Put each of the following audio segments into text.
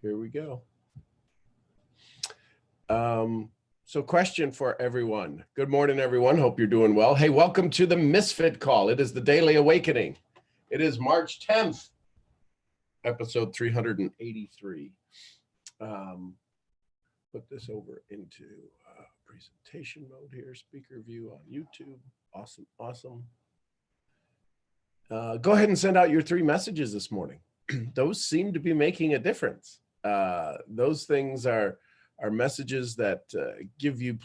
Here we go. So question for everyone. Good morning, everyone. Hope you're doing well. Hey, welcome to the Misfit Call. It is the Daily Awakening. It is March 10th, episode 383. Put this over into presentation mode here, speaker view on YouTube. Awesome, awesome. Go ahead and send out your 3 messages this morning. Those seem to be making a difference. Those things are messages that give you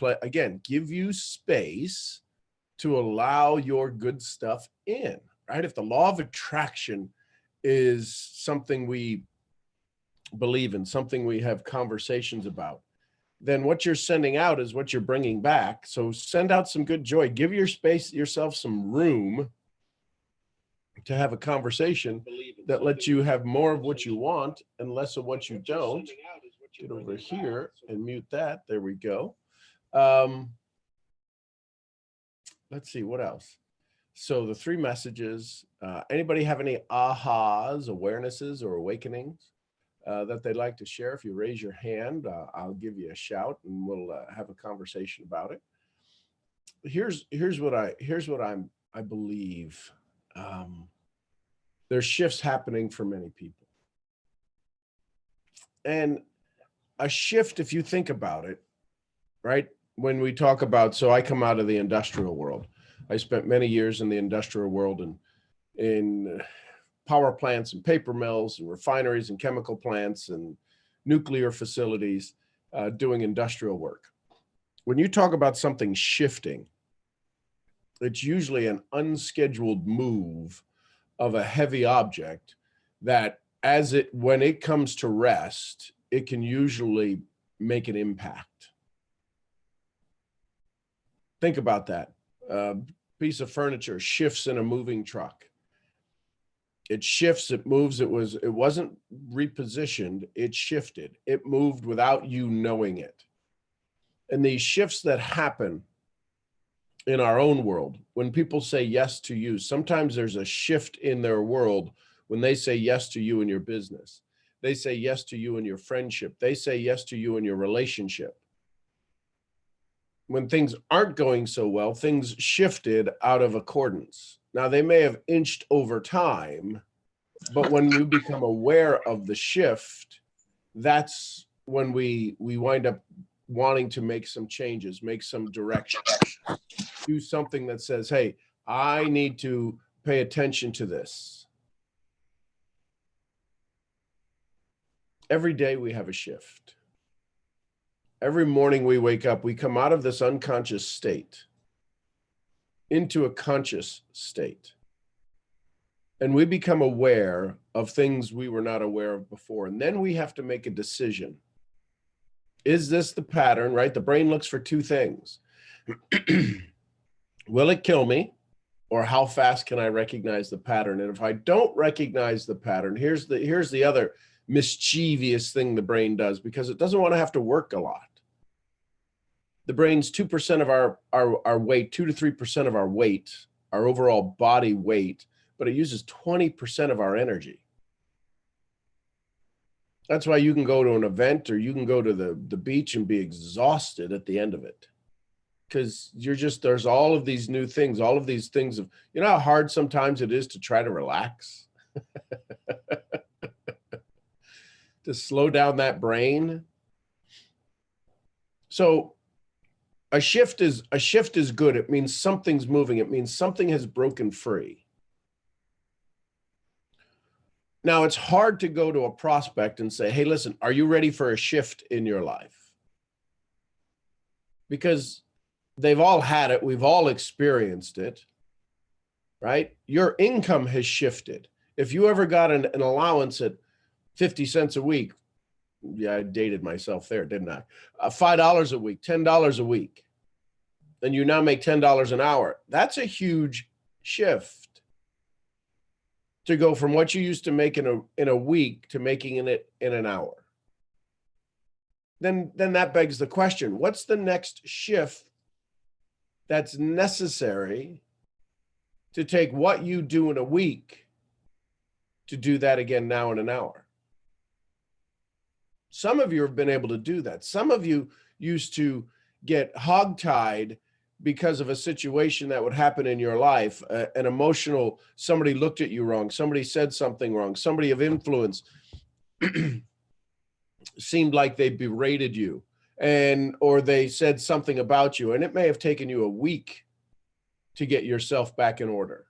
give you space to allow your good stuff in, right? If the law of attraction is something we believe in, something we have conversations about, then what you're sending out is what you're bringing back. So send out some good joy. Give yourself some room to have a conversation that lets you have more of what you want and less of what you don't. Get over here and mute that. There we go. Let's see, what else? So the 3 messages, anybody have any ahas, awarenesses, or awakenings that they'd like to share? If you raise your hand, I'll give you a shout and we'll have a conversation about it. Here's what I believe. There's shifts happening for many people. And a shift, if you think about it, right? When we talk about, so I come out of the industrial world. I spent many years in the industrial world and in power plants and paper mills and refineries and chemical plants and nuclear facilities doing industrial work. When you talk about something shifting, it's usually an unscheduled move of a heavy object that when it comes to rest, it can usually make an impact. Think about that. Piece of furniture shifts in a moving truck. It shifts, it moves, it wasn't repositioned, it shifted. It moved without you knowing it. And these shifts that happen in our own world, when people say yes to you, sometimes there's a shift in their world when they say yes to you in your business. They say yes to you in your friendship. They say yes to you in your relationship. When things aren't going so well, things shifted out of accordance. Now, they may have inched over time, but when you become aware of the shift, that's when we wind up wanting to make some changes, make some direction, do something that says, hey, I need to pay attention to this. Every day we have a shift. Every morning we wake up, we come out of this unconscious state into a conscious state. And we become aware of things we were not aware of before. And then we have to make a decision. Is this the pattern, right? The brain looks for 2 things. Will it kill me? Or how fast can I recognize the pattern? And if I don't recognize the pattern, here's the other mischievous thing the brain does, because it doesn't want to have to work a lot. The brain's 2% of our weight, 2 to 3% of our weight, our overall body weight, but it uses 20% of our energy. That's why you can go to an event or you can go to the beach and be exhausted at the end of it. Because there's all of these new things, all of these things of, you know how hard sometimes it is to try to relax? To slow down that brain. So a shift is good. It means something's moving. It means something has broken free. Now, it's hard to go to a prospect and say, hey, listen, are you ready for a shift in your life? Because they've all had it. We've all experienced it, right? Your income has shifted. If you ever got an allowance at 50 cents a week, yeah, I dated myself there, didn't I? $5 a week, $10 a week, and you now make $10 an hour. That's a huge shift to go from what you used to make in a week to making it in an hour. Then that begs the question, what's the next shift that's necessary to take what you do in a week to do that again now in an hour? Some of you have been able to do that. Some of you used to get hogtied because of a situation that would happen in your life, an emotional, somebody looked at you wrong, somebody said something wrong, somebody of influence seemed like they berated you, or they said something about you, and it may have taken you a week to get yourself back in order.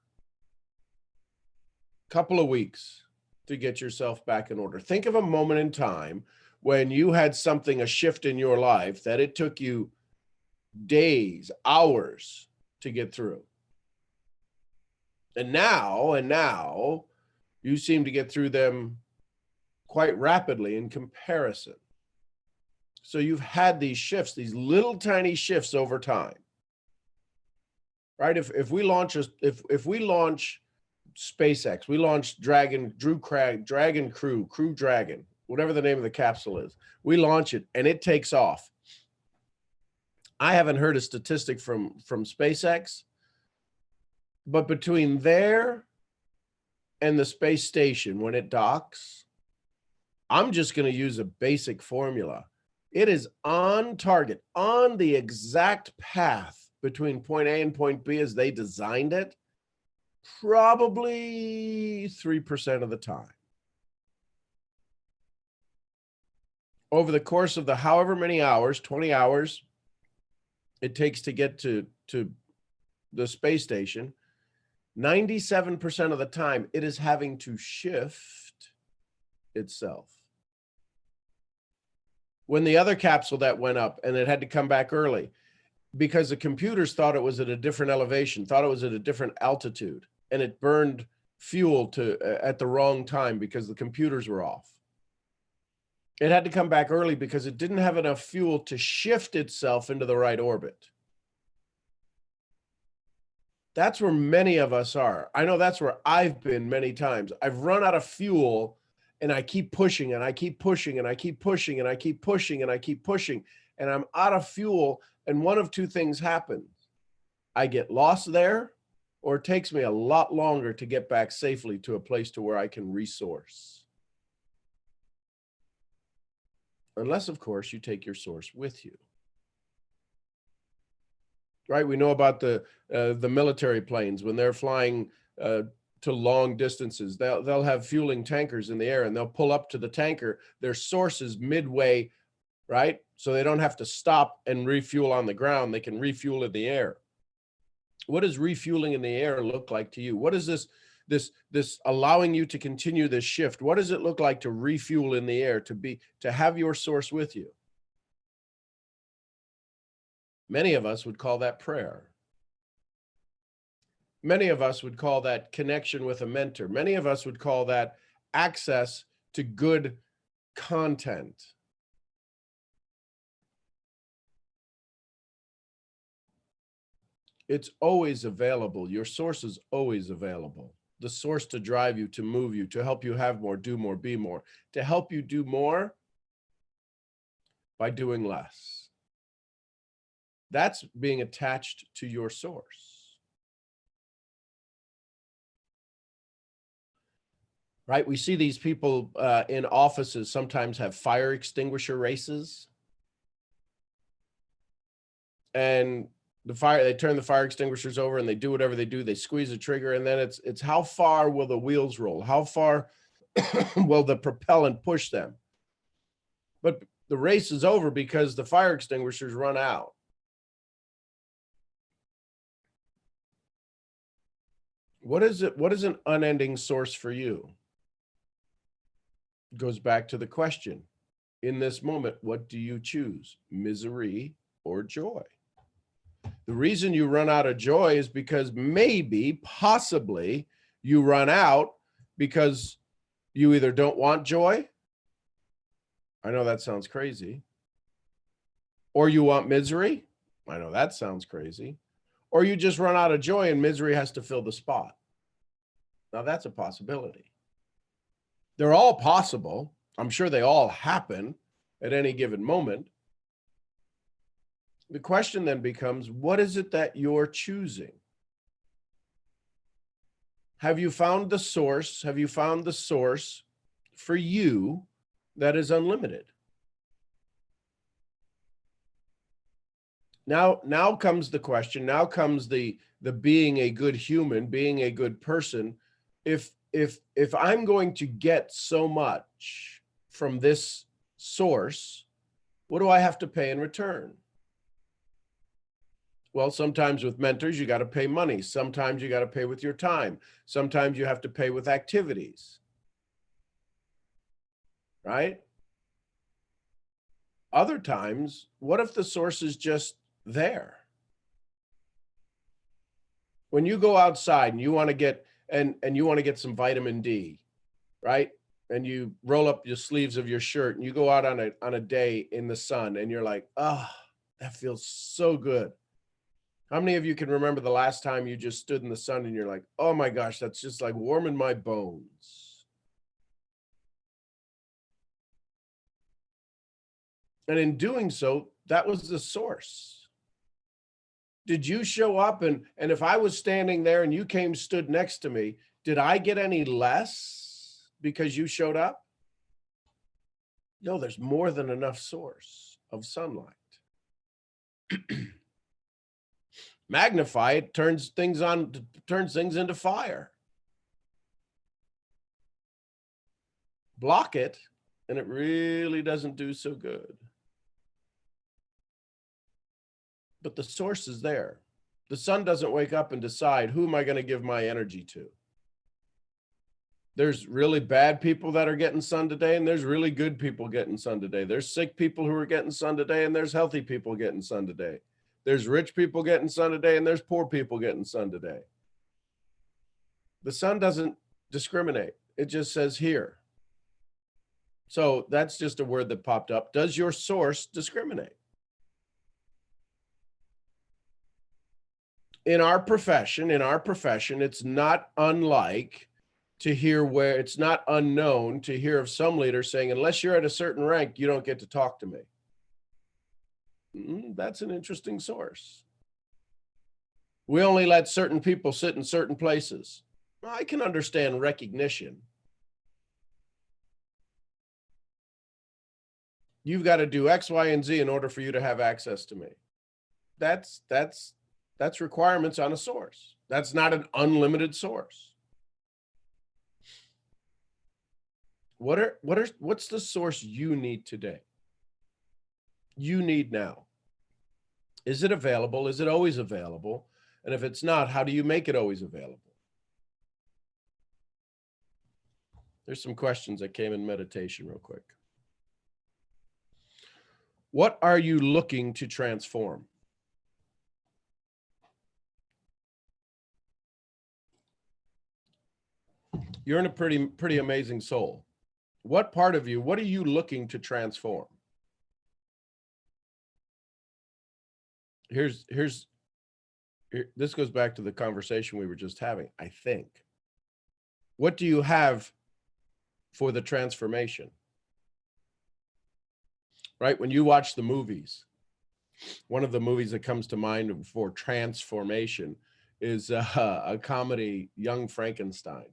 Couple of weeks to get yourself back in order. Think of a moment in time when you had something, a shift in your life that it took you days, hours to get through. And now you seem to get through them quite rapidly in comparison. So you've had these shifts, these little tiny shifts over time. Right? If we launch SpaceX, we launched Dragon Crew Dragon, whatever the name of the capsule is. We launch it and it takes off. I haven't heard a statistic from SpaceX, but between there and the space station when it docks, I'm just going to use a basic formula. It is on target, on the exact path between point A and point B as they designed it, probably 3% of the time. Over the course of the however many hours, 20 hours, it takes to get to the space station, 97% of the time, it is having to shift itself. When the other capsule that went up and it had to come back early because the computers thought it was at a different elevation, thought it was at a different altitude, and it burned fuel at the wrong time because the computers were off. It had to come back early because it didn't have enough fuel to shift itself into the right orbit. That's where many of us are. I know that's where I've been many times. I've run out of fuel and I keep pushing and I keep pushing and I keep pushing and I keep pushing and I keep pushing and I'm out of fuel. And one of two things happens. I get lost there, or it takes me a lot longer to get back safely to a place to where I can resource. Unless, of course, you take your source with you. Right? We know about the military planes when they're flying to long distances. They'll have fueling tankers in the air, and they'll pull up to the tanker. Their source is midway, right? So they don't have to stop and refuel on the ground. They can refuel in the air. What does refueling in the air look like to you? What is this allowing you to continue this shift? What does it look like to refuel in the air, to have your source with you? Many of us would call that prayer. Many of us would call that connection with a mentor. Many of us would call that access to good content. It's always available. Your source is always available. The source to drive you, to move you, to help you have more, do more, be more, to help you do more by doing less. That's being attached to your source. Right? We see these people in offices sometimes have fire extinguisher races. And they turn the fire extinguishers over and they do whatever they do. They squeeze the trigger, and then it's how far will the wheels roll? How far will the propellant push them? But the race is over because the fire extinguishers run out. What is it? What is an unending source for you? It goes back to the question. In this moment, what do you choose? Misery or joy? The reason you run out of joy is because possibly, you run out because you either don't want joy. I know that sounds crazy. Or you want misery. I know that sounds crazy. Or you just run out of joy and misery has to fill the spot. Now that's a possibility. They're all possible. I'm sure they all happen at any given moment. The question then becomes, what is it that you're choosing? Have you found the source? Have you found the source for you that is unlimited? Now comes the question. Now comes the being a good human, being a good person. If I'm going to get so much from this source, what do I have to pay in return? Well, sometimes with mentors, you got to pay money. Sometimes you got to pay with your time. Sometimes you have to pay with activities, right? Other times, what if the source is just there? When you go outside and you want to get and you want to get some vitamin D, right? And you roll up your sleeves of your shirt and you go out on a day in the sun and you're like, "Ah, oh, that feels so good." How many of you can remember the last time you just stood in the sun and you're like, "Oh my gosh, that's just like warming my bones." And in doing so, that was the source. Did you show up and if I was standing there and you came stood next to me, did I get any less because you showed up? No, there's more than enough source of sunlight. Magnify it, turns things into fire. Block it, and it really doesn't do so good. But the source is there. The sun doesn't wake up and decide, who am I going to give my energy to? There's really bad people that are getting sun today, and there's really good people getting sun today. There's sick people who are getting sun today, and there's healthy people getting sun today. There's rich people getting sun today, and there's poor people getting sun today. The sun doesn't discriminate. It just says here. So that's just a word that popped up. Does your source discriminate? In our profession, it's not unlike to hear where it's not unknown to hear of some leaders saying, unless you're at a certain rank, you don't get to talk to me. That's an interesting source. We only let certain people sit in certain places. I can understand recognition. You've got to do X, Y, and Z in order for you to have access to me. That's requirements on a source. That's not an unlimited source. What's the source you need today? You need now. Is it available? Is it always available? And if it's not, how do you make it always available? There's some questions that came in meditation real quick. What are you looking to transform? You're in a pretty amazing soul. What part of you, what are you looking to transform? This goes back to the conversation we were just having, I think. What do you have for the transformation? Right? When you watch the movies, one of the movies that comes to mind for transformation is a comedy, Young Frankenstein.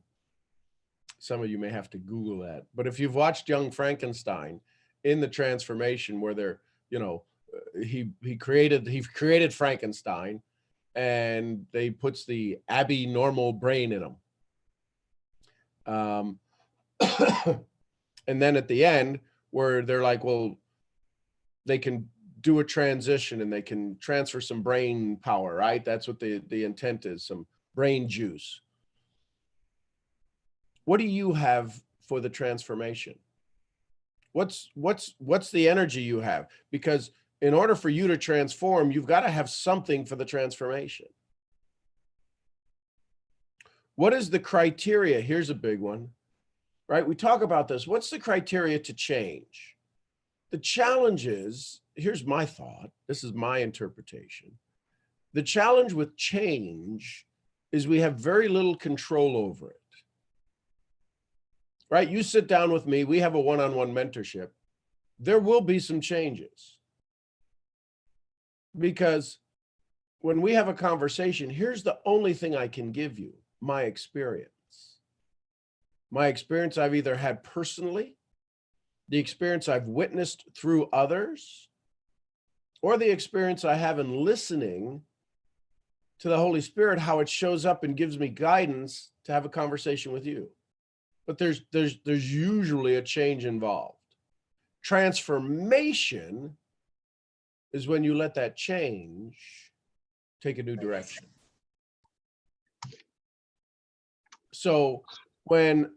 Some of you may have to Google that. But if you've watched Young Frankenstein, in the transformation where they're, he created Frankenstein, and they puts the abnormal brain in him. And then at the end, where they're like, well, they can do a transition and they can transfer some brain power, right? That's what the intent is, some brain juice. What do you have for the transformation? What's the energy you have? Because in order for you to transform, you've got to have something for the transformation. What is the criteria? Here's a big one, right? We talk about this. What's the criteria to change? The challenge is, here's my thought. This is my interpretation. The challenge with change is we have very little control over it. Right? You sit down with me, we have a one-on-one mentorship. There will be some changes. Because when we have a conversation, here's the only thing I can give you, my experience. My experience I've either had personally, the experience I've witnessed through others, or the experience I have in listening to the Holy Spirit, how it shows up and gives me guidance to have a conversation with you. But there's usually a change involved. Transformation is when you let that change take a new direction. So when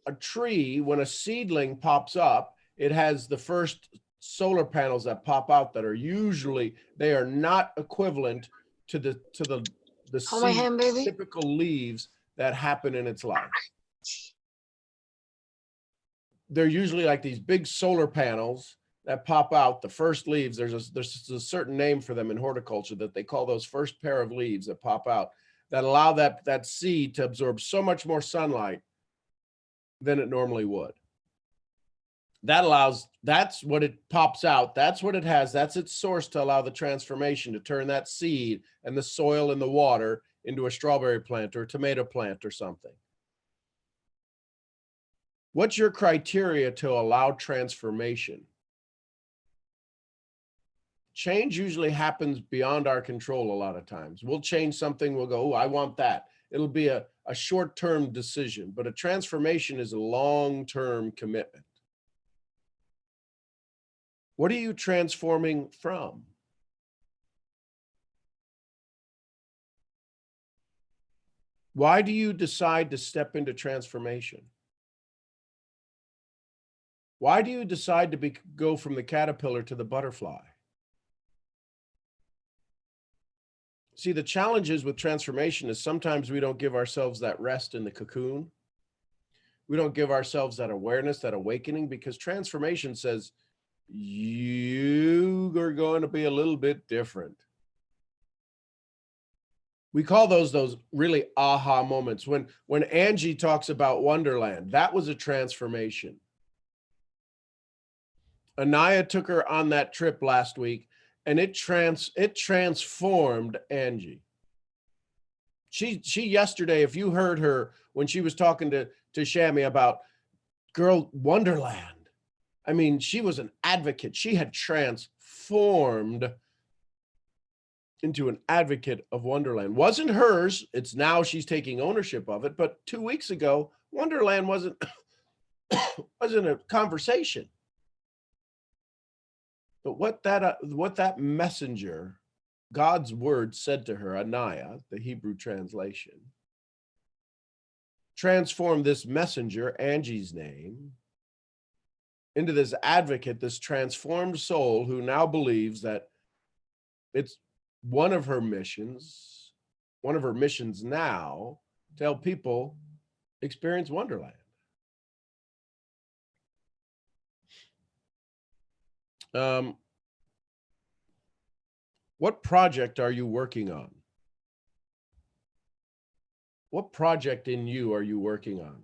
a seedling pops up, it has the first solar panels that pop out that are usually, they are not equivalent to the seed, typical leaves that happen in its life. They're usually like these big solar panels that pop out, the first leaves. There's a certain name for them in horticulture that they call those first pair of leaves that pop out, that allow that seed to absorb so much more sunlight than it normally would. That's what it pops out. That's what it has. That's its source to allow the transformation to turn that seed and the soil and the water into a strawberry plant or a tomato plant or something. What's your criteria to allow transformation? Change usually happens beyond our control a lot of times. We'll change something, we'll go, oh, I want that. It'll be a short-term decision, but a transformation is a long-term commitment. What are you transforming from? Why do you decide to step into transformation? Why do you decide to go from the caterpillar to the butterfly? See, the challenges with transformation is sometimes we don't give ourselves that rest in the cocoon. We don't give ourselves that awareness, that awakening, because transformation says you are going to be a little bit different. We call those really aha moments. When Angie talks about Wonderland, that was a transformation. Anaya took her on that trip last week, and it transformed Angie. She yesterday, if you heard her when she was talking to Shami about Girl Wonderland, I mean, she was an advocate. She had transformed into an advocate of Wonderland. Wasn't hers. It's now she's taking ownership of it. But 2 weeks ago, Wonderland wasn't a conversation. But what that messenger, God's word, said to her, Anaya, the Hebrew translation, transformed this messenger, Angie's name, into this advocate, this transformed soul who now believes that it's one of her missions now, to help people experience Wonderland. What project are you working on? What project in you are you working on?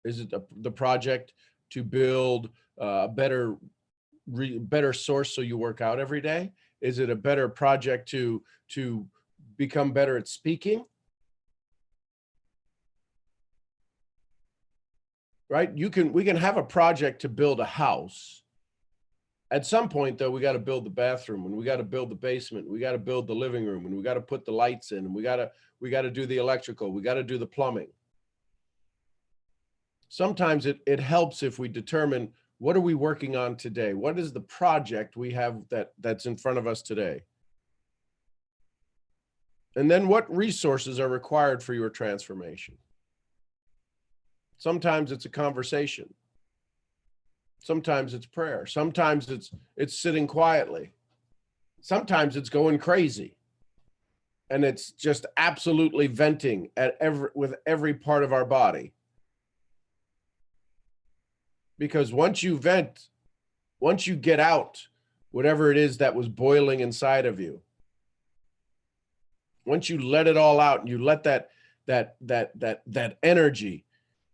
Is it the project to build a better source so you work out every day? Is it a better project to become better at speaking? Right? We can have a project to build a house. At some point, though, we got to build the bathroom, and we got to build the basement. We got to build the living room, and we got to put the lights in, and we got to do the electrical. We got to do the plumbing. Sometimes it helps if we determine, what are we working on today? What is the project we have that's in front of us today? And then what resources are required for your transformation? Sometimes it's a conversation. Sometimes it's prayer. Sometimes it's sitting quietly. Sometimes it's going crazy. And it's just absolutely venting with every part of our body. Because once you vent, once you get out whatever it is that was boiling inside of you, once you let it all out and you let that energy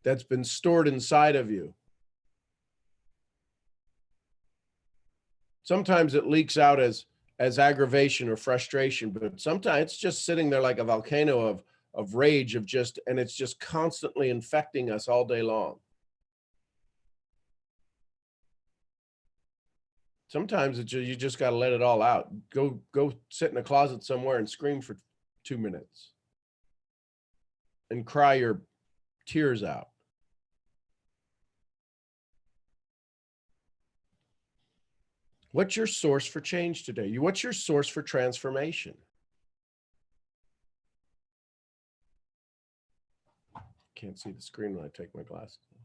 that's been stored inside of you, sometimes it leaks out as aggravation or frustration, but sometimes it's just sitting there like a volcano of rage, and it's just constantly infecting us all day long. Sometimes you just got to let it all out. Go sit in a closet somewhere and scream for 2 minutes and cry your tears out. What's your source for change today? What's your source for transformation? Can't see the screen when I take my glasses off.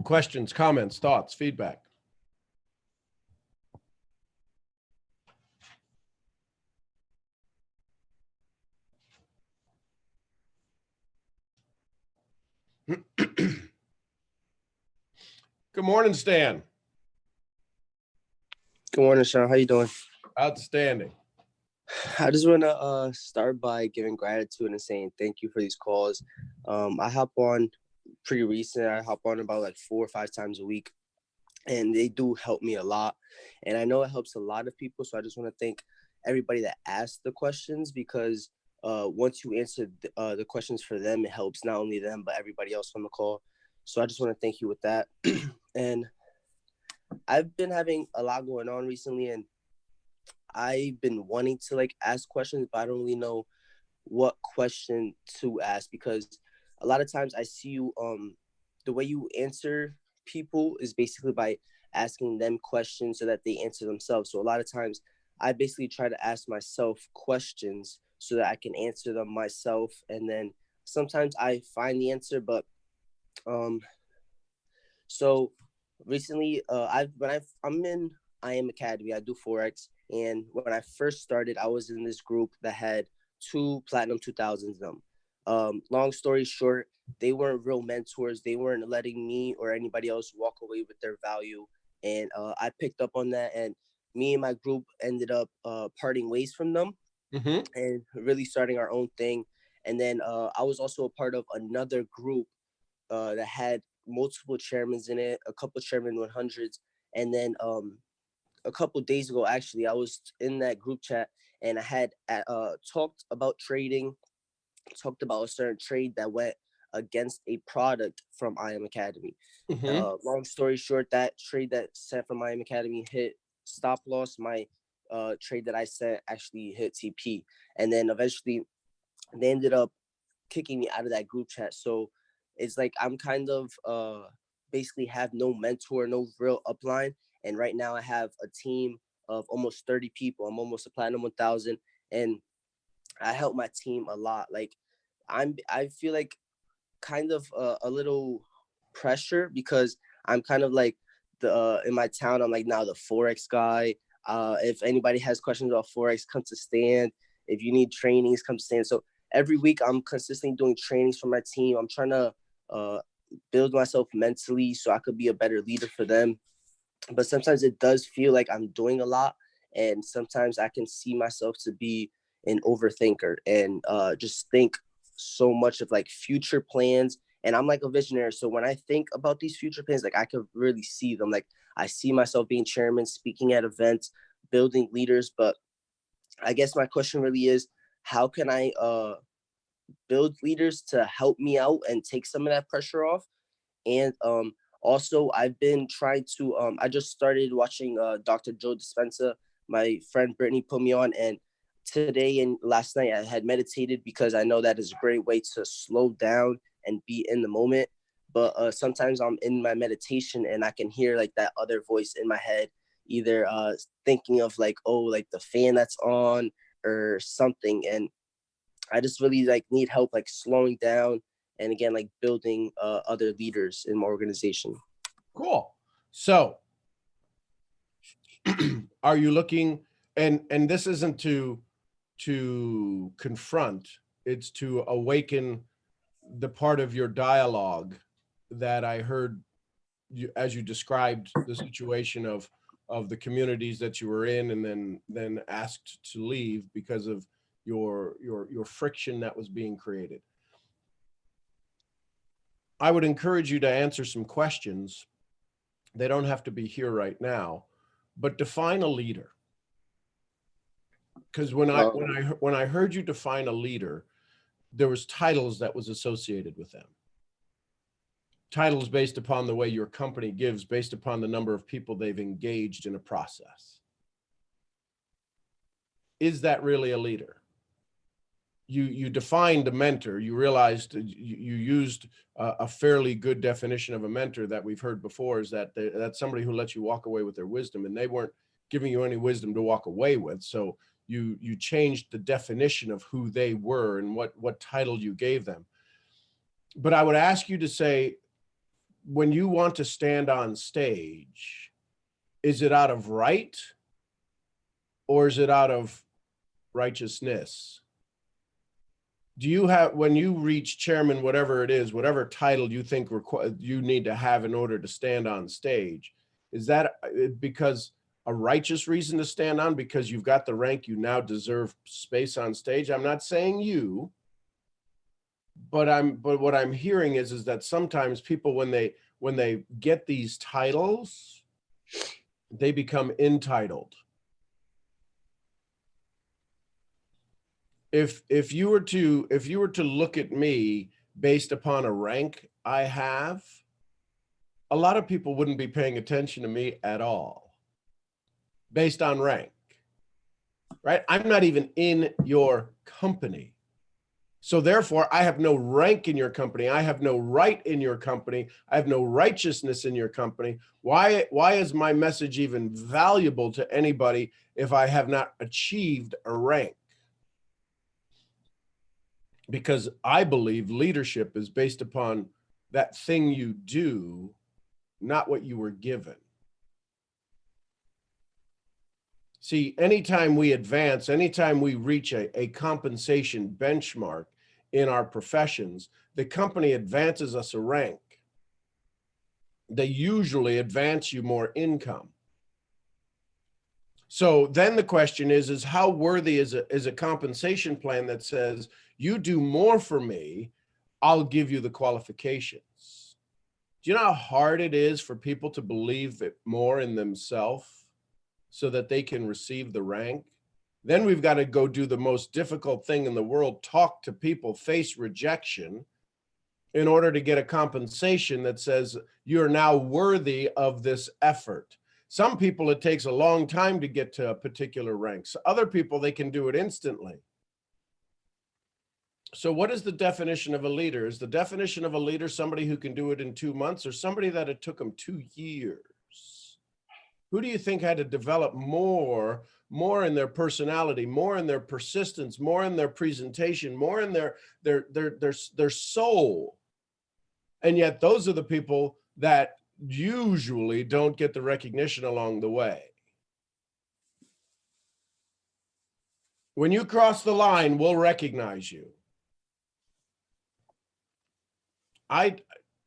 Questions, comments, thoughts, feedback? Good morning, Stan. Good morning, Sean. How you doing? Outstanding. I just want to start by giving gratitude and saying thank you for these calls. I hop on pretty recent. I hop on about like 4 or 5 times a week, and they do help me a lot. And I know it helps a lot of people. So I just want to thank everybody that asked the questions, because once you answer the questions for them, it helps not only them, but everybody else on the call. So I just want to thank you with that. And I've been having a lot going on recently, and I've been wanting to like ask questions, but I don't really know what question to ask, because a lot of times I see you the way you answer people is basically by asking them questions so that they answer themselves. So a lot of times I basically try to ask myself questions so that I can answer them myself, and then sometimes I find the answer. But so recently I'm in IM Academy. I do Forex. And when I first started, I was in this group that had 2 Platinum 2000s in them. Long story short, they weren't real mentors. They weren't letting me or anybody else walk away with their value. And I picked up on that. And me and my group ended up parting ways from them and really starting our own thing. And then I was also a part of another group that had multiple chairmen in it, a couple chairman 100s. And then a couple of days ago, actually, I was in that group chat, and I had talked about trading, talked about a certain trade that went against a product from IM Academy. Long story short, that trade that sent from IM Academy hit stop loss. My trade that I sent actually hit TP. And then eventually they ended up kicking me out of that group chat. So it's like I'm kind of basically have no mentor, no real upline. And right now I have a team of almost 30 people. I'm almost a Platinum 1000, and I help my team a lot. Like I feel like kind of a little pressure, because I'm kind of like the in my town, I'm like now the Forex guy. If anybody has questions about Forex, come to Stan. If you need trainings, come to Stan. So every week I'm consistently doing trainings for my team. I'm trying to build myself mentally so I could be a better leader for them. But sometimes it does feel like I'm doing a lot, and sometimes I can see myself to be an overthinker and just think so much of like future plans. And I'm like a visionary, so when I think about these future plans, like I could really see them. Like I see myself being chairman, speaking at events, building leaders. But I guess my question really is, how can I build leaders to help me out and take some of that pressure off? And also I've been trying to I just started watching Dr. Joe Dispenza. My friend Brittany put me on, and today and last night I had meditated, because I know that is a great way to slow down and be in the moment. But sometimes I'm in my meditation and I can hear like that other voice in my head, either thinking of like, oh, like the fan that's on or something. And I just really like need help like slowing down, and again like building other leaders in my organization. Cool. So are you looking, and this isn't to confront, it's to awaken the part of your dialogue that I heard you as you described the situation of the communities that you were in, and then asked to leave because of your friction that was being created. I would encourage you to answer some questions. They don't have to be here right now, but define a leader. Because when I heard you define a leader, there was titles that was associated with them. Titles based upon the way your company gives, based upon the number of people they've engaged in a process. Is that really a leader? You defined a mentor. You realized you used a fairly good definition of a mentor that we've heard before, is that that's somebody who lets you walk away with their wisdom, and they weren't giving you any wisdom to walk away with. So you changed the definition of who they were and what title you gave them. But I would ask you to say, when you want to stand on stage, is it out of right or is it out of righteousness? Do you have, when you reach chairman, whatever it is, whatever title you think you need to have in order to stand on stage, is that because a righteous reason to stand on, because you've got the rank, you now deserve space on stage? I'm not saying you, but what I'm hearing is that sometimes people, when they get these titles, they become entitled. If you were to look at me based upon a rank I have, a lot of people wouldn't be paying attention to me at all based on rank, right? I'm not even in your company. So therefore, I have no rank in your company. I have no right in your company. I have no righteousness in your company. Why is my message even valuable to anybody if I have not achieved a rank? Because I believe leadership is based upon that thing you do, not what you were given. See, anytime we advance, anytime we reach a compensation benchmark in our professions, the company advances us a rank. They usually advance you more income. So then the question is how worthy is a compensation plan that says, you do more for me, I'll give you the qualifications? Do you know how hard it is for people to believe it more in themselves so that they can receive the rank? Then we've got to go do the most difficult thing in the world, talk to people, face rejection in order to get a compensation that says you're now worthy of this effort. Some people, it takes a long time to get to a particular rank. So other people, they can do it instantly. So what is the definition of a leader? Is the definition of a leader somebody who can do it in 2 months, or somebody that it took them 2 years? Who do you think had to develop more in their personality, more in their persistence, more in their presentation, more in their soul? And yet those are the people that usually don't get the recognition along the way. When you cross the line, we'll recognize you.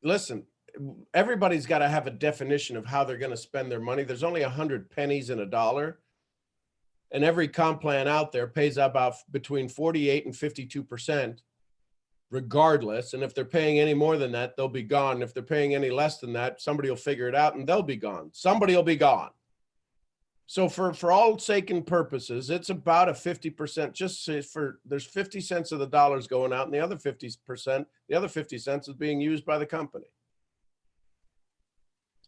Listen, everybody's got to have a definition of how they're going to spend their money. There's only 100 pennies in a dollar. And every comp plan out there pays about between 48 and 52%, regardless. And if they're paying any more than that, they'll be gone. If they're paying any less than that, somebody will figure it out and they'll be gone. Somebody will be gone. So for all sake and purposes, it's about a 50%, just for there's 50 cents of the dollars going out and the other 50%, the other 50 cents is being used by the company.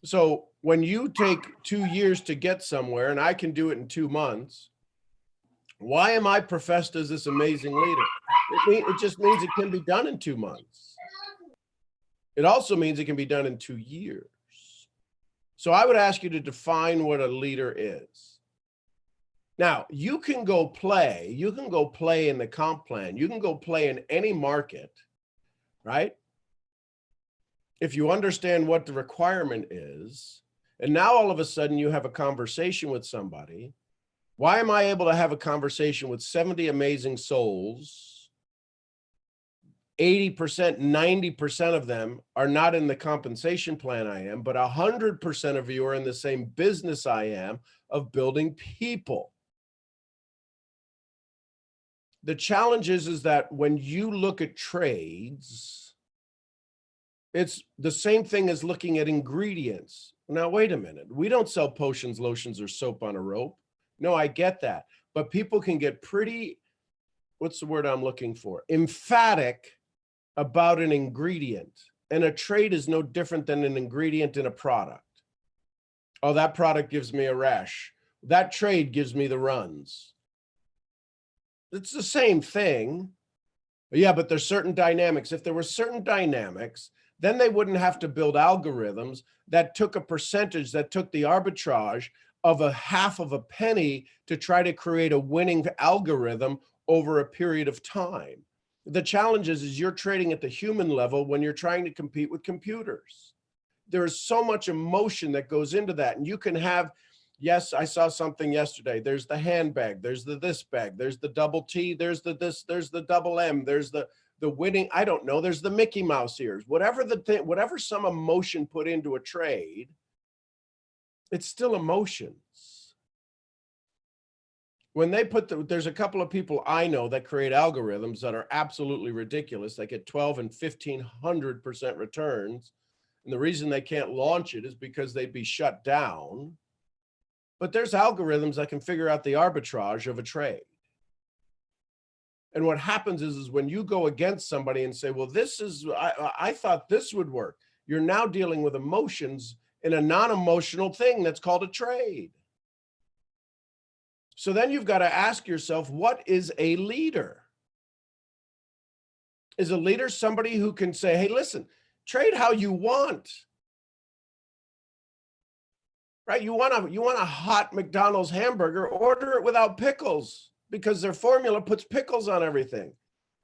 So when you take 2 years to get somewhere and I can do it in 2 months, why am I professed as this amazing leader? It just means it can be done in 2 months. It also means it can be done in 2 years. So I would ask you to define what a leader is. Now, you can go play in the comp plan. You can go play in any market, right? If you understand what the requirement is, and now all of a sudden you have a conversation with somebody. Why am I able to have a conversation with 70 amazing souls? 80%, 90% of them are not in the compensation plan I am, but 100% of you are in the same business I am of building people. The challenge is that when you look at trades, it's the same thing as looking at ingredients. Now, wait a minute. We don't sell potions, lotions, or soap on a rope. No, I get that. But people can get pretty, what's the word I'm looking for? Emphatic about an ingredient. And a trade is no different than an ingredient in a product. Oh, that product gives me a rash. That trade gives me the runs. It's the same thing. Yeah, but there's certain dynamics. If there were certain dynamics, then they wouldn't have to build algorithms that took a percentage, that took the arbitrage of a half of a penny to try to create a winning algorithm over a period of time. The challenge is you're trading at the human level when you're trying to compete with computers. There is so much emotion that goes into that. And you can have, yes, I saw something yesterday. There's the handbag, there's the this bag, there's the double T, there's the this, there's the double M, there's the winning, I don't know, there's the Mickey Mouse ears, whatever the thing, whatever some emotion put into a trade, it's still emotions. When they put there's a couple of people I know that create algorithms that are absolutely ridiculous. They get 12 and 1500% returns. And the reason they can't launch it is because they'd be shut down. But there's algorithms that can figure out the arbitrage of a trade. And what happens is when you go against somebody and say, well, this is, I thought this would work. You're now dealing with emotions in a non-emotional thing that's called a trade. So then you've got to ask yourself, what is a leader? Is a leader somebody who can say, hey, listen, trade how you want, right? You want a hot McDonald's hamburger, order it without pickles because their formula puts pickles on everything.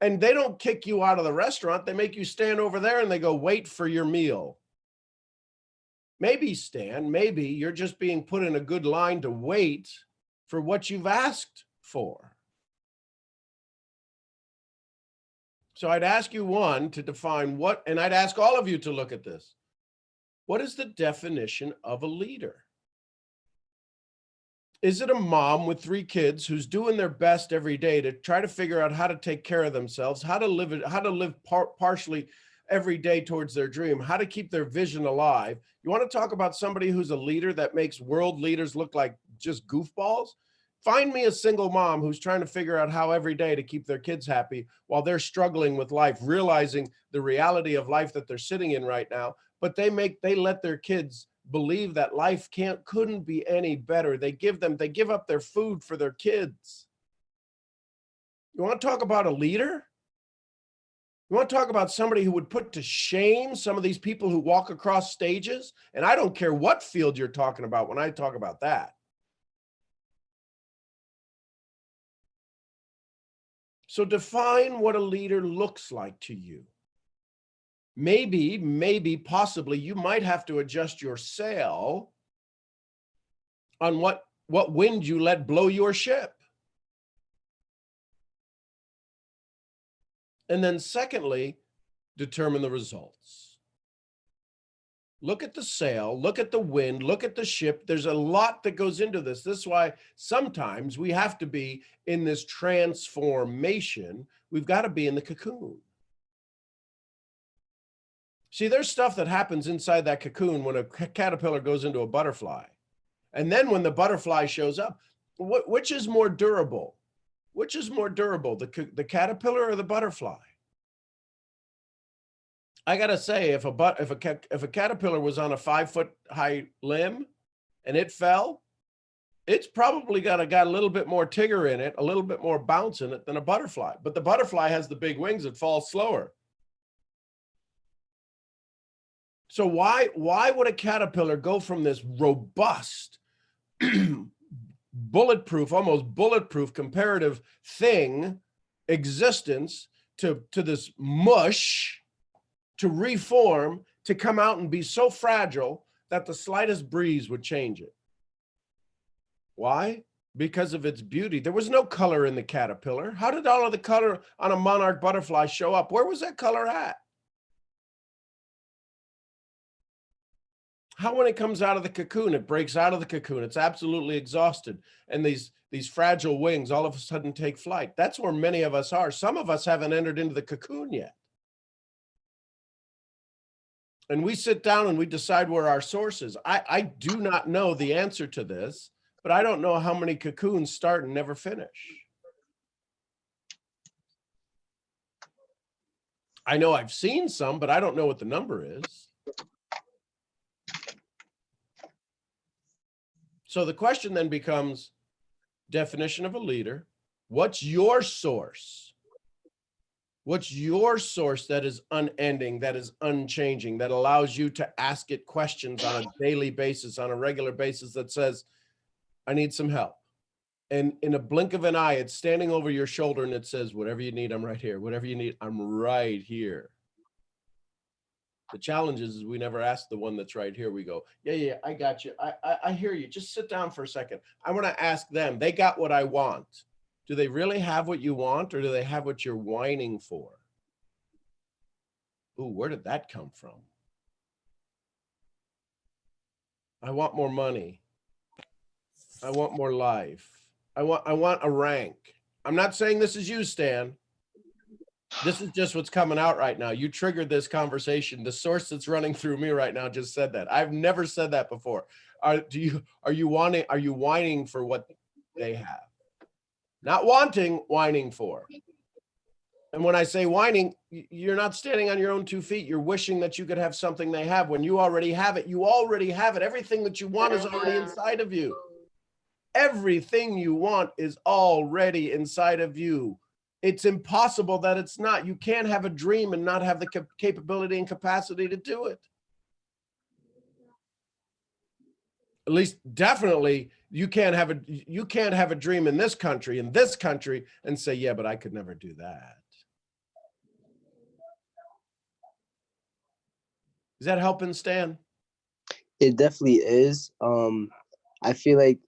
And they don't kick you out of the restaurant. They make you stand over there and they go, wait for your meal. Maybe, Stan, maybe you're just being put in a good line to wait for what you've asked for. So I'd ask you, one, to define what, and I'd ask all of you to look at this. What is the definition of a leader? Is it a mom with 3 kids who's doing their best every day to try to figure out how to take care of themselves, how to live partially every day towards their dream, how to keep their vision alive? You want to talk about somebody who's a leader that makes world leaders look like just goofballs? Find me a single mom who's trying to figure out how every day to keep their kids happy while they're struggling with life, realizing the reality of life that they're sitting in right now. But they let their kids believe that life couldn't be any better. They give up their food for their kids. You want to talk about a leader? You want to talk about somebody who would put to shame some of these people who walk across stages? And I don't care what field you're talking about when I talk about that. So define what a leader looks like to you. Maybe, possibly, you might have to adjust your sail on what wind you let blow your ship. And then secondly, determine the results. Look at the sail, look at the wind, look at the ship. There's a lot that goes into this. This is why sometimes we have to be in this transformation. We've got to be in the cocoon. See, there's stuff that happens inside that cocoon when a caterpillar goes into a butterfly. And then when the butterfly shows up, which is more durable? Which is more durable, the caterpillar or the butterfly? I got to say, if a caterpillar was on a 5-foot high limb and it fell, it's probably got a little bit more tigger in it, a little bit more bounce in it than a butterfly. But the butterfly has the big wings, it falls slower. So why would a caterpillar go from this robust, bulletproof, almost bulletproof comparative thing, existence, to this mush, to reform, to come out and be so fragile that the slightest breeze would change it? Why? Because of its beauty. There was no color in the caterpillar. How did all of the color on a monarch butterfly show up? Where was that color at? How, when it comes out of the cocoon, it breaks out of the cocoon, it's absolutely exhausted, and these fragile wings all of a sudden take flight. That's where many of us are. Some of us haven't entered into the cocoon yet. And we sit down and we decide where our source is. I do not know the answer to this, but I don't know how many cocoons start and never finish. I know I've seen some, but I don't know what the number is. So the question then becomes, definition of a leader. What's your source? What's your source that is unending, that is unchanging, that allows you to ask it questions on a daily basis, on a regular basis, that says, I need some help. And in a blink of an eye, it's standing over your shoulder and it says, whatever you need, I'm right here. Whatever you need, I'm right here. The challenge is we never ask the one that's right here. We go, yeah, I got you. I hear you. Just sit down for a second. I want to ask them. They got what I want. Do they really have what you want, or do they have what you're whining for? Ooh, where did that come from? I want more money. I want more life. I want a rank. I'm not saying this is you, Stan. This is just what's coming out right now. You triggered this conversation. The source that's running through me right now just said that. I've never said that before. Are you whining for what they have? Not wanting, whining for. And when I say whining, you're not standing on your own 2 feet. You're wishing that you could have something they have when you already have it. You already have it. Everything that you want is already inside of you. Everything you want is already inside of you. It's impossible that it's not. You can't have a dream and not have the capability and capacity to do it. At least definitely you can't have a dream in this country and say, yeah, but I could never do that. Is that helping, Stan? It definitely is. I feel like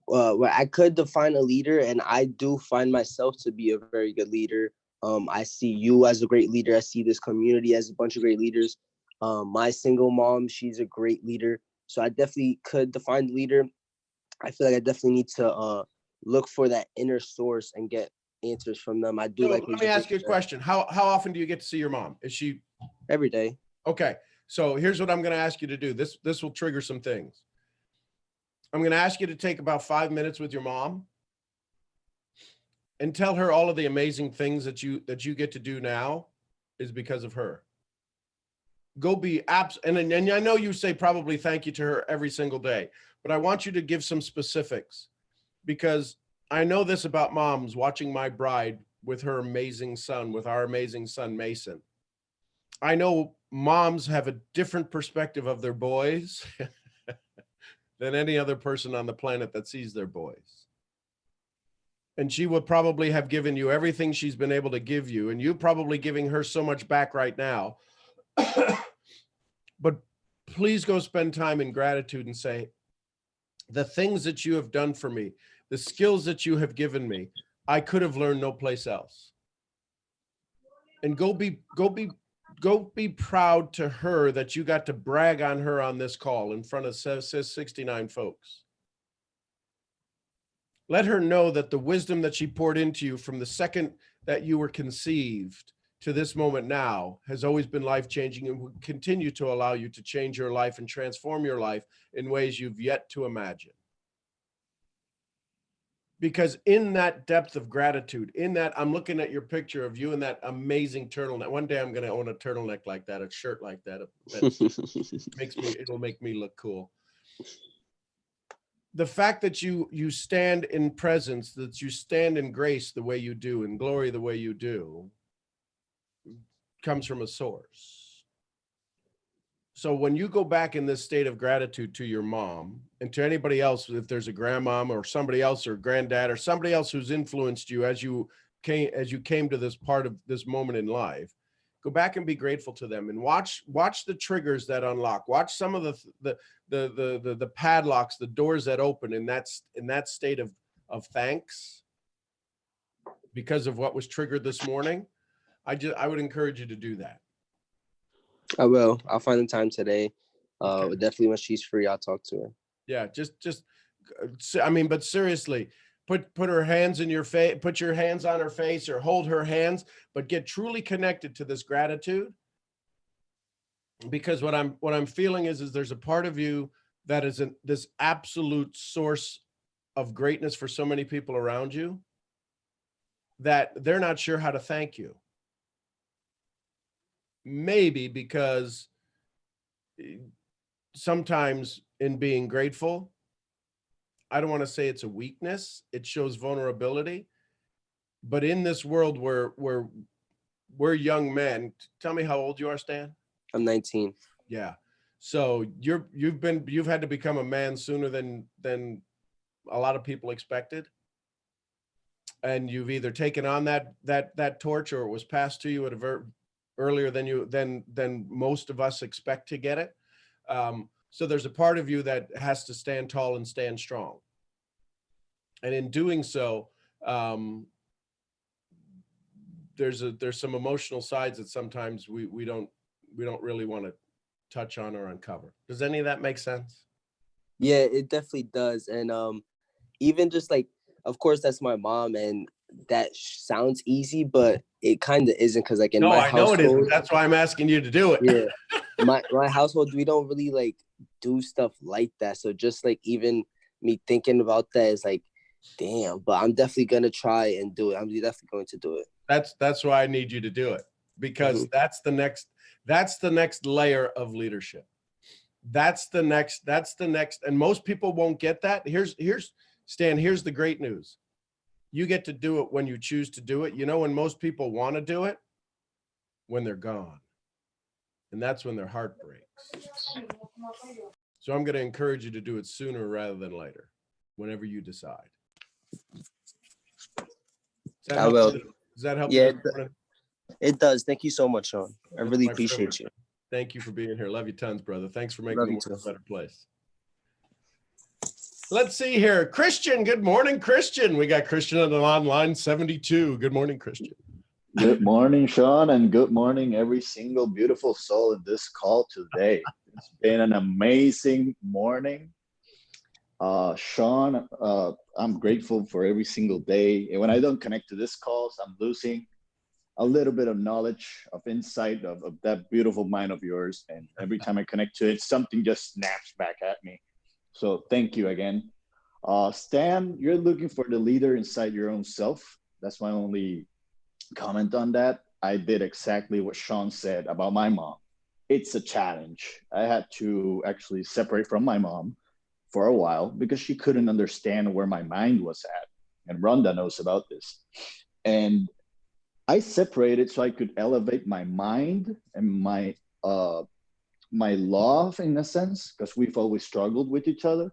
where I could define a leader, and I do find myself to be a very good leader. I see you as a great leader. I see this community as a bunch of great leaders. My single mom, she's a great leader. So I definitely could define the leader. I feel like I definitely need to look for that inner source and get answers from them. I do. So like. let me ask you a question. How often do you get to see your mom? Is she every day? Okay. So here's what I'm going to ask you to do. This will trigger some things. I'm going to ask you to take about 5 minutes with your mom and tell her all of the amazing things that you get to do now is because of her. Go be and I know you say probably thank you to her every single day, but I want you to give some specifics, because I know this about moms watching my bride with her amazing son, with our amazing son, Mason. I know moms have a different perspective of their boys than any other person on the planet that sees their boys. And she would probably have given you everything she's been able to give you, and you probably giving her so much back right now. But please go spend time in gratitude and say, the things that you have done for me, the skills that you have given me, I could have learned no place else. And go be proud to her that you got to brag on her on this call in front of 69 folks. Let her know that the wisdom that she poured into you from the second that you were conceived to this moment now has always been life-changing and will continue to allow you to change your life and transform your life in ways you've yet to imagine. Because in that depth of gratitude, in that, I'm looking at your picture of you in that amazing turtleneck. One day I'm going to own a turtleneck like that, a shirt like that. It'll make me look cool. The fact that you stand in presence, that you stand in grace the way you do, in glory the way you do, comes from a source. So when you go back in this state of gratitude to your mom and to anybody else, if there's a grandmom or somebody else or granddad or somebody else who's influenced you as you came to this part of this moment in life, go back and be grateful to them and watch the triggers that unlock. Watch some of the padlocks, the doors that open in that state of thanks because of what was triggered this morning. I would encourage you to do that. I will. I'll find the time today. Okay. Definitely when she's free, I'll talk to her. Yeah, but seriously, put her hands in your face, put your hands on her face or hold her hands, but get truly connected to this gratitude. Because what I'm feeling is there's a part of you that is this absolute source of greatness for so many people around you that they're not sure how to thank you. maybe because sometimes in being grateful, I don't want to say it's a weakness. It shows vulnerability. But in this world where we're young men, tell me how old you are, Stan? I'm 19. Yeah. So you've had to become a man sooner than a lot of people expected. And you've either taken on that torch, or it was passed to you at a earlier than most of us expect to get it. So there's a part of you that has to stand tall and stand strong. And in doing so, there's some emotional sides that sometimes we don't really want to touch on or uncover. Does any of that make sense? Yeah, it definitely does. And even just like, of course, that's my mom, and that sounds easy, but it kind of isn't, because like in my household, know it isn't. That's why I'm asking you to do it. Yeah, my household, we don't really like do stuff like that. So just like even me thinking about that is like, damn. But I'm definitely gonna try and do it. I'm definitely going to do it. That's why I need you to do it, because that's the next layer of leadership. That's the next, and most people won't get that. Here's Stan, here's the great news. You get to do it when you choose to do it. You know when most people want to do it? When they're gone. And that's when their heart breaks. So I'm going to encourage you to do it sooner rather than later, whenever you decide. I will. Does that help? Yeah, it does. Thank you so much, Sean. I really appreciate you. Thank you for being here. Love you tons, brother. Thanks for making the world a better place. Let's see here. Christian, good morning, Christian. We got Christian on the line 72. Good morning, Christian. Good morning, Sean, and good morning, every single beautiful soul in this call today. It's been an amazing morning. Sean, I'm grateful for every single day. And when I don't connect to this calls, I'm losing a little bit of knowledge, of insight, of that beautiful mind of yours. And every time I connect to it, something just snaps back at me. So thank you again. Stan, you're looking for the leader inside your own self. That's my only comment on that. I did exactly what Sean said about my mom. It's a challenge. I had to actually separate from my mom for a while because she couldn't understand where my mind was at. And Rhonda knows about this. And I separated so I could elevate my mind and my love, in a sense, because we've always struggled with each other.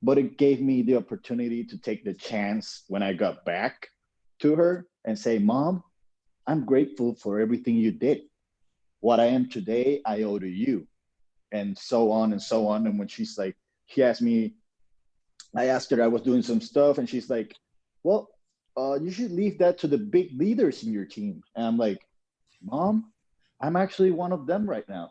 But it gave me the opportunity to take the chance when I got back to her and say, Mom, I'm grateful for everything you did. What I am today, I owe to you. And so on and so on. And when she's like, she asked me, I asked her, I was doing some stuff, and she's like, well, you should leave that to the big leaders in your team. And I'm like, Mom, I'm actually one of them right now.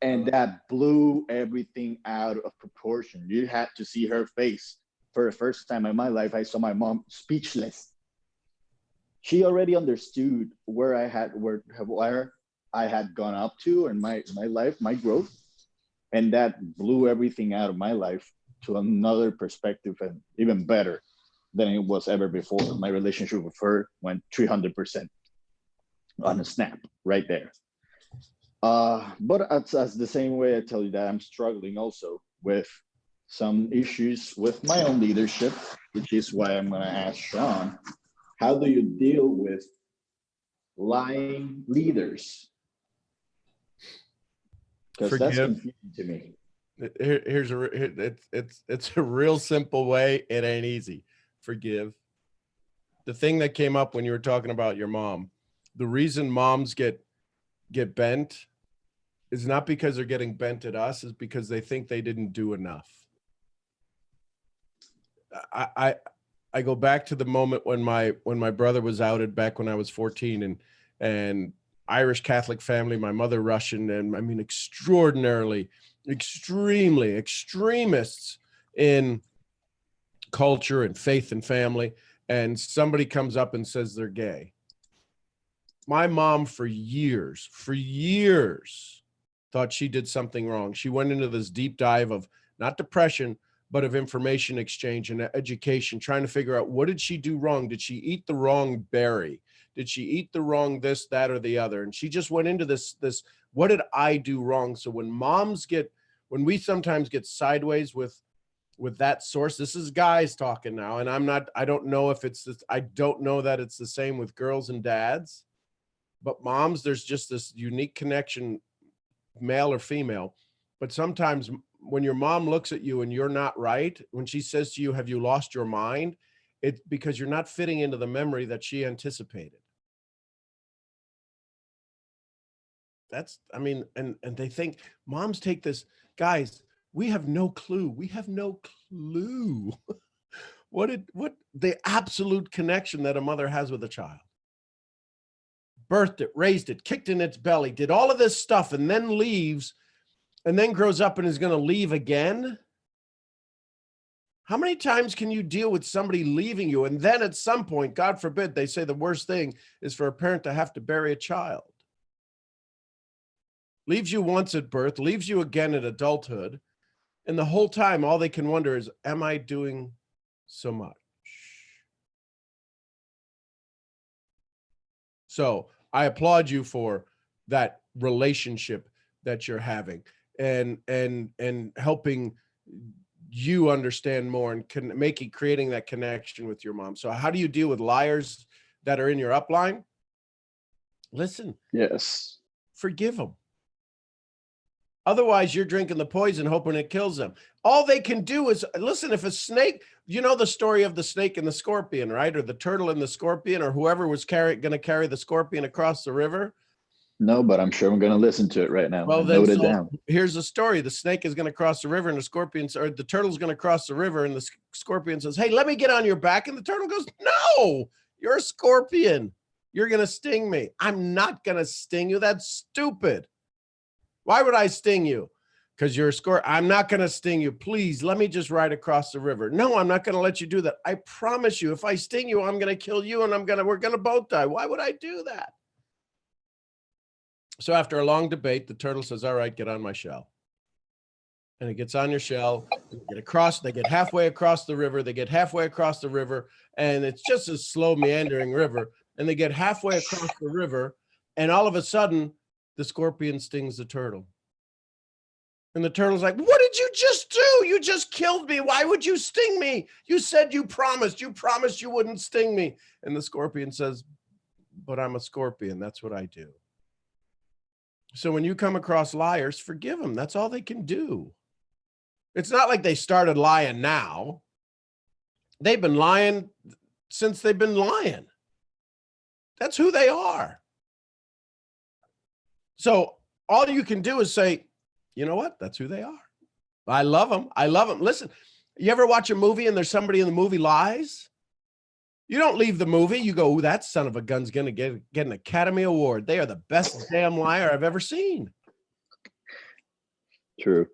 And that blew everything out of proportion. You had to see her face. For the first time in my life, I saw my mom speechless. She already understood where I had gone up to in my life, my growth. And that blew everything out of my life to another perspective, and even better than it was ever before. My relationship with her went 300% on a snap right there. But as the same way I tell you that I'm struggling also with some issues with my own leadership, which is why I'm going to ask Sean, how do you deal with lying leaders? Because that's confusing to me. It's a real simple way. It ain't easy. Forgive. The thing that came up when you were talking about your mom, the reason moms get bent is not because they're getting bent at us, is because they think they didn't do enough. I go back to the moment when my brother was outed back when I was 14, and Irish Catholic family, my mother Russian, and I mean extraordinarily, extremely extremists in culture and faith and family, and somebody comes up and says they're gay. My mom for years thought she did something wrong. She went into this deep dive of not depression, but of information exchange and education, trying to figure out, what did she do wrong? Did she eat the wrong berry? Did she eat the wrong this, that, or the other? And she just went into this, what did I do wrong? So when we sometimes get sideways with that source, this is guys talking now. And I don't know if it's this, I don't know that it's the same with girls and dads, but moms, there's just this unique connection, male or female. But sometimes when your mom looks at you and you're not right, when she says to you, have you lost your mind? It's because you're not fitting into the memory that she anticipated. And they think moms take this, guys, we have no clue. We have no clue what the absolute connection that a mother has with a child. Birthed it, raised it, kicked in its belly, did all of this stuff, and then leaves, and then grows up and is going to leave again. How many times can you deal with somebody leaving you? And then at some point, God forbid, they say the worst thing is for a parent to have to bury a child. Leaves you once at birth, leaves you again at adulthood. And the whole time, all they can wonder is, am I doing so much? So I applaud you for that relationship that you're having and helping you understand more and creating that connection with your mom. So how do you deal with liars that are in your upline? Listen. Yes. Forgive them. Otherwise, you're drinking the poison, hoping it kills them. All they can do is, listen, if a snake, you know the story of the snake and the scorpion, right? Or the turtle and the scorpion, or whoever was going to carry the scorpion across the river. No, but I'm sure I'm going to listen to it right now. Well, note it down. Here's the story. The snake is going to cross the river and the turtle's going to cross the river, and the scorpion says, hey, let me get on your back. And the turtle goes, no, you're a scorpion. You're going to sting me. I'm not going to sting you. That's stupid. Why would I sting you? Because you're a scorpion. I'm not going to sting you. Please, let me just ride across the river. No, I'm not going to let you do that. I promise you, if I sting you, I'm going to kill you and we're going to both die. Why would I do that? So after a long debate, the turtle says, all right, get on my shell. And it gets on your shell. They get halfway across the river. And it's just a slow meandering river. And they get halfway across the river. And all of a sudden, the scorpion stings the turtle. And the turtle's like, what did you just do? You just killed me. Why would you sting me? You said you promised you wouldn't sting me. And the scorpion says, but I'm a scorpion. That's what I do. So when you come across liars, forgive them. That's all they can do. It's not like they started lying now. They've been lying since they've been lying. That's who they are. So all you can do is say, you know what? That's who they are. I love them. Listen, you ever watch a movie and there's somebody in the movie lies? You don't leave the movie. You go, ooh, that son of a gun's going to get an Academy Award. They are the best damn liar I've ever seen. True.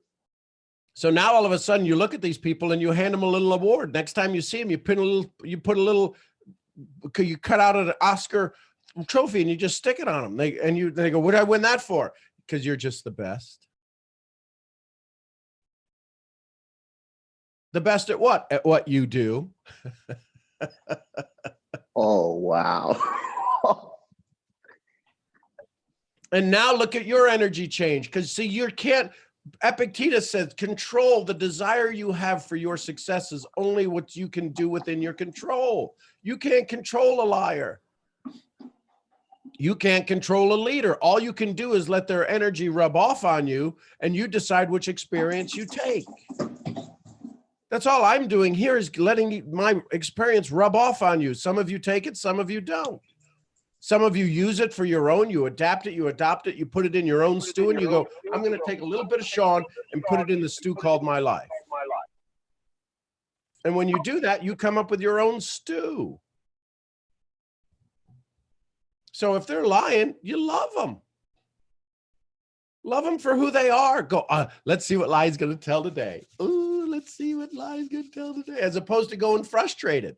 So now all of a sudden you look at these people and you hand them a little award. Next time you see them, you cut out an Oscar trophy and you just stick it on them. They go, what did I win that for? Because you're just the best. The best at what? At what you do. Oh, wow. And now look at your energy change. Because see, Epictetus says, control the desire you have for your success is only what you can do within your control. You can't control a liar. You can't control a leader. All you can do is let their energy rub off on you and you decide which experience you take. That's all I'm doing here is letting my experience rub off on you. Some of you take it, some of you don't. Some of you use it for your own, you adapt it, you adopt it, you put it in your own stew and you go, I'm going to take a little bit of Sean and put it in the stew called my life. And when you do that, you come up with your own stew. So if they're lying, you love them. Love them for who they are. Go, let's see what lie's going to tell today. Ooh, let's see what lie's going to tell today. As opposed to going frustrated.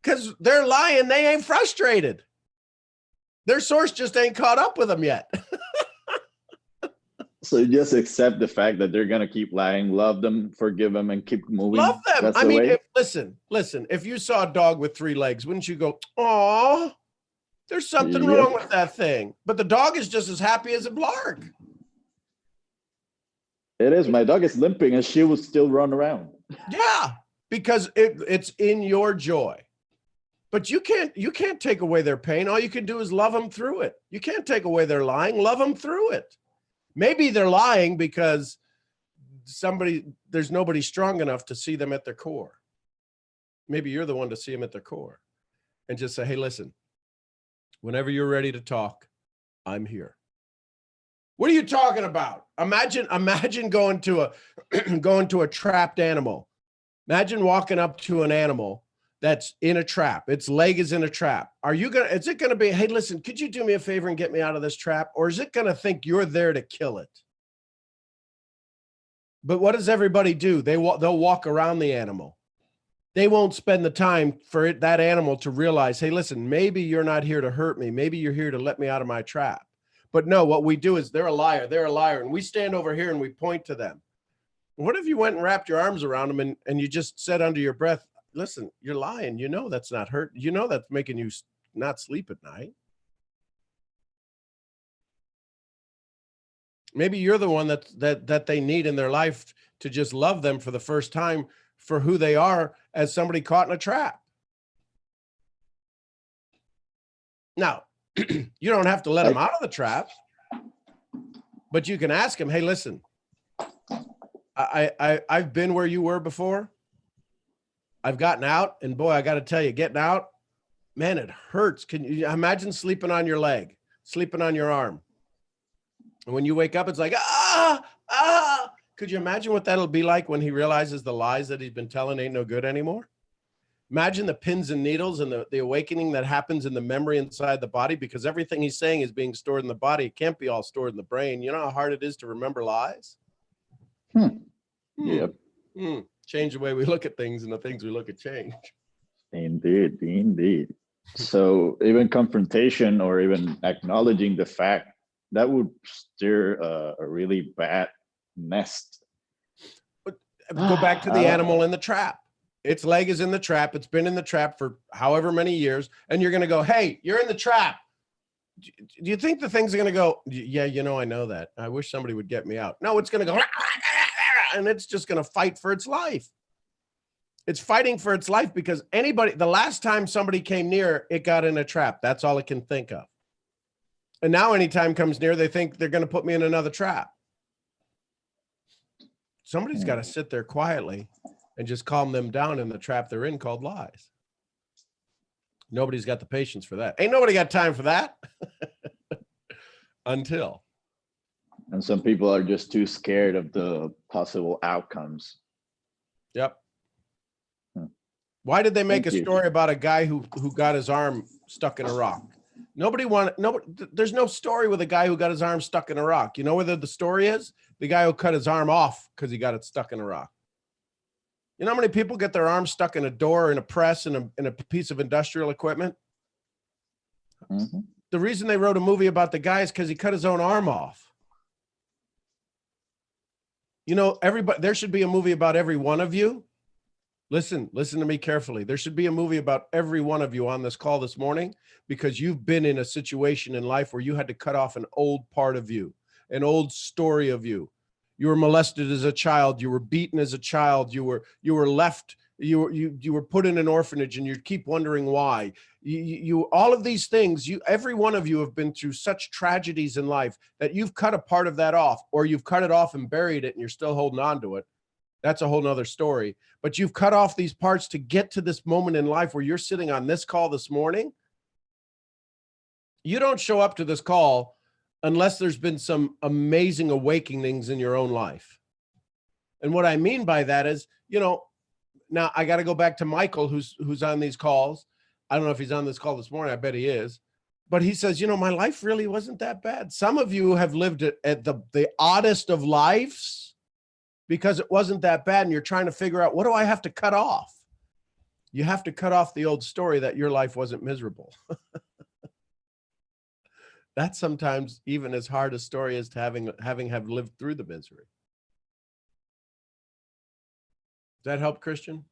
Because they're lying, they ain't frustrated. Their source just ain't caught up with them yet. So you just accept the fact that they're going to keep lying, love them, forgive them, and keep moving. Love them. That's I mean, way? listen, if you saw a dog with 3 legs, wouldn't you go, aw? There's something Yep. wrong with that thing. But the dog is just as happy as a blarg. It is. My dog is limping and she will still run around. Yeah, because it's in your joy. But you can't take away their pain. All you can do is love them through it. You can't take away their lying. Love them through it. Maybe they're lying because there's nobody strong enough to see them at their core. Maybe you're the one to see them at their core and just say, hey, listen, whenever you're ready to talk, I'm here. What are you talking about? Imagine going to a trapped animal. Imagine walking up to an animal that's in a trap. Its leg is in a trap. Is it gonna be, hey, listen, could you do me a favor and get me out of this trap? Or is it gonna think you're there to kill it? But what does everybody do? They'll walk around the animal. They won't spend the time for that animal to realize, hey, listen, maybe you're not here to hurt me. Maybe you're here to let me out of my trap. But no, what we do is they're a liar. They're a liar. And we stand over here and we point to them. What if you went and wrapped your arms around them and you just said under your breath, listen, you're lying. You know that's not hurt. You know that's making you not sleep at night. Maybe you're the one that they need in their life to just love them for the first time for who they are as somebody caught in a trap. Now, you don't have to let them out of the trap, but you can ask them, hey, listen, I've been where you were before. I've gotten out, and boy, I got to tell you, getting out, man, it hurts. Can you imagine sleeping on your leg, sleeping on your arm? And when you wake up, it's like, could you imagine what that'll be like when he realizes the lies that he's been telling ain't no good anymore? Imagine the pins and needles and the awakening that happens in the memory inside the body, because everything he's saying is being stored in the body. It can't be all stored in the brain. You know how hard it is to remember lies? Yep. Change the way we look at things, and the things we look at change. Indeed. So even confrontation or even acknowledging the fact, that would stir a really bad nest. Go back to the animal in the trap. Its leg is in the trap. It's been in the trap for however many years. And you're going to go, hey, you're in the trap. Do you think the thing's going to go, yeah, I know that. I wish somebody would get me out. No, it's going to go, and it's just going to fight for its life. It's fighting for its life because the last time somebody came near, it got in a trap. That's all it can think of. And now anytime comes near, they think they're going to put me in another trap. Somebody's got to sit there quietly and just calm them down in the trap they're in called lies. Nobody's got the patience for that. Ain't nobody got time for that. And some people are just too scared of the possible outcomes. Yep. Why did they make a story about a guy who got his arm stuck in a rock? There's no story with a guy who got his arm stuck in a rock. You know whether the story is? The guy who cut his arm off because he got it stuck in a rock. You know how many people get their arms stuck in a door, in a press, in a piece of industrial equipment? Mm-hmm. The reason they wrote a movie about the guy is because he cut his own arm off. There should be a movie about every one of you. Listen to me carefully. There should be a movie about every one of you on this call this morning, because you've been in a situation in life where you had to cut off an old part of you, an old story of you. You were molested as a child. You were beaten as a child. You were left. You were put in an orphanage, and you keep wondering why. You all of these things. Every one of you have been through such tragedies in life that you've cut a part of that off, or you've cut it off and buried it, and you're still holding on to it. That's a whole nother story. But you've cut off these parts to get to this moment in life where you're sitting on this call this morning. You don't show up to this call unless there's been some amazing awakenings in your own life. And what I mean by that is, now I got to go back to Michael, who's on these calls. I don't know if he's on this call this morning. I bet he is. But he says, my life really wasn't that bad. Some of you have lived at the oddest of lives because it wasn't that bad. And you're trying to figure out, what do I have to cut off? You have to cut off the old story that your life wasn't miserable. That's sometimes even as hard a story as to having lived through the misery. Does that help, Christian?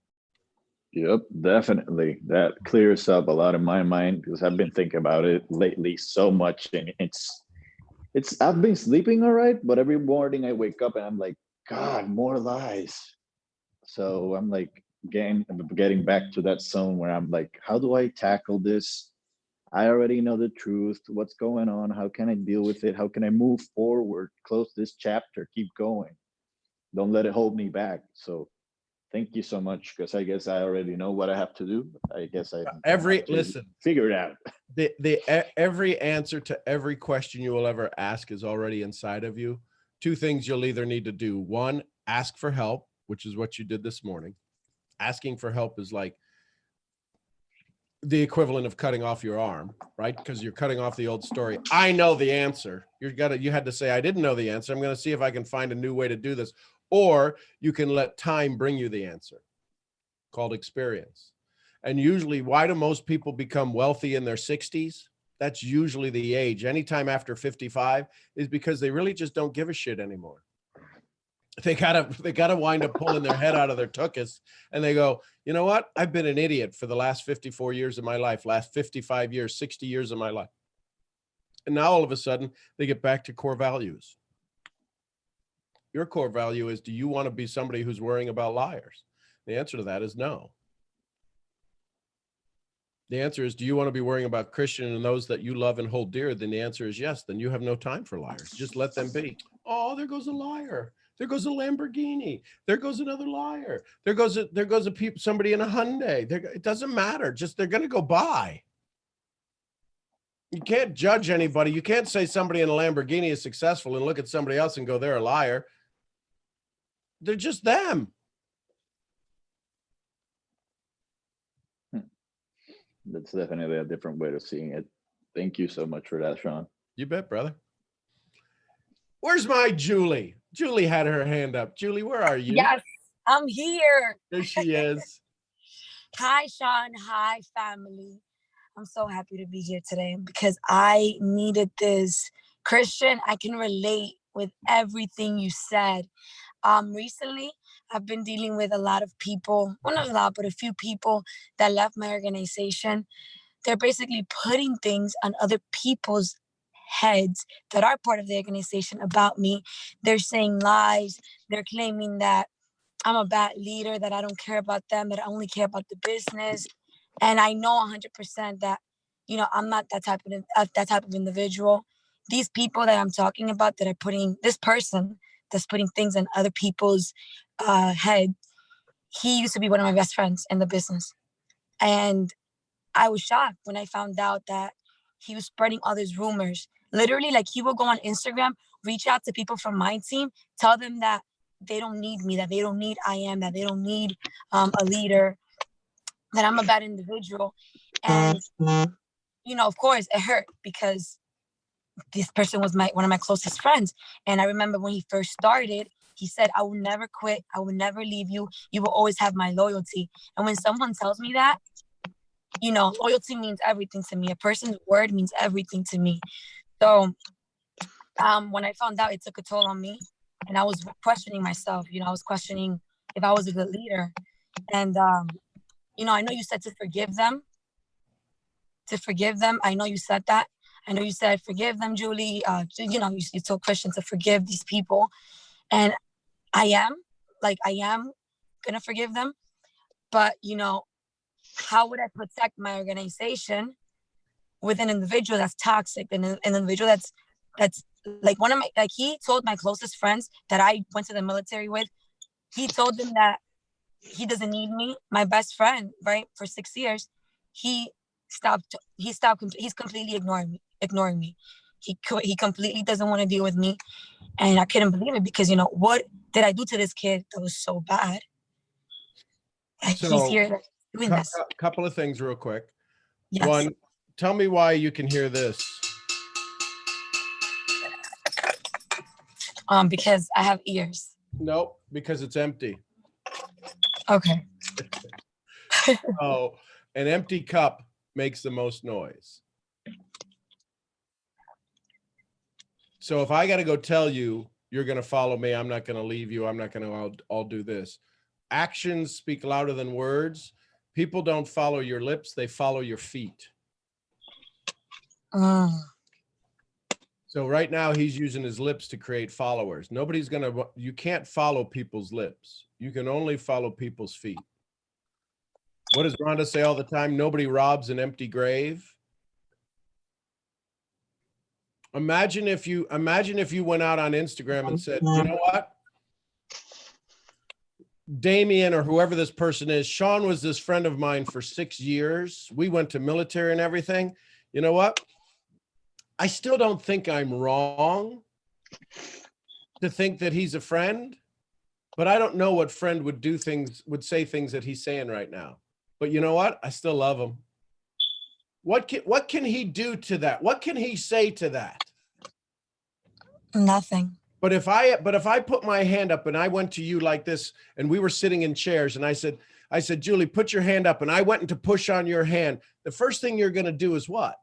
Yep, definitely. That clears up a lot in my mind because I've been thinking about it lately so much, and it's I've been sleeping all right, but every morning I wake up and I'm like, God, more lies. So I'm like getting back to that zone where I'm like, how do I tackle this? I already know the truth. What's going on? How can I deal with it? How can I move forward? Close this chapter. Keep going. Don't let it hold me back. So thank you so much, because I guess I already know what I have to do. I guess I have to Listen, figure it out. Every answer to every question you will ever ask is already inside of you. Two things you'll either need to do. One, ask for help, which is what you did this morning. Asking for help is like the equivalent of cutting off your arm, right? Because you're cutting off the old story. I know the answer. You had to say, I didn't know the answer. I'm going to see if I can find a new way to do this. Or you can let time bring you the answer, called experience. And usually, why do most people become wealthy in their 60s? That's usually the age. Anytime after 55 is because they really just don't give a shit anymore. They gotta wind up pulling their head out of their tuchus, and they go, you know what? I've been an idiot for the last 54 years of my life, last 55 years, 60 years of my life. And now all of a sudden they get back to core values. Your core value is, do you want to be somebody who's worrying about liars? The answer to that is no. The answer is, do you want to be worrying about Christian and those that you love and hold dear? Then the answer is yes. Then you have no time for liars. Just let them be. Oh, there goes a liar. There goes a Lamborghini. There goes another liar. There goes somebody in a Hyundai. It doesn't matter. Just they're going to go by. You can't judge anybody. You can't say somebody in a Lamborghini is successful and look at somebody else and go, they're a liar. They're just them. That's definitely a different way of seeing it. Thank you so much for that, Sean. You bet, brother. Where's my Julie? Julie had her hand up. Julie, where are you? Yes, I'm here. There she is. Hi, Sean. Hi, family. I'm so happy to be here today because I needed this. Christian, I can relate with everything you said. Recently, I've been dealing with a lot of people, well, not a lot, but a few people that left my organization. They're basically putting things on other people's heads that are part of the organization about me. They're saying lies. They're claiming that I'm a bad leader, that I don't care about them, that I only care about the business. And I know 100% that, I'm not that type of individual. These people that I'm talking about that are putting, this person that's putting things in other people's head, he used to be one of my best friends in the business. And I was shocked when I found out that he was spreading all these rumors. Literally, like, he will go on Instagram, reach out to people from my team, tell them that they don't need me, that they don't need IM, that they don't need a leader, that I'm a bad individual. And, of course, it hurt because this person was one of my closest friends. And I remember when he first started, he said, I will never quit. I will never leave you. You will always have my loyalty. And when someone tells me that, loyalty means everything to me. A person's word means everything to me. So when I found out, it took a toll on me. And I was questioning myself. I was questioning if I was a good leader. And, I know you said to forgive them. I know you said that. I know you said, forgive them, Julie. You told Christian to forgive these people. And I am going to forgive them. But, how would I protect my organization with an individual that's toxic, and an individual that's like he told my closest friends that I went to the military with, he told them that he doesn't need me. My best friend, right, for 6 years, he's completely ignoring me. He completely doesn't want to deal with me. And I couldn't believe it because, what did I do to this kid that was so bad? He's here doing this. A couple of things real quick. Yes. One, tell me why you can hear this. Because I have ears. Nope, because it's empty. Okay. Oh, an empty cup makes the most noise. So if I got to go tell you, you're going to follow me, I'm not going to leave you, I'm not going to, I'll do this. Actions speak louder than words. People don't follow your lips, they follow your feet. Mm. So right now he's using his lips to create followers. Nobody's gonna, you can't follow people's lips. You can only follow people's feet. What does Rhonda say all the time? Nobody robs an empty grave. Imagine if you went out on Instagram and said, you know what? Damien or whoever this person is, Sean was this friend of mine for 6 years. We went to military and everything. You know what? I still don't think I'm wrong to think that he's a friend, but I don't know what friend would say things that he's saying right now. But you know what? I still love him. What can he do to that? What can he say to that? Nothing. But if I put my hand up and I went to you like this and we were sitting in chairs and I said, Julie, put your hand up, and I went to push on your hand, the first thing you're going to do is what?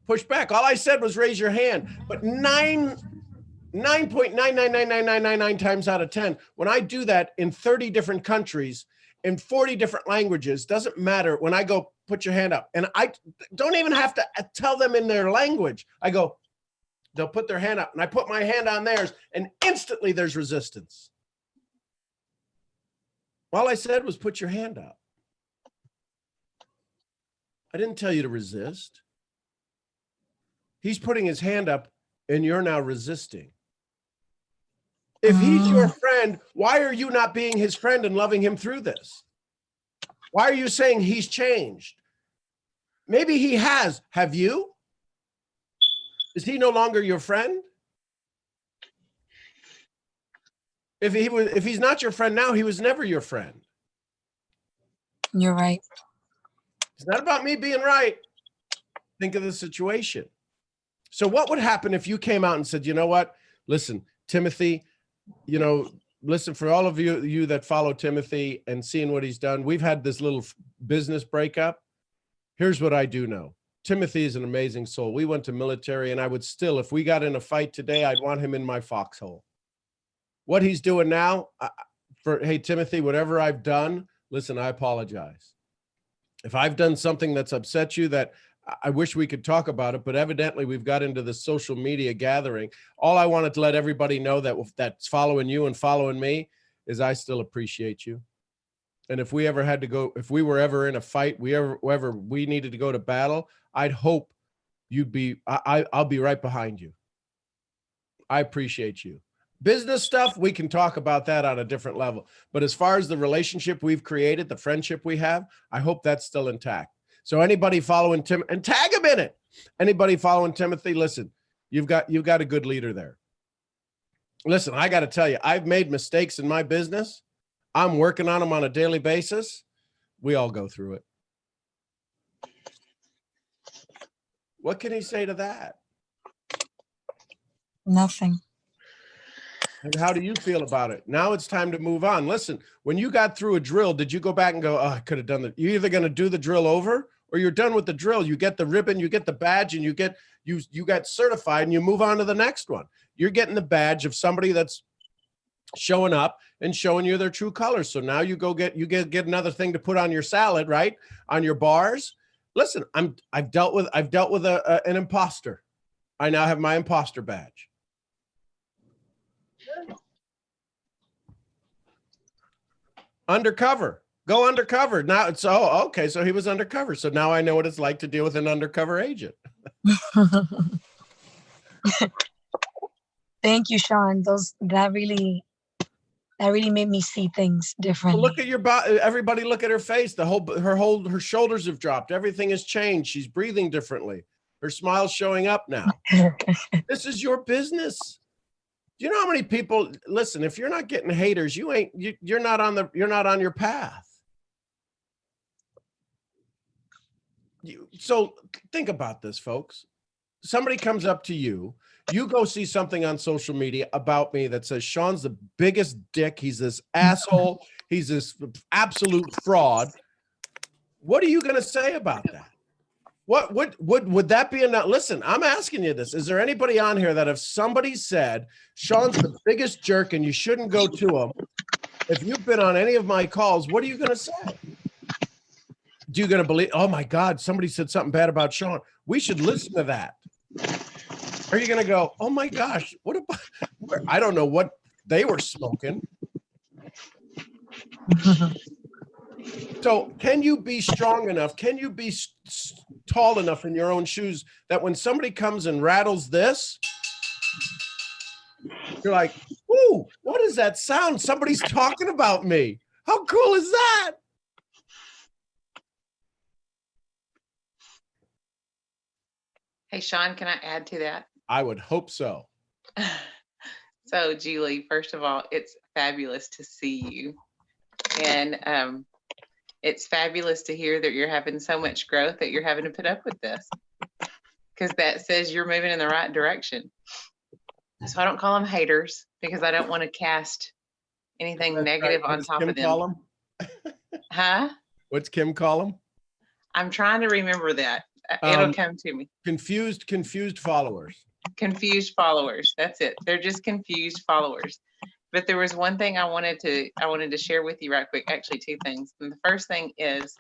Push back. All I said was raise your hand. But 9.9999999 times out of 10, when I do that in 30 different countries, in 40 different languages, doesn't matter. When I go, put your hand up, and I don't even have to tell them in their language. I go, they'll put their hand up, and I put my hand on theirs, and instantly there's resistance. All I said was put your hand up. I didn't tell you to resist. He's putting his hand up, and you're now resisting. If he's your friend, why are you not being his friend and loving him through this? Why are you saying he's changed? Maybe he has. Have you? Is he no longer your friend? If he's not your friend now, he was never your friend. You're right. It's not about me being right. Think of the situation. So what would happen if you came out and said, you know what? Listen, Timothy, listen, for all of you that follow Timothy and seeing what he's done, we've had this little business breakup. Here's what I do know. Timothy is an amazing soul. We went to military, and I would still, if we got in a fight today, I'd want him in my foxhole. What he's doing now, hey, Timothy, whatever I've done, listen, I apologize. If I've done something that's upset you, that I wish we could talk about it, but evidently we've got into the social media gathering. All I wanted to let everybody know that's following you and following me is I still appreciate you. And if we ever had to go, if we were ever in a fight, we needed to go to battle, I'd hope I'll be right behind you. I appreciate you. Business stuff, we can talk about that on a different level. But as far as the relationship we've created, the friendship we have, I hope that's still intact. So anybody following Tim, and tag him in it. Anybody following Timothy, listen, you've got a good leader there. Listen, I got to tell you, I've made mistakes in my business. I'm working on them on a daily basis. We all go through it. What can he say to that? Nothing. And how do you feel about it? Now it's time to move on. Listen, when you got through a drill, did you go back and go, oh, I could have done that? You're either going to do the drill over, or you're done with the drill. You get the ribbon, you get the badge, and you got certified, and you move on to the next one. You're getting the badge of somebody that's showing up and showing you their true colors. So now you go get another thing to put on your salad, right? On your bars. Listen, I've dealt with an imposter. I now have my imposter badge. Undercover. Go undercover. Now it's okay. So he was undercover. So now I know what it's like to deal with an undercover agent. Thank you, Sean. That really made me see things differently. Well, look at your body. Everybody look at her face. Her shoulders have dropped. Everything has changed. She's breathing differently. Her smile's showing up now. This is your business. Do you know how many people listen? If you're not getting haters, you're not on your path. So think about this, folks. Somebody comes up to you, you go see something on social media about me that says Sean's the biggest dick. He's this asshole. He's this absolute fraud. What are you going to say about that? What would that be enough? Listen, I'm asking you this. Is there anybody on here that if somebody said Sean's the biggest jerk and you shouldn't go to him, If you've been on any of my calls, what are you going to say? Do you going to believe, oh my God, somebody said something bad about Sean. We should listen to that. Are you going to go, oh my gosh, what about, I don't know what they were smoking. So can you be strong enough? Can you be tall enough in your own shoes that when somebody comes and rattles this, you're like, ooh, what is that sound? Somebody's talking about me. How cool is that? Hey, Sean, can I add to that? I would hope so. So, Julie, first of all, it's fabulous to see you. And it's fabulous to hear that you're having so much growth that you're having to put up with this, because that says you're moving in the right direction. So I don't call them haters, because I don't want to cast anything negative on top of them. Call them? Huh? What's Kim call them? I'm trying to remember that. It'll come to me. Confused followers. Confused followers. That's it. They're just confused followers. But there was one thing I wanted to share with you right quick. Actually, two things. And the first thing is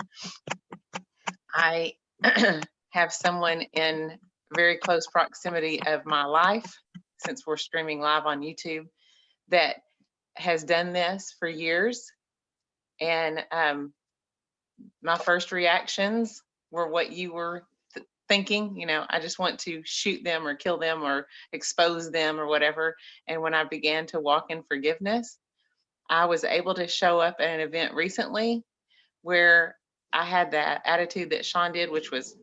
I have someone in very close proximity of my life, since we're streaming live on YouTube, that has done this for years. And my first reactions were what you were thinking. You know, I just want to shoot them or kill them or expose them or whatever. And when I began to walk in forgiveness, I was able to show up at an event recently where I had that attitude that Sean did, which was,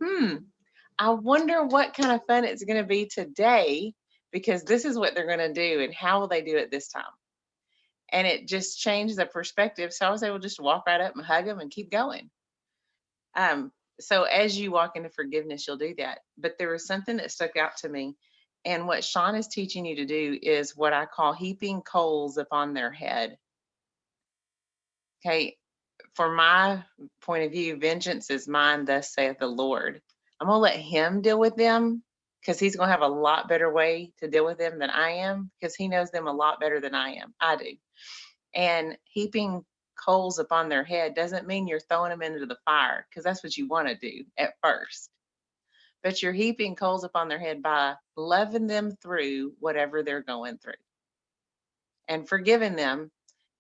I wonder what kind of fun it's going to be today, because this is what they're going to do, and how will they do it this time? And it just changed the perspective. So I was able to just walk right up and hug them and keep going. So as you walk into forgiveness, you'll do that. But there was something that stuck out to me. And what Sean is teaching you to do is what I call heaping coals upon their head. Okay. For my point of view, vengeance is mine, thus saith the Lord. I'm going to let him deal with them, because he's going to have a lot better way to deal with them than I am, because he knows them a lot better than I do. And heaping coals upon their head doesn't mean you're throwing them into the fire, because that's what you want to do at first. But you're heaping coals upon their head by loving them through whatever they're going through and forgiving them.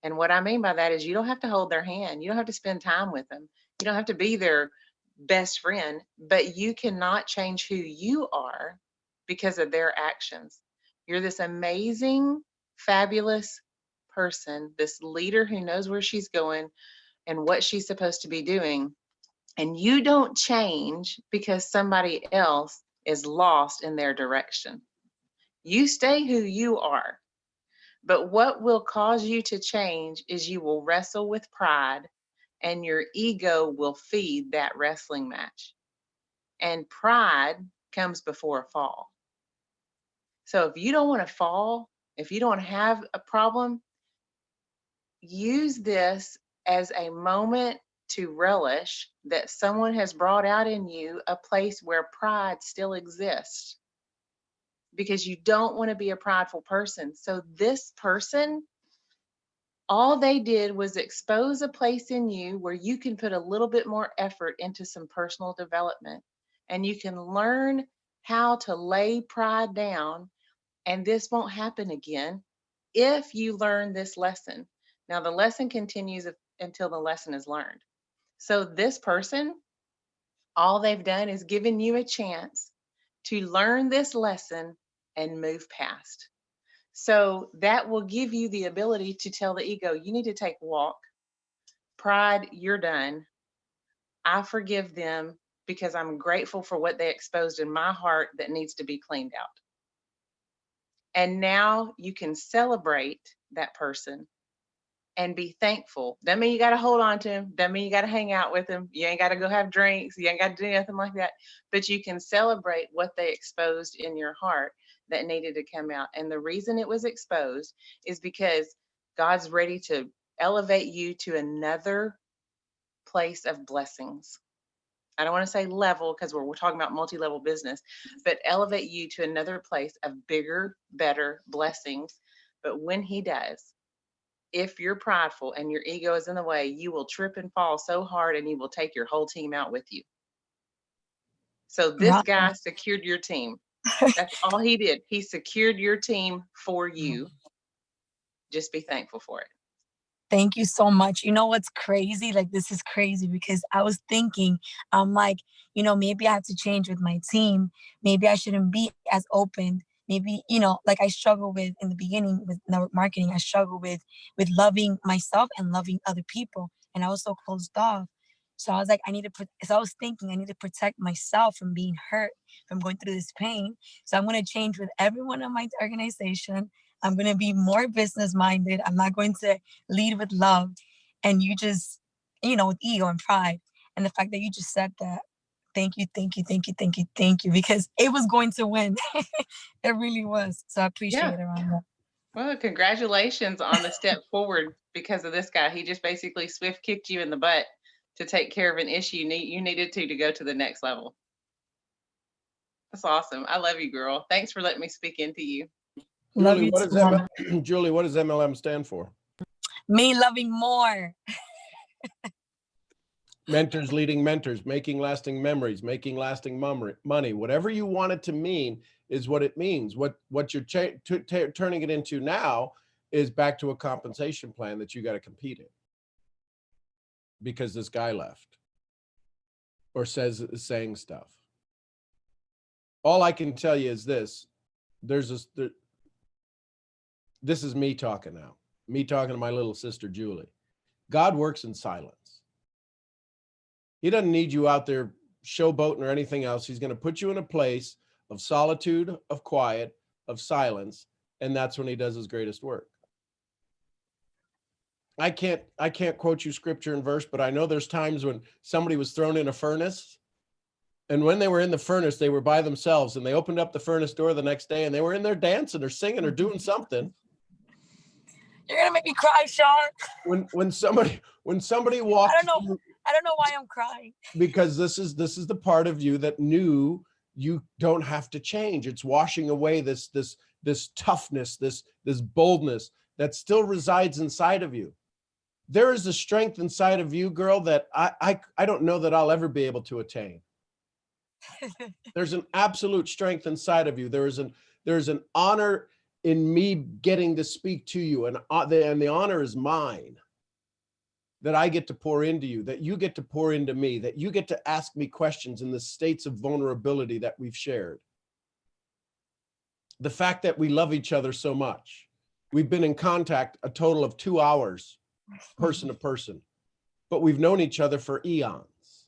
And what I mean by that is you don't have to hold their hand. You don't have to spend time with them. You don't have to be their best friend, but you cannot change who you are because of their actions. You're this amazing, fabulous person, this leader who knows where she's going and what she's supposed to be doing. And you don't change because somebody else is lost in their direction. You stay who you are. But what will cause you to change is you will wrestle with pride, and your ego will feed that wrestling match. And pride comes before a fall. So if you don't want to fall, if you don't have a problem, use this as a moment to relish that someone has brought out in you a place where pride still exists, because you don't want to be a prideful person. So this person, all they did was expose a place in you where you can put a little bit more effort into some personal development, and you can learn how to lay pride down. And this won't happen again if you learn this lesson. Now, the lesson continues until the lesson is learned. So this person, all they've done is given you a chance to learn this lesson and move past. So that will give you the ability to tell the ego, you need to take a walk. Pride, you're done. I forgive them because I'm grateful for what they exposed in my heart that needs to be cleaned out. And now you can celebrate that person and be thankful. Doesn't mean you got to hold on to him. Doesn't mean you got to hang out with him. You ain't got to go have drinks. You ain't got to do nothing like that. But you can celebrate what they exposed in your heart that needed to come out. And the reason it was exposed is because God's ready to elevate you to another place of blessings. I don't want to say level, because we're talking about multi-level business, but elevate you to another place of bigger, better blessings. But when he does, if you're prideful and your ego is in the way, you will trip and fall so hard and you will take your whole team out with you. So this Right. guy secured your team. That's all he did. He secured your team for you. Just be thankful for it. Thank you so much. You know what's crazy? Like, this is crazy because I was thinking, I'm like, you know, maybe I have to change with my team. Maybe I shouldn't be as open. Maybe, you know, like I struggle with in the beginning with network marketing, I struggle with loving myself and loving other people. And I was so closed off. So I was like, so I was thinking I need to protect myself from being hurt, from going through this pain. So I'm going to change with everyone in my organization. I'm going to be more business minded. I'm not going to lead with love. And you just, you know, with ego and pride. And the fact that you just said that, thank you, thank you, thank you, thank you, thank you, because it was going to win. It really was. So I appreciate Yeah. it, Rhonda. Well, congratulations on the step forward because of this guy. He just basically swift kicked you in the butt to take care of an issue you needed to go to the next level. That's awesome. I love you, girl. Thanks for letting me speak into you. Love Julie, you what too, does Rhonda. Julie, what does MLM stand for? Me loving more. Mentors leading mentors, making lasting memories, making lasting money. Whatever you want it to mean is what it means. What you're turning it into now is back to a compensation plan that you got to compete in because this guy left or saying stuff. All I can tell you is this: this is me talking now. Me talking to my little sister Julie. God works in silence. He doesn't need you out there showboating or anything else. He's going to put you in a place of solitude, of quiet, of silence, and that's when he does his greatest work. I can't quote you scripture and verse, but I know there's times when somebody was thrown in a furnace, and when they were in the furnace, they were by themselves, and they opened up the furnace door the next day, and they were in there dancing or singing or doing something. You're gonna make me cry, Sean. When somebody walked, I don't know why I'm crying. Because this is the part of you that knew you don't have to change. It's washing away this toughness, this boldness that still resides inside of you. There is a strength inside of you, girl, that I don't know that I'll ever be able to attain. There's an absolute strength inside of you. There's an honor in me getting to speak to you, and the honor is mine. That I get to pour into you, that you get to pour into me, that you get to ask me questions in the states of vulnerability that we've shared. The fact that we love each other so much. We've been in contact a total of 2 hours, person to person, but we've known each other for eons.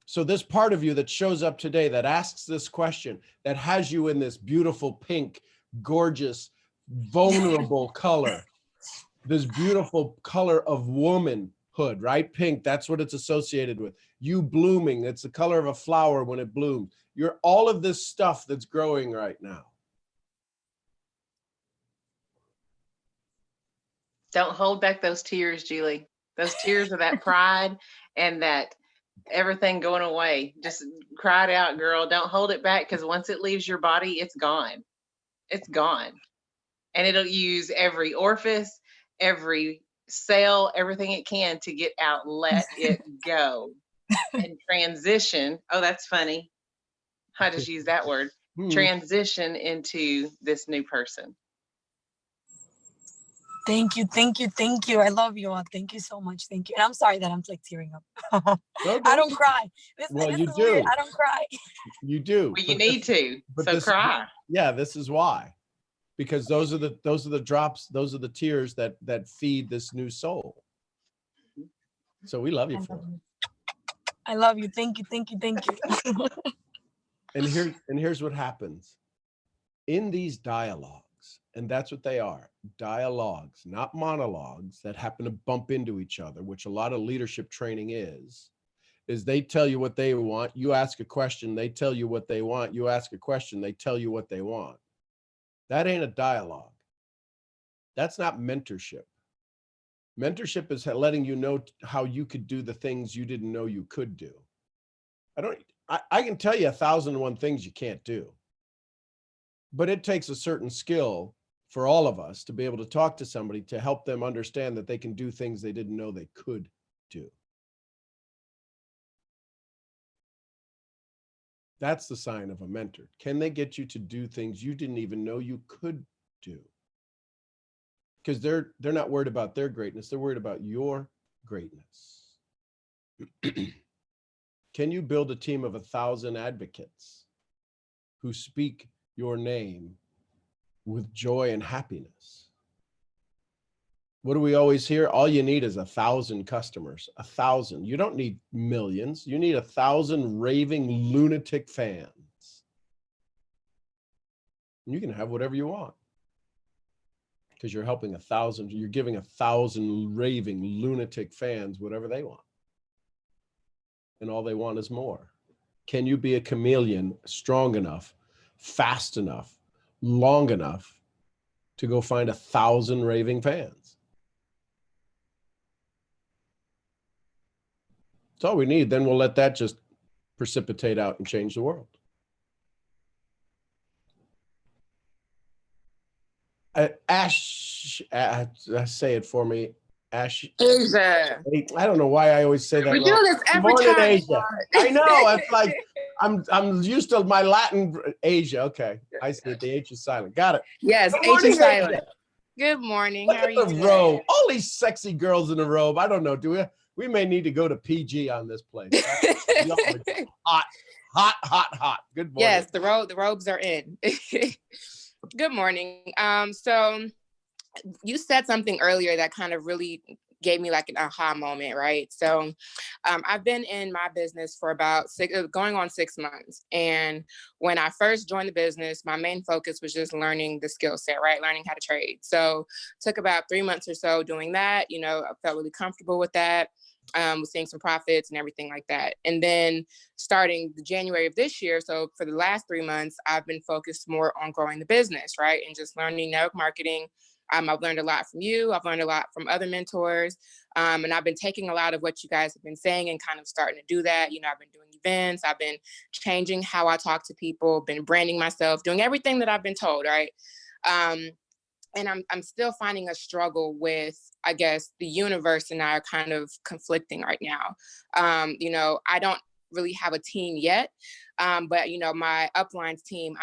So this part of you that shows up today, that asks this question, that has you in this beautiful, pink, gorgeous, vulnerable color, this beautiful color of womanhood, right? Pink, that's what it's associated with. You blooming, it's the color of a flower when it blooms. You're all of this stuff that's growing right now. Don't hold back those tears, Julie. Those tears of that pride and that everything going away. Just cry it out, girl. Don't hold it back, because once it leaves your body, it's gone. It's gone. And it'll use every orifice, every cell, everything it can to get out. Let it go. And transition. Oh, that's funny. I just use that word. Transition into this new person. Thank you, thank you, thank you. I love you all. Thank you so much. Thank you. And I'm sorry that I'm like tearing up. I don't cry. Well, this you is do. weird. I don't cry. You do. Well, you need to. So cry. Yeah, this is why. Because those are the drops, those are the tears that feed this new soul. So we love you for it. I love you. Thank you, thank you, thank you. And here's what happens. In these dialogues, and that's what they are, dialogues, not monologues that happen to bump into each other, which a lot of leadership training is they tell you what they want, you ask a question, they tell you what they want, you ask a question, they tell you what they want. That ain't a dialogue. That's not mentorship. Mentorship is letting you know how you could do the things you didn't know you could do. I can tell you 1,001 things you can't do, but it takes a certain skill for all of us to be able to talk to somebody to help them understand that they can do things they didn't know they could do. That's the sign of a mentor. Can they get you to do things you didn't even know you could do? Because they're not worried about their greatness. They're worried about your greatness. Can you build a team of 1,000 advocates who speak your name with joy and happiness? What do we always hear? All you need is 1,000 customers, 1,000. You don't need millions. You need 1,000 raving lunatic fans. You can have whatever you want because you're helping 1,000. You're giving 1,000 raving lunatic fans whatever they want. And all they want is more. Can you be a chameleon strong enough, fast enough, long enough to go find 1,000 raving fans? That's all we need. Then we'll let that just precipitate out and change the world. Ash, say it for me. Ash. Asia. I don't know why I always say that. We wrong. do this every Morning, time. Asia. I know. It's like I'm used to my Latin. Asia. Okay, I see it. The H is silent. Got it. Yes, Good H morning, is silent. Asia. Good morning. Look How are at you the today? robe. All these sexy girls in a robe. I don't know. Do we? We may need to go to PG on this place. Y'all are hot. Good morning. Yes, the robes are in. Good morning. So you said something earlier that kind of really gave me like an aha moment, right? So I've been in my business for about going on 6 months. And when I first joined the business, my main focus was just learning the skill set, right? Learning how to trade. So took about 3 months or so doing that. You know, I felt really comfortable with that. Was seeing some profits and everything like that. And then starting January of this year, so for the last 3 months, I've been focused more on growing the business, right? And just learning network marketing. I've learned a lot from you. I've learned a lot from other mentors. And I've been taking a lot of what you guys have been saying and kind of starting to do that. You know, I've been doing events. I've been changing how I talk to people, been branding myself, doing everything that I've been told, right? And I'm still finding a struggle with, I guess, the universe and I are kind of conflicting right now. You know, I don't really have a team yet. But, you know, my uplines team,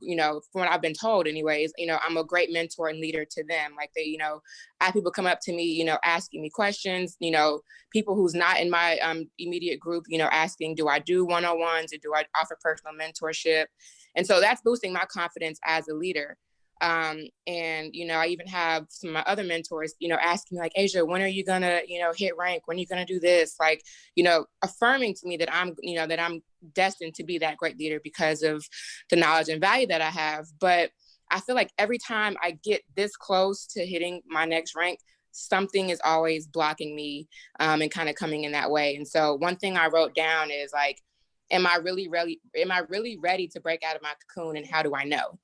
you know, from what I've been told anyways, you know, I'm a great mentor and leader to them. Like they, you know, I have people come up to me, you know, asking me questions, you know, people who's not in my immediate group, you know, asking, do I do one-on-ones or do I offer personal mentorship? And so that's boosting my confidence as a leader. And, you know, I even have some of my other mentors, you know, asking me like, Asia, when are you gonna, you know, hit rank? When are you gonna do this? Like, you know, affirming to me that I'm, you know, that I'm destined to be that great leader because of the knowledge and value that I have. But I feel like every time I get this close to hitting my next rank, something is always blocking me and kind of coming in that way. And so one thing I wrote down is like, am I really ready to break out of my cocoon, and how do I know?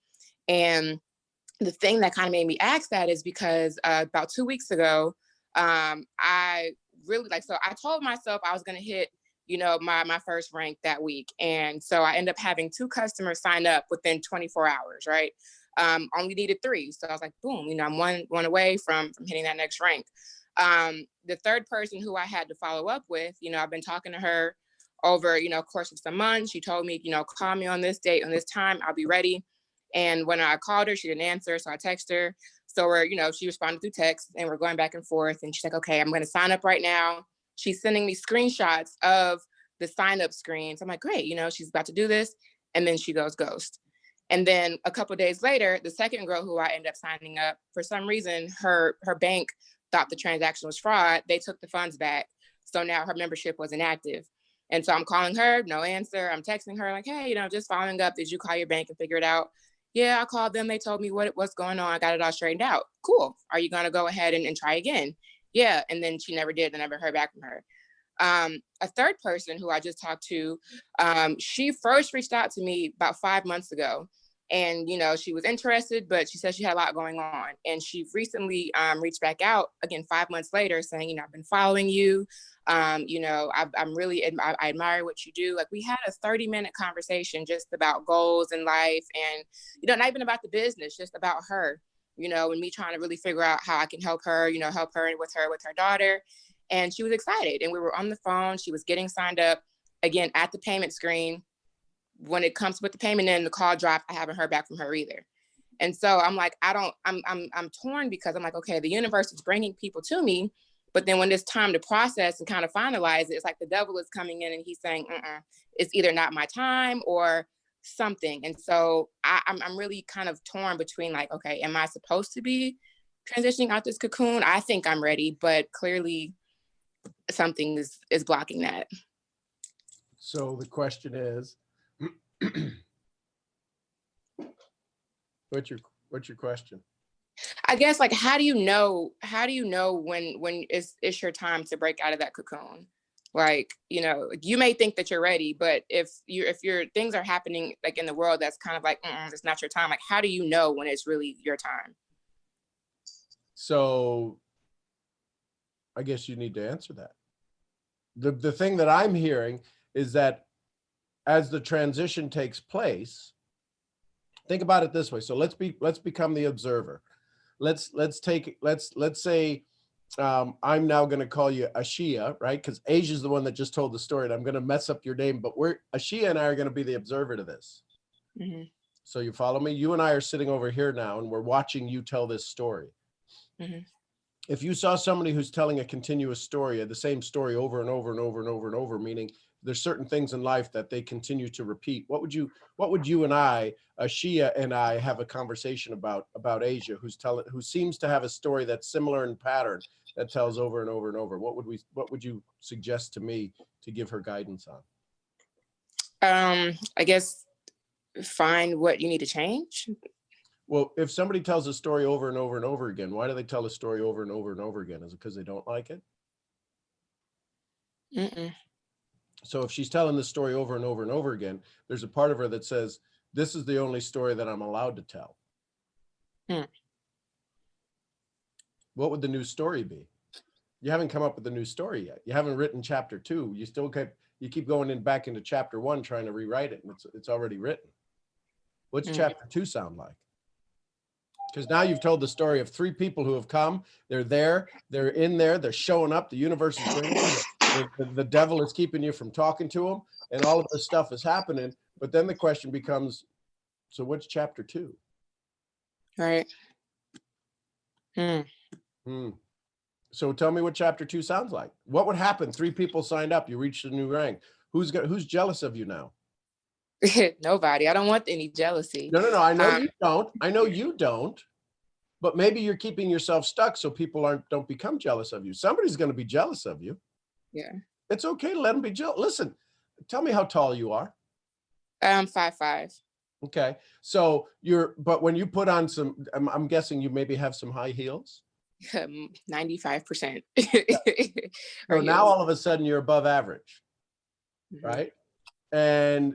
And the thing that kind of made me ask that is because about 2 weeks ago, I really so I told myself I was going to hit, you know, my first rank that week. And so I ended up having 2 customers sign up within 24 hours, right? Only needed 3. So I was like, boom, you know, I'm one away from hitting that next rank. The third person who I had to follow up with, you know, I've been talking to her over, you know, course of some months. She told me, you know, call me on this date, on this time, I'll be ready. And when I called her, she didn't answer. So I texted her. So we're, you know, she responded through text and we're going back and forth. And she's like, okay, I'm going to sign up right now. She's sending me screenshots of the sign up screens. I'm like, great, you know, she's about to do this. And then she goes ghost. And then a couple of days later, the second girl who I ended up signing up, for some reason, her bank thought the transaction was fraud. They took the funds back. So now her membership was inactive. And so I'm calling her, no answer. I'm texting her like, hey, you know, just following up. Did you call your bank and figure it out? Yeah, I called them. They told me what's going on. I got it all straightened out. Cool. Are you going to go ahead and try again? Yeah. And then she never did. I never heard back from her. A third person who I just talked to, she first reached out to me about 5 months ago. And, you know, she was interested, but she said she had a lot going on. And she recently reached back out again 5 months later saying, you know, I've been following you. You know, I admire what you do. Like we had a 30-minute conversation just about goals in life and, you know, not even about the business, just about her. you know, and me trying to really figure out how I can help her, you know, help her with her daughter. And she was excited. And we were on the phone. She was getting signed up again at the payment screen. When it comes with the payment and the call dropped, I haven't heard back from her either. And so I'm like, I'm torn because I'm like, okay, the universe is bringing people to me. But then when it's time to process and kind of finalize it, it's like the devil is coming in and he's saying, it's either not my time or something. And so I'm really kind of torn between like, okay, am I supposed to be transitioning out this cocoon? I think I'm ready, but clearly something is blocking that. So the question is, what's your question? I guess, like, how do you know when it's your time to break out of that cocoon? Like, you know, you may think that you're ready, but if your things are happening like in the world that's kind of like, it's not your time. Like, how do you know when it's really your time? So I guess you need to answer that. The thing that I'm hearing is that as the transition takes place, think about it this way. So let's become the observer. Let's say I'm now going to call you Ashia, right? Because Asia's the one that just told the story, and I'm going to mess up your name, but Ashia and I are going to be the observer to this. Mm-hmm. So you follow me? You and I are sitting over here now, and we're watching you tell this story. Mm-hmm. If you saw somebody who's telling a continuous story, the same story over and over and over and over and over, meaning there's certain things in life that they continue to repeat, what would you and I, Ashia and I, have a conversation about Asia, who seems to have a story that's similar in pattern, that tells over and over and over? What would you suggest to me to give her guidance on? I guess find what you need to change. Well, if somebody tells a story over and over and over again, why do they tell a story over and over and over again? Is it because they don't like it? Mm-mm. So if she's telling this story over and over and over again, there's a part of her that says, this is the only story that I'm allowed to tell. What would the new story be? You haven't come up with a new story yet. You haven't written chapter 2. You keep going back into chapter 1 trying to rewrite it, and it's already written. What's chapter 2 sound like? Because now you've told the story of 3 people who have come. They're there. They're in there. They're showing up. The universe is bringing them. The devil is keeping you from talking to them. And all of this stuff is happening. But then the question becomes, so what's chapter 2? Right. So tell me what chapter 2 sounds like. What would happen? 3 people signed up. You reached a new rank. Who's jealous of you now? Nobody. I don't want any jealousy. No. I know you don't. I know you don't. But maybe you're keeping yourself stuck so people don't become jealous of you. Somebody's going to be jealous of you. Yeah. It's okay to let them be jealous. Listen, tell me how tall you are. I'm 5'5". Okay. So but when you put on I'm guessing you maybe have some high heels. 95%. So now all of a sudden you're above average, right? And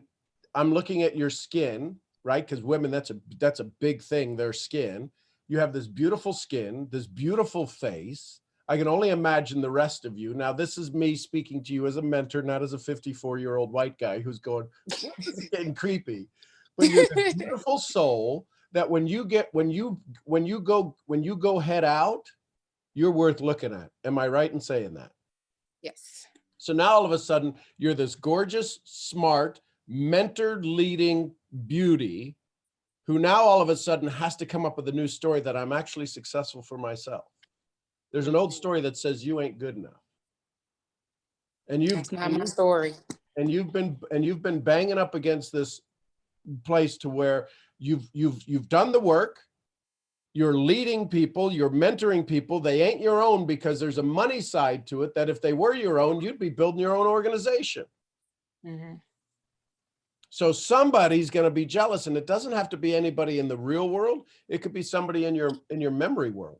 I'm looking at your skin, right? Because women, that's a big thing, their skin. You have this beautiful skin, this beautiful face. I can only imagine the rest of you. Now, this is me speaking to you as a mentor, not as a 54-year-old white guy who's going, this is getting creepy. But you're this beautiful soul that when you go head out, you're worth looking at. Am I right in saying that? Yes. So now all of a sudden, you're this gorgeous, smart, mentored, leading beauty who now all of a sudden has to come up with a new story that I'm actually successful for myself. There's an old story that says you ain't good enough. And That's not my story. And you've been banging up against this place to where you've done the work. You're leading people, you're mentoring people. They ain't your own because there's a money side to it that if they were your own, you'd be building your own organization. So somebody's going to be jealous, and it doesn't have to be anybody in the real world. It could be somebody in your memory world.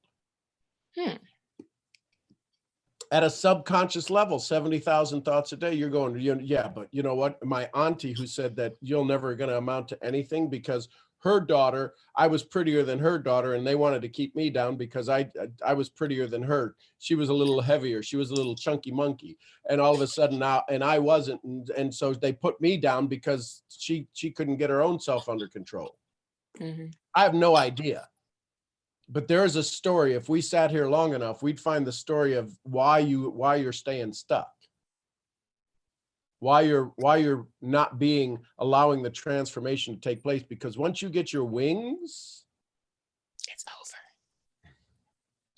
At a subconscious level, 70,000 thoughts a day, you're going, yeah, but you know what? My auntie who said that you're never going to amount to anything because her daughter, I was prettier than her daughter, and they wanted to keep me down because I was prettier than her. She was a little heavier. She was a little chunky monkey. And all of a sudden now, and I wasn't. And so they put me down because she couldn't get her own self under control. I have no idea. But there is a story. If we sat here long enough, we'd find the story of why you're staying stuck. Why you're not allowing the transformation to take place, because once you get your wings, It's over.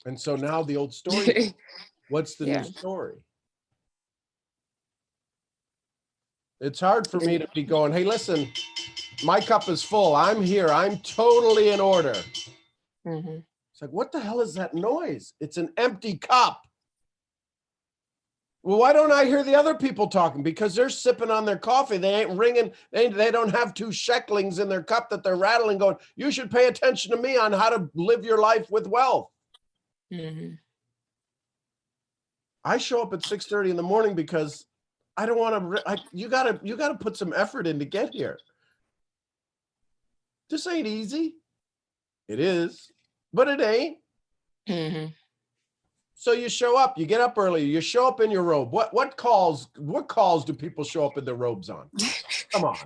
and so now the old story, what's the Yeah. new story? It's hard for me to be going, hey, listen, my cup is full. I'm here. I'm totally in order. Mm-hmm. It's like, what the hell is that noise? It's an empty cup. Well, why don't I hear the other people talking? Because they're sipping on their coffee. They ain't ringing. They don't have 2 shekels in their cup that they're rattling going, you should pay attention to me on how to live your life with wealth. Mm-hmm. I show up at 6:30 in the morning because I don't want to, you gotta put some effort in to get here. This ain't easy. It is, but it ain't. Mm-hmm. So you show up, you get up early, you show up in your robe. What calls do people show up in their robes on? Come on.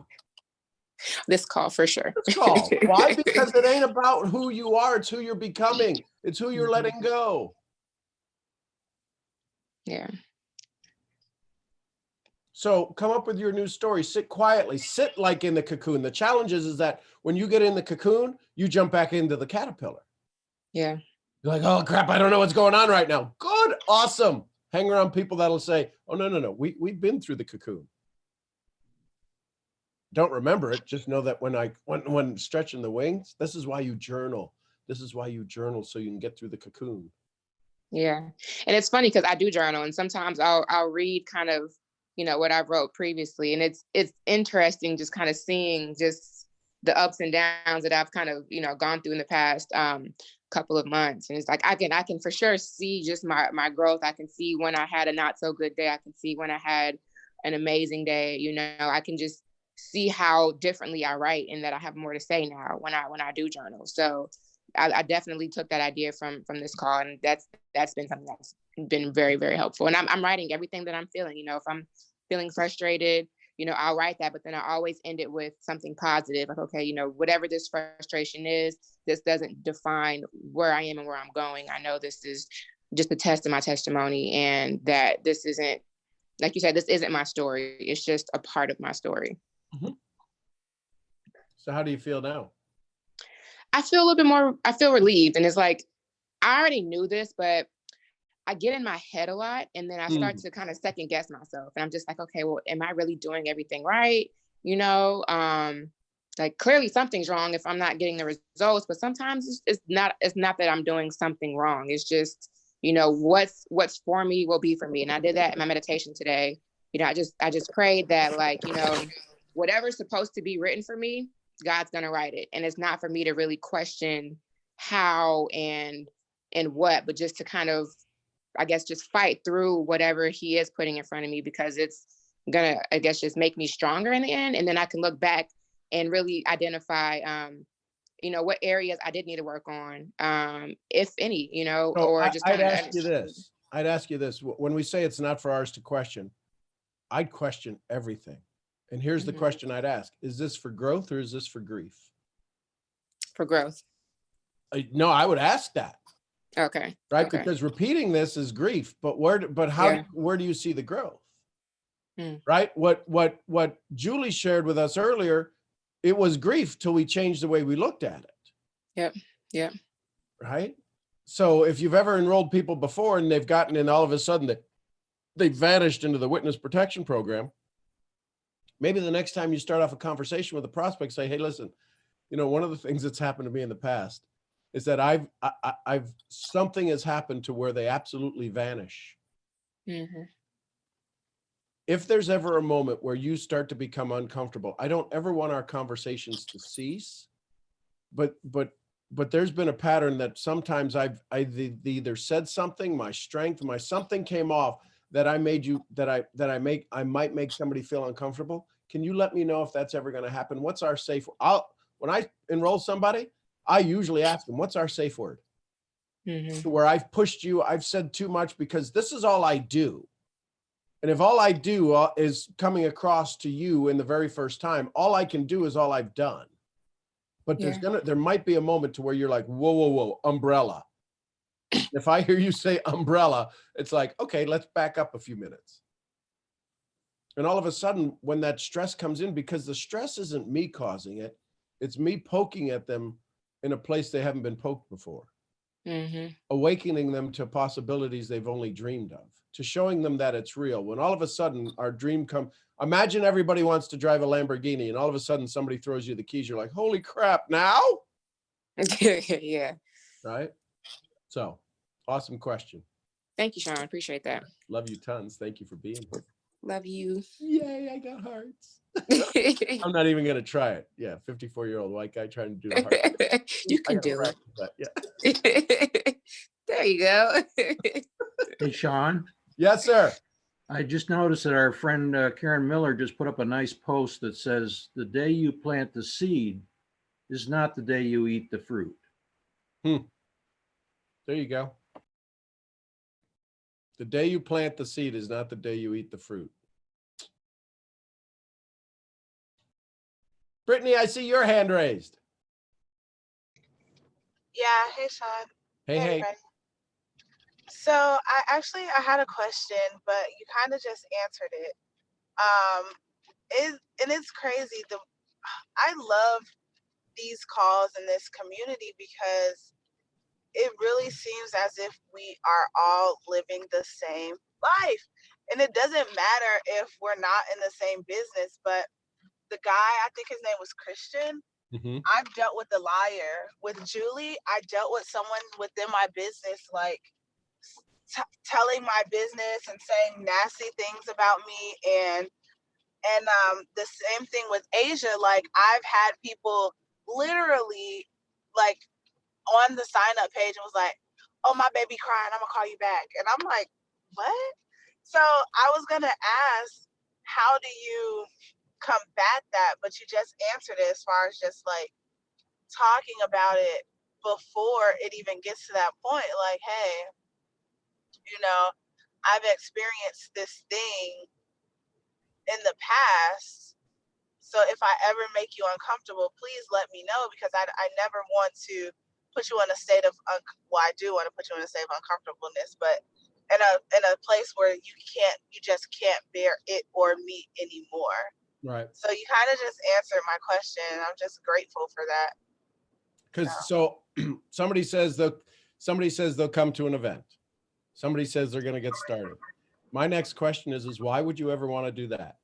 This call for sure. This call. Why? Because it ain't about who you are, it's who you're becoming. It's who you're letting go. Yeah. So come up with your new story. Sit quietly. Sit like in the cocoon. The challenge is that when you get in the cocoon, you jump back into the caterpillar. Yeah. You're like, oh crap, I don't know what's going on right now. Good, awesome. Hang around people that'll say, oh no, we've been through the cocoon. Don't remember it. Just know that when stretching the wings, this is why you journal. This is why you journal, so you can get through the cocoon. Yeah. And it's funny because I do journal, and sometimes I'll read kind of, what I wrote previously. And it's interesting just kind of seeing just the ups and downs that I've kind of, gone through in the past couple of months. And it's like, I can for sure see just my growth. I can see when I had a not so good day. I can see when I had an amazing day. I can just see how differently I write, and that I have more to say now when I do journal. So I definitely took that idea from this call, and that's been something that's been very, very helpful. And I'm writing everything that I'm feeling. If I'm feeling frustrated, I'll write that, but then I always end it with something positive. Like, okay, whatever this frustration is, this doesn't define where I am and where I'm going. I know this is just a test of my testimony, and that this isn't, like you said, this isn't my story. It's just a part of my story. Mm-hmm. So how do you feel now? I feel a little bit more, I feel relieved. And it's like, I already knew this, but I get in my head a lot, and then I start to kind of second guess myself. And I'm just like, okay, well, am I really doing everything right? Like clearly something's wrong if I'm not getting the results, but sometimes it's not that I'm doing something wrong. It's just, what's for me will be for me. And I did that in my meditation today. I just prayed that, like, whatever's supposed to be written for me, God's going to write it. And it's not for me to really question how and what, but just to kind of, I guess, just fight through whatever he is putting in front of me, because it's going to, I guess, just make me stronger in the end. And then I can look back and really identify, what areas I did need to work on, if any, or just I'd ask you this. When we say it's not for ours to question, I'd question everything. And here's the question I'd ask. Is this for growth, or is this for grief? For growth. No, I would ask that. Okay. Right. Okay. Because repeating this is grief, but where do you see the growth? Right. What Julie shared with us earlier, it was grief till we changed the way we looked at it. Yep. Right. So if you've ever enrolled people before and they've gotten in, all of a sudden they vanished into the witness protection program, maybe the next time you start off a conversation with a prospect, say, hey, listen, one of the things that's happened to me in the past is that I've something has happened to where they absolutely vanish. Mm-hmm. If there's ever a moment where you start to become uncomfortable, I don't ever want our conversations to cease, but there's been a pattern that sometimes I've either said something, my strength, my something came off that I might make somebody feel uncomfortable. Can you let me know if that's ever going to happen? What's our safe? When I enroll somebody, I usually ask them, what's our safe word? Mm-hmm. Where I've pushed you, I've said too much, because this is all I do. And if all I do is coming across to you in the very first time, all I can do is all I've done. but Yeah. there might be a moment to where you're like, whoa, whoa, whoa, umbrella. If I hear you say umbrella, it's like, okay, let's back up a few minutes. And all of a sudden, when that stress comes in, because the stress isn't me causing it, it's me poking at them in a place they haven't been poked before, awakening them to possibilities they've only dreamed of, to showing them that it's real. When all of a sudden our dream imagine everybody wants to drive a Lamborghini and all of a sudden somebody throws you the keys. You're like, holy crap, now? Yeah. Right? So, awesome question. Thank you, Sean. Appreciate that. Love you tons. Thank you for being here. Love you. Yay, I got hearts. I'm not even going to try it. Yeah, 54-year-old white guy trying to do a heart. You I can gotta do it. practice that. Yeah. There you go. Hey, Sean, Yes, sir. I just noticed that our friend Karen Miller just put up a nice post that says, the day you plant the seed is not the day you eat the fruit. There you go. The day you plant the seed is not the day you eat the fruit. Brittany, I see your hand raised. Yeah, hey Sean. Hey, hey. Everybody. So I had a question, but you kind of just answered it. It's crazy. I love these calls in this community because it really seems as if we are all living the same life. And it doesn't matter if we're not in the same business, but the guy, I think his name was Christian. I've dealt with a liar. With Julie, I dealt with someone within my business, like telling my business and saying nasty things about me. And the same thing with Asia. Like, I've had people literally, like, on the sign up page and was like, oh, my baby crying, I'm gonna call you back. And I'm like, what? So I was gonna ask, how do you combat that? But you just answered it as far as just like talking about it before it even gets to that point. Like, hey, I've experienced this thing in the past. So if I ever make you uncomfortable, please let me know, because I never want to put you in a state of, I do want to put you in a state of uncomfortableness, but in a place where you just can't bear it or me anymore. Right. So you kind of just answered my question. I'm just grateful for that. Because so somebody says they'll come to an event. Somebody says they're going to get started. My next question is why would you ever want to do that?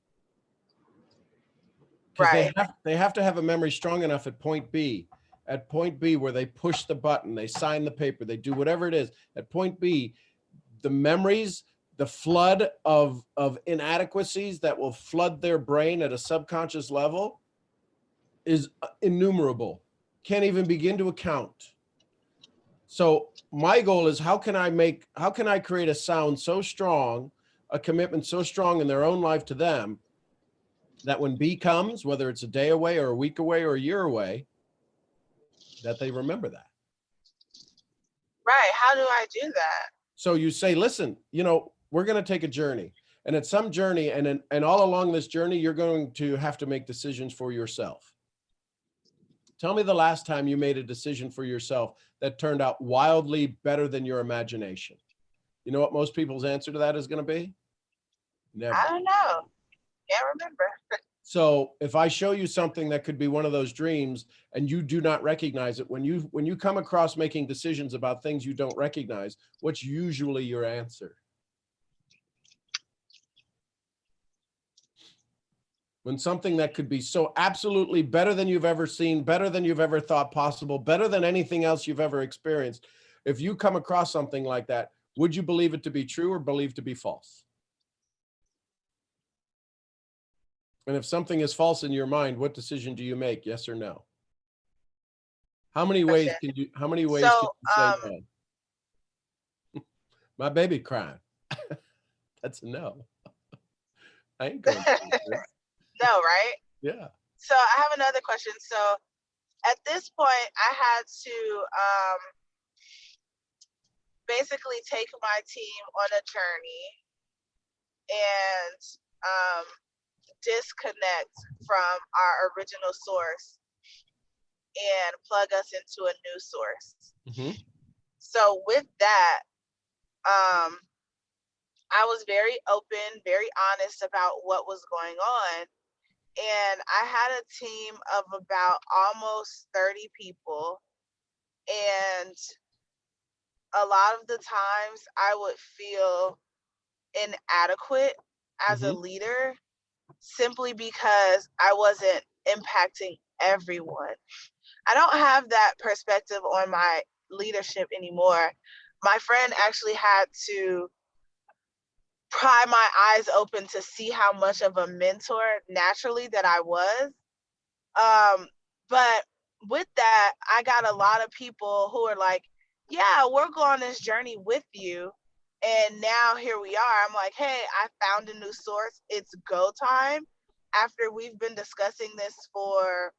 Because Right. they have to have a memory strong enough at point B. At point B, where they push the button, they sign the paper, they do whatever it is. At point B, the memories, the flood of inadequacies that will flood their brain at a subconscious level is innumerable. Can't even begin to account. So my goal is how can I create a sound so strong, a commitment so strong in their own life to them, that when B comes, whether it's a day away or a week away or a year away, that they remember that. Right. How do I do that? So you say, listen, we're going to take a journey, and at some journey and all along this journey, you're going to have to make decisions for yourself. Tell me the last time you made a decision for yourself that turned out wildly better than your imagination. You know what most people's answer to that is going to be? Never. I don't know. Can't remember. So if I show you something that could be one of those dreams and you do not recognize it, when you come across making decisions about things you don't recognize, what's usually your answer? When something that could be so absolutely better than you've ever seen, better than you've ever thought possible, better than anything else you've ever experienced, if you come across something like that, would you believe it to be true or believe to be false? And if something is false in your mind, what decision do you make? Yes or no? How many ways can you say no? My baby crying. That's a no. I ain't going to No, right? Yeah. So I have another question. So at this point, I had to basically take my team on a journey and disconnect from our original source. and plug us into a new source. Mhm. So with that, I was very open, very honest about what was going on. And I had a team of about almost 30 people. And a lot of the times I would feel inadequate as a Mhm. leader simply because I wasn't impacting everyone. I don't have that perspective on my leadership anymore. My friend actually had to pry my eyes open to see how much of a mentor naturally that I was. But with that, I got a lot of people who are like, yeah, we're going on this journey with you. And now here we are. I'm like, hey, I found a new source. It's go time. After we've been discussing this for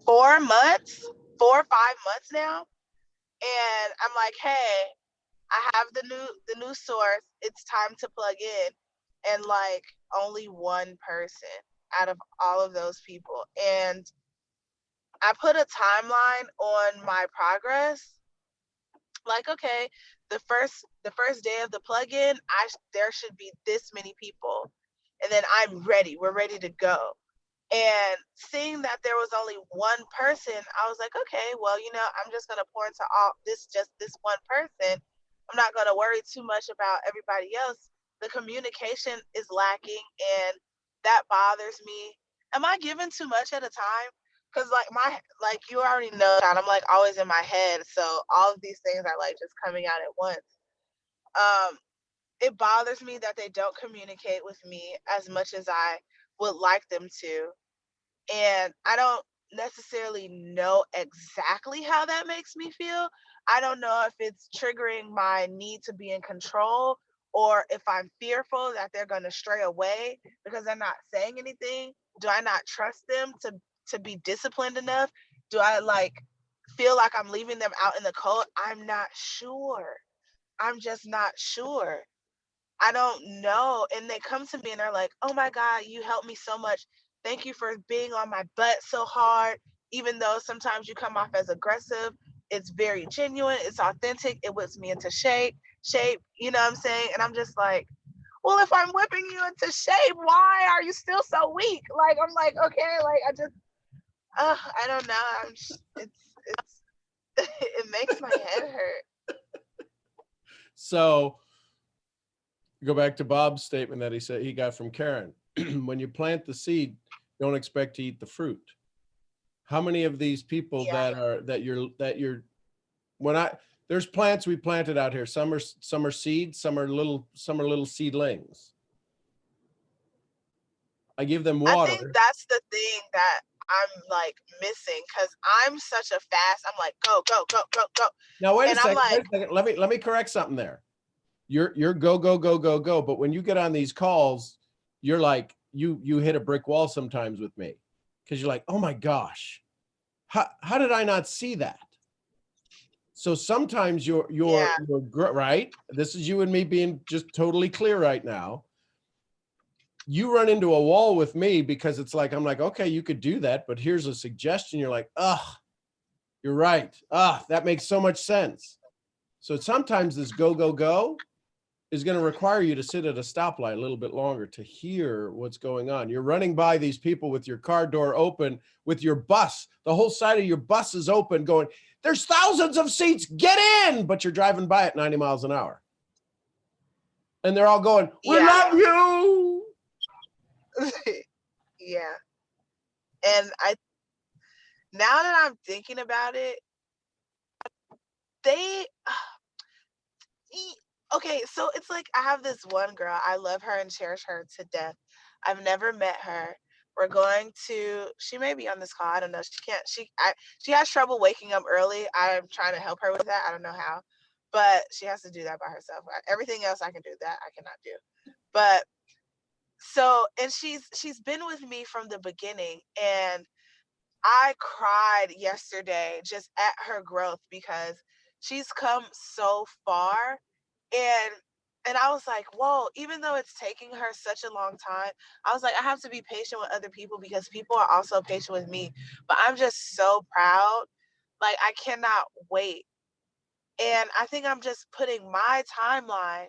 4 months, 4 or 5 months now. And I'm like, hey, I have the new source. It's time to plug in. And like only one person out of all of those people. And I put a timeline on my progress. Like, okay, the first day of the plugin, there should be this many people. And then I'm ready. We're ready to go. And seeing that there was only one person, I was like, okay, well, I'm just gonna pour into just this one person. I'm not gonna worry too much about everybody else. The communication is lacking, and that bothers me. Am I giving too much at a time? Cause like you already know, John, I'm like always in my head, so all of these things are like just coming out at once. Um, it bothers me that they don't communicate with me as much as I would like them to, and I don't necessarily know exactly how that makes me feel. I don't know if it's triggering my need to be in control, or if I'm fearful that they're going to stray away because they're not saying anything. Do I not trust them to be disciplined enough? Do I feel like I'm leaving them out in the cold? I'm not sure. I'm just not sure. I don't know. And they come to me and they're like, oh my God, you helped me so much. Thank you for being on my butt so hard. Even though sometimes you come off as aggressive, it's very genuine, it's authentic, it whips me into shape, you know what I'm saying? And I'm just like, well, if I'm whipping you into shape, why are you still so weak? Like, I'm like, okay, like I don't know. It's it makes my head hurt. So go back to Bob's statement that he said he got from Karen. When you plant the seed, don't expect to eat the fruit. How many of these people Yeah. there's plants we planted out here. Some are seeds, some are little seedlings. I give them I think water. that's the thing that I'm like missing, because I'm such a fast. I'm like go go go go go, Now wait a and I'm second. like, Let me correct something there. You're go go go go go, but when you get on these calls, you're like you hit a brick wall sometimes with me, because you're like, oh my gosh, how did I not see that? So sometimes you're yeah, right. This is you and me being just totally clear right now. You run into a wall with me because it's like, I'm like, okay, you could do that, but here's a suggestion. You're like, you're right. That makes so much sense. So sometimes this go, go, go is going to require you to sit at a stoplight a little bit longer to hear what's going on. You're running by these people with your car door open, with your bus. The whole side of your bus is open going, there's thousands of seats, get in, but you're driving by at 90 miles an hour. And they're all going, we yeah, love you. yeah. And now that I'm thinking about it, they okay. So it's like I have this one girl. I love her and cherish her to death. I've never met her. We're going to. She may be on this call. I don't know. She can't. She has trouble waking up early. I'm trying to help her with that. I don't know how, but she has to do that by herself. Everything else I can do, that I cannot do. But so, and she's been with me from the beginning, and I cried yesterday just at her growth, because she's come so far. And And I was like, whoa, even though it's taking her such a long time, I was like, I have to be patient with other people because people are also patient with me. But I'm just so proud. Like, I cannot wait. And I think I'm just putting my timeline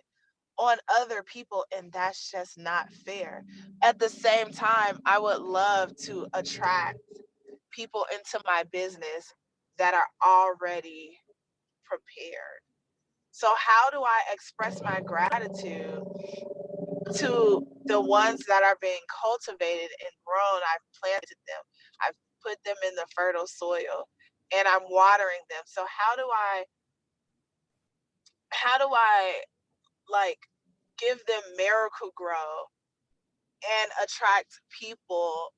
on other people, and that's just not fair. At the same time, I would love to attract people into my business that are already prepared. So, how do I express my gratitude to the ones that are being cultivated and grown? I've planted them, I've put them in the fertile soil, and I'm watering them. So, how do I like give them miracle grow and attract people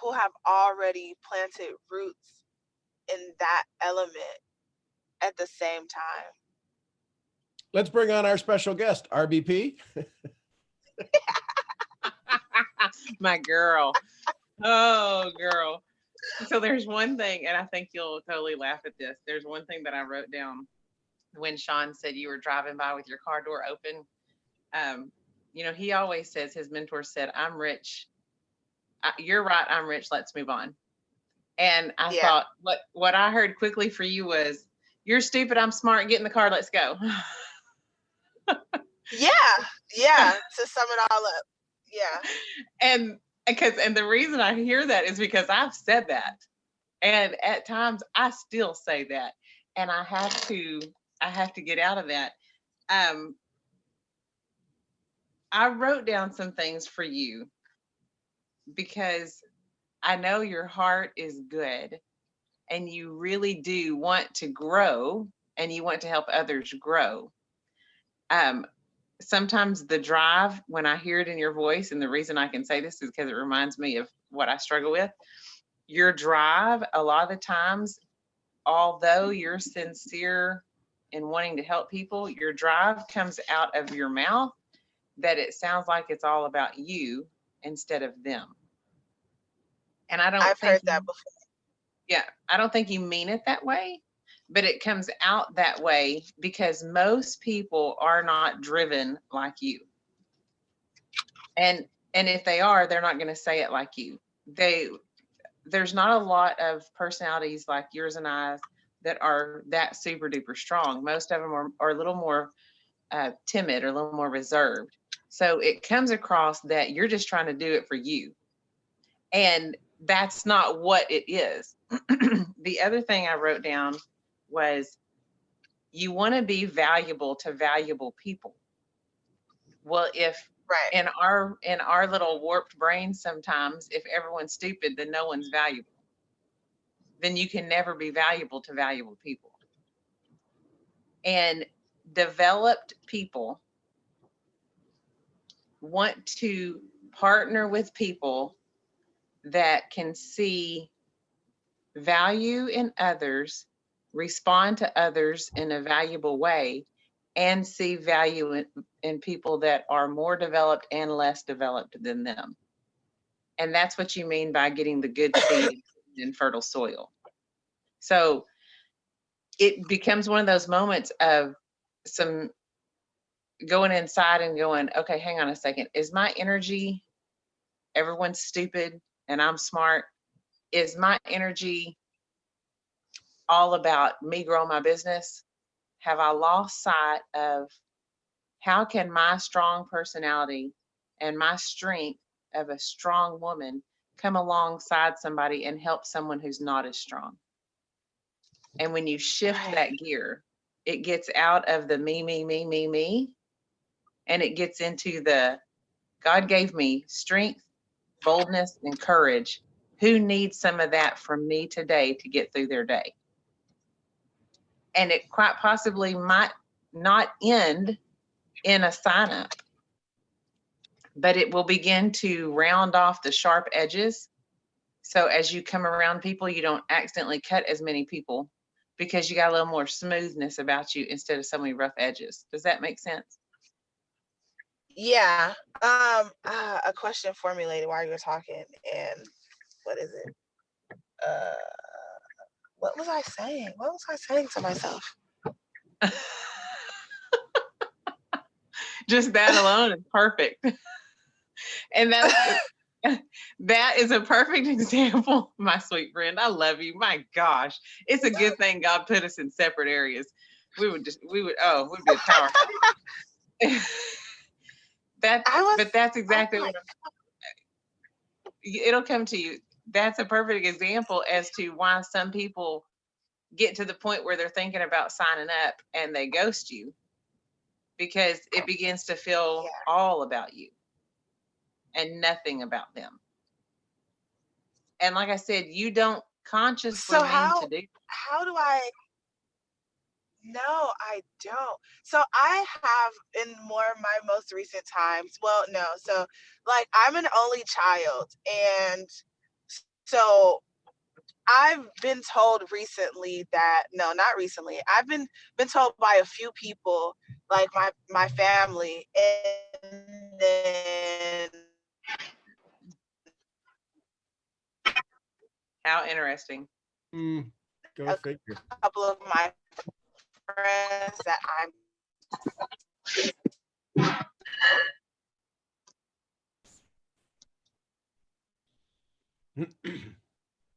who have already planted roots in that element at the same time? Let's bring on our special guest, RBP. My girl. Oh, girl. So there's one thing, and I think you'll totally laugh at this. There's one thing that I wrote down when Sean said you were driving by with your car door open. You know, he always says, his mentor said, I'm rich. You're right. I'm rich. Let's move on. And I Yeah. thought what I heard quickly for you was, you're stupid. I'm smart. Get in the car. Let's go. Yeah. To sum it all up. Yeah. And the reason I hear that is because I've said that. And at times I still say that. And I have to get out of that. I wrote down some things for you because I know your heart is good and you really do want to grow and you want to help others grow. Sometimes the drive, when I hear it in your voice, and the reason I can say this is because it reminds me of what I struggle with. Your drive, a lot of the times, although you're sincere in wanting to help people, your drive comes out of your mouth that it sounds like it's all about you instead of them. And I've heard that before. Yeah, I don't think you mean it that way, but it comes out that way because most people are not driven like you. And if they are, they're not going to say it like you. There's not a lot of personalities like yours and I that are that super duper strong. Most of them are a little more timid or a little more reserved. So it comes across that you're just trying to do it for you. And that's not what it is. The other thing I wrote down was you want to be valuable to valuable people. Well, if Right. in our little warped brains, sometimes if everyone's stupid, then no one's valuable. Then you can never be valuable to valuable people. And developed people want to partner with people that can see value in others, respond to others in a valuable way, and see value in people that are more developed and less developed than them. And that's what you mean by getting the good seed in fertile soil. So it becomes one of those moments of some going inside and going, okay, hang on a second. Is my energy, everyone's stupid and I'm smart? Is my energy all about me growing my business? Have I lost sight of how can my strong personality and my strength of a strong woman come alongside somebody and help someone who's not as strong? And when you shift that gear, it gets out of the me, and it gets into the God gave me strength, boldness, and courage. Who needs some of that from me today to get through their day? And it quite possibly might not end in a sign up, but it will begin to round off the sharp edges. So as you come around people, you don't accidentally cut as many people because you got a little more smoothness about you instead of so many rough edges. Does that make sense? Yeah. A question formulated while you were talking, and what is it? What was I saying? What was I saying to myself? Just that alone is perfect. And that is a perfect example, my sweet friend. I love you. My gosh. It's a good thing God put us in separate areas. We'd be a powerhouse. But that's exactly what it'll come to you. That's a perfect example as to why some people get to the point where they're thinking about signing up and they ghost you, because it begins to feel all about you and nothing about them. And like I said, you don't consciously mean to do. How do I? No, I don't. So I have in more of my most recent times. Well, no. So like I'm an only child, and so I've been told recently that no, not recently. I've been told by a few people, like my family, and then How interesting. Go figure. a couple of my friends that I'm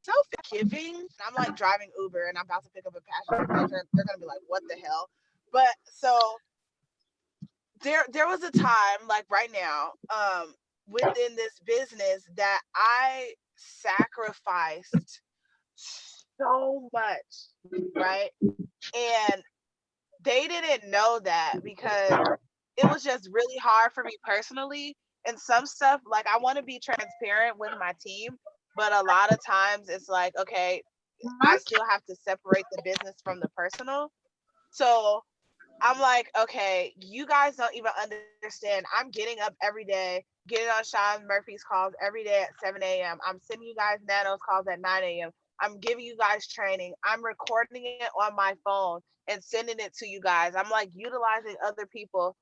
so forgiving. I'm like driving Uber and I'm about to pick up a passenger. They're gonna be like, "What the hell?" But so there was a time, like right now, within this business that I sacrificed so much, right? And they didn't know that because it was just really hard for me personally. And some stuff, like I want to be transparent with my team, but a lot of times it's like, okay, I still have to separate the business from the personal. So I'm like, okay, you guys don't even understand. I'm getting up every day, getting on Sean Murphy's calls every day at 7 a.m. I'm sending you guys Nano's calls at 9 a.m. I'm giving you guys training. I'm recording it on my phone and sending it to you guys. I'm like utilizing other people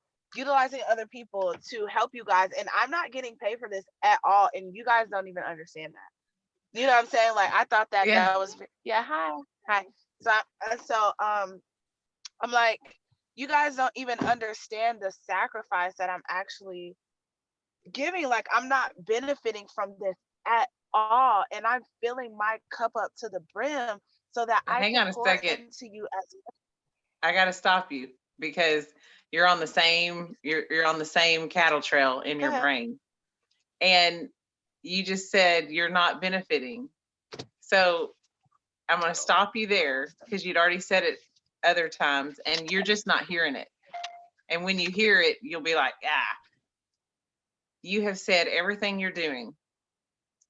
to help you guys. And I'm not getting paid for this at all. And you guys don't even understand that. You know what I'm saying? Like, I thought that that was, hi. So I'm like, you guys don't even understand the sacrifice that I'm actually giving. Like, I'm not benefiting from this at all, and I'm filling my cup up to the brim so that I Hang can on a pour second. into you as I got to stop you because you're on the same you're on the same cattle trail in your brain, and you just said you're not benefiting. So I'm going to stop you there because you'd already said it other times and you're just not hearing it. And when you hear it, you'll be like, you have said everything you're doing.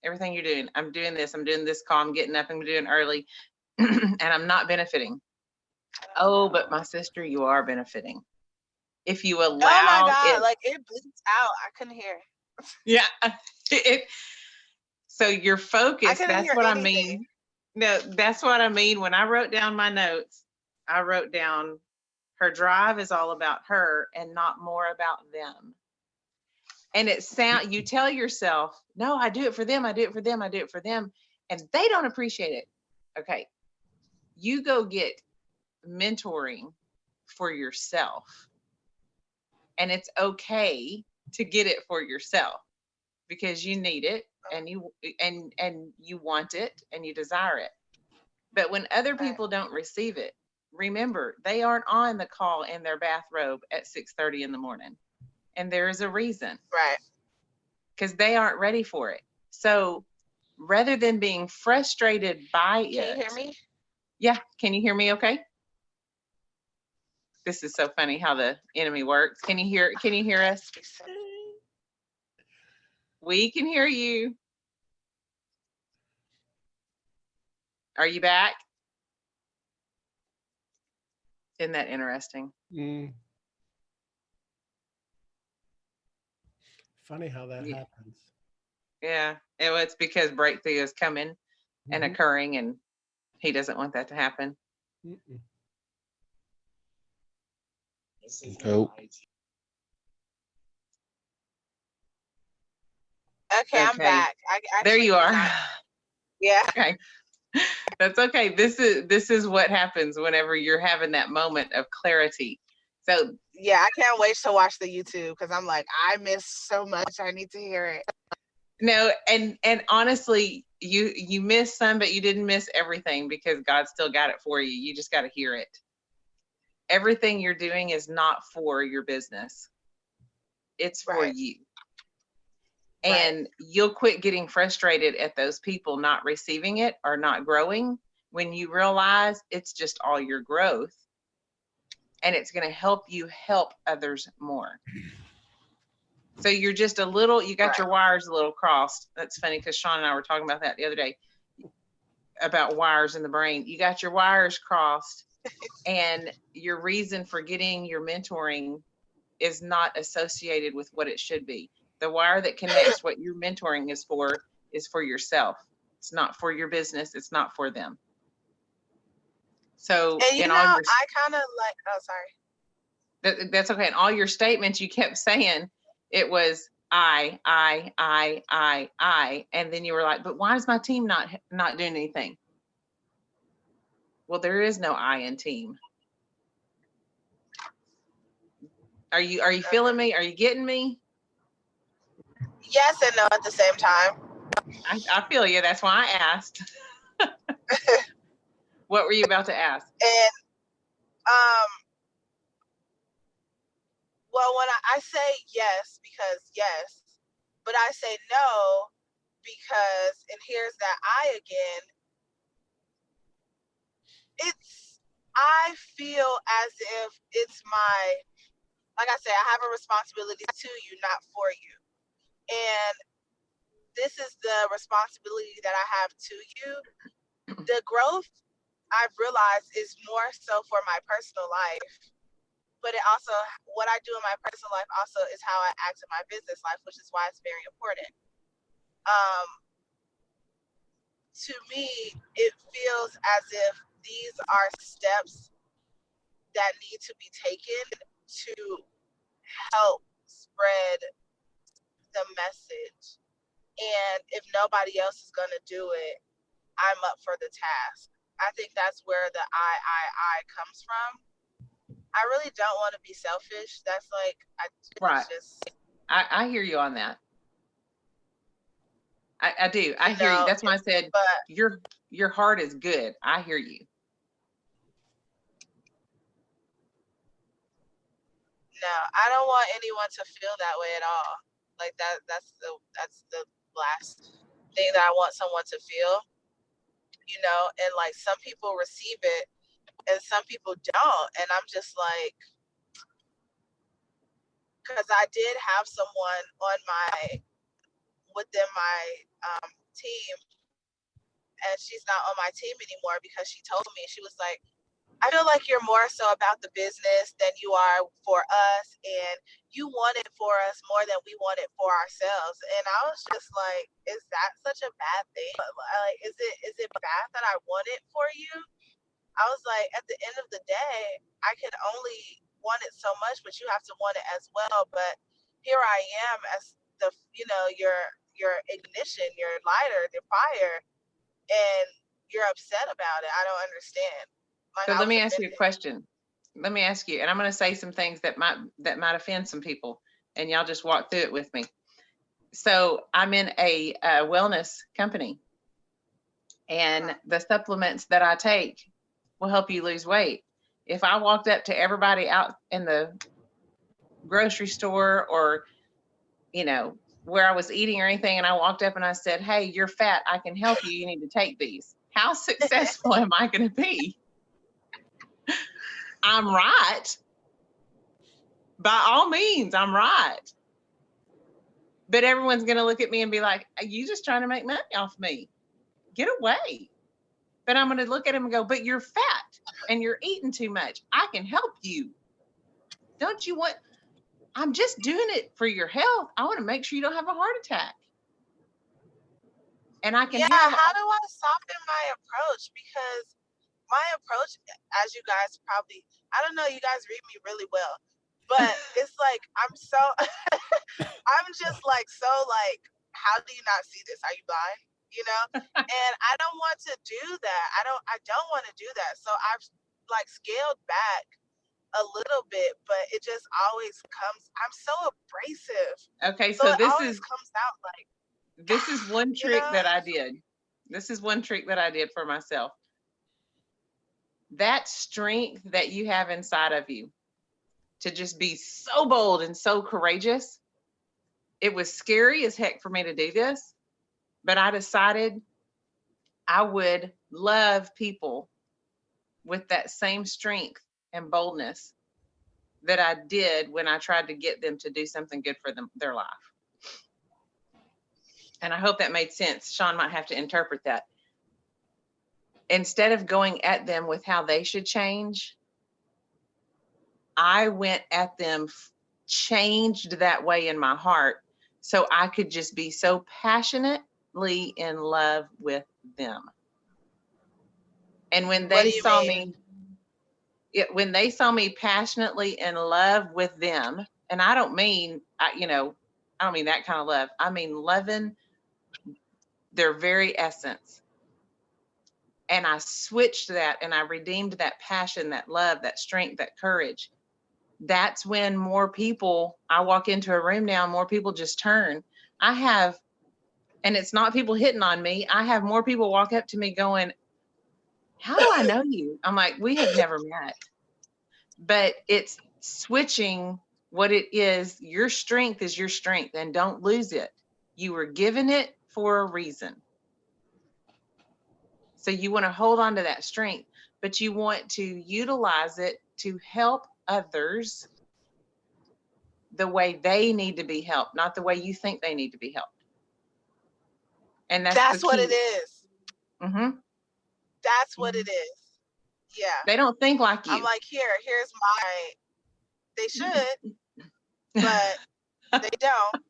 I'm doing this call, I'm getting up, I'm doing early, and I'm not benefiting. Oh, but my sister, you are benefiting. If you allow oh my God, it, like it bleeps out. I couldn't hear. Yeah. So your focus, that's what anything. I mean. No, that's what I mean. When I wrote down my notes, I wrote down her drive is all about her and not more about them. And you tell yourself, no, I do it for them. I do it for them. I do it for them. And they don't appreciate it. Okay. You go get mentoring for yourself. And it's okay to get it for yourself because you need it and you want it and you desire it. But when other people don't receive it, remember, they aren't on the call in their bathrobe at 6:30 in the morning. And there is a reason. Right. Because they aren't ready for it. So rather than being frustrated by it. Can you hear me? Yeah. Can you hear me okay? This is so funny how the enemy works. Can you hear us? We can hear you. Are you back? Isn't that interesting? Funny how that happens. Yeah, it's because breakthrough is coming and occurring, and he doesn't want that to happen. Nope. Okay, I'm back. There you are. Yeah. Okay. That's okay. This is what happens whenever you're having that moment of clarity. So Yeah, I can't wait to watch the YouTube because I'm like, I missed so much. I need to hear it. no, and honestly, you missed some, but you didn't miss everything because God still got it for you. You just got to hear it. Everything you're doing is not for your business. It's for Right. you. Right. And you'll quit getting frustrated at those people not receiving it or not growing when you realize it's just all your growth, and it's going to help you help others more. So you're just a little, you got your wires a little crossed. That's funny because Sean and I were talking about that the other day, about wires in the brain. You got your wires crossed, and your reason for getting your mentoring is not associated with what it should be. The wire that connects what your mentoring is for yourself. It's not for your business. It's not for them. So And you in know, all your, I kind of like, oh, sorry. that's okay. In all your statements, you kept saying it was I, and then you were like, but why is my team not doing anything? Well, there is no I in team. Are you feeling me? Are you getting me? Yes and no at the same time. I feel you. That's why I asked. What were you about to ask? And well, when I say yes because yes, but I say no because, and here's that I again, I feel as if it's my, like I say, I have a responsibility to you, not for you. And this is the responsibility that I have to you. The growth I've realized is more so for my personal life, but it also, what I do in my personal life also is how I act in my business life, which is why it's very important. To me, it feels as if these are steps that need to be taken to help spread the message. And if nobody else is going to do it, I'm up for the task. I think that's where the I comes from. I really don't want to be selfish. That's like, Right. just, I hear you on that. I do. I hear you. That's why I said your heart is good. I hear you. No, I don't want anyone to feel that way at all. Like that's the last thing that I want someone to feel. You know, and like some people receive it and some people don't. And I'm just like, because I did have someone within my team, and she's not on my team anymore because she told me, she was like, I feel like you're more so about the business than you are for us, and you want it for us more than we want it for ourselves. And I was just like, is that such a bad thing? Like, is it bad that I want it for you? I was like, at the end of the day, I can only want it so much, but you have to want it as well. But here I am as your ignition, your lighter, the fire, and you're upset about it. I don't understand. Like, So I let was me ask you a offended. question. Let me ask you, and I'm going to say some things that might offend some people, and y'all just walk through it with me. So I'm in a wellness company, and the supplements that I take will help you lose weight. If I walked up to everybody out in the grocery store or, you know, where I was eating or anything, and I walked up and I said, hey, you're fat, I can help you, you need to take these. How successful am I going to be? I'm right. By all means, I'm right. But everyone's going to look at me and be like, are you just trying to make money off me? Get away. But I'm going to look at him and go, but you're fat and you're eating too much. I can help you. Don't you want, I'm just doing it for your health. I want to make sure you don't have a heart attack. And I can Yeah, have, how do I soften my approach? Because my approach, as you guys probably, I don't know, you guys read me really well, but it's like, I'm just like, so like, how do you not see this? Are you blind? You know? And I don't want to do that. I don't want to do that. So I've like scaled back a little bit, but it just always comes. I'm so abrasive. Okay, So so it this always is comes out like, one you trick know? that I did. This is one trick that I did for myself. That strength that you have inside of you to just be so bold and so courageous. It was scary as heck for me to do this, but I decided I would love people with that same strength and boldness that I did when I tried to get them to do something good for their life. And I hope that made sense. Sean might have to interpret that. Instead of going at them with how they should change, I went at them, changed that way in my heart so I could just be so passionately in love with them. And when What they do you saw mean? me, when they saw me passionately in love with them, and I don't mean, I don't mean that kind of love. I mean loving their very essence. And I switched that and I redeemed that passion, that love, that strength, that courage. That's when more people, I walk into a room now, more people just turn. And it's not people hitting on me. I have more people walk up to me going, how do I know you? I'm like, we have never met. But it's switching what it is. Your strength is your strength, and don't lose it. You were given it for a reason. So you want to hold on to that strength, but you want to utilize it to help others the way they need to be helped, not the way you think they need to be helped. And that's the what key. it is. Mm-hmm. That's what it is. Yeah. They don't think like you. I'm like, here's my, they should, but they don't.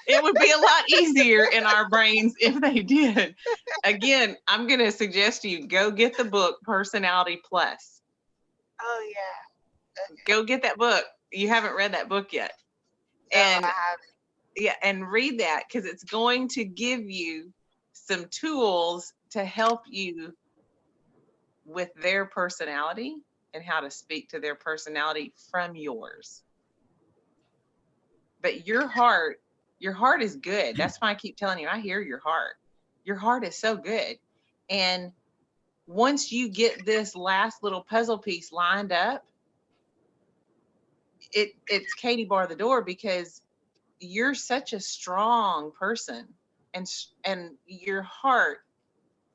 It would be a lot easier in our brains if they did. Again, I'm going to suggest you go get the book Personality Plus. Oh, yeah. Okay. Go get that book. You haven't read that book yet. No, And I haven't. yeah, and read that, because it's going to give you some tools to help you with their personality and how to speak to their personality from yours. But your heart is good. That's why I keep telling you, I hear your heart. Your heart is so good. And once you get this last little puzzle piece lined up, it's Katie bar the door, because you're such a strong person, and your heart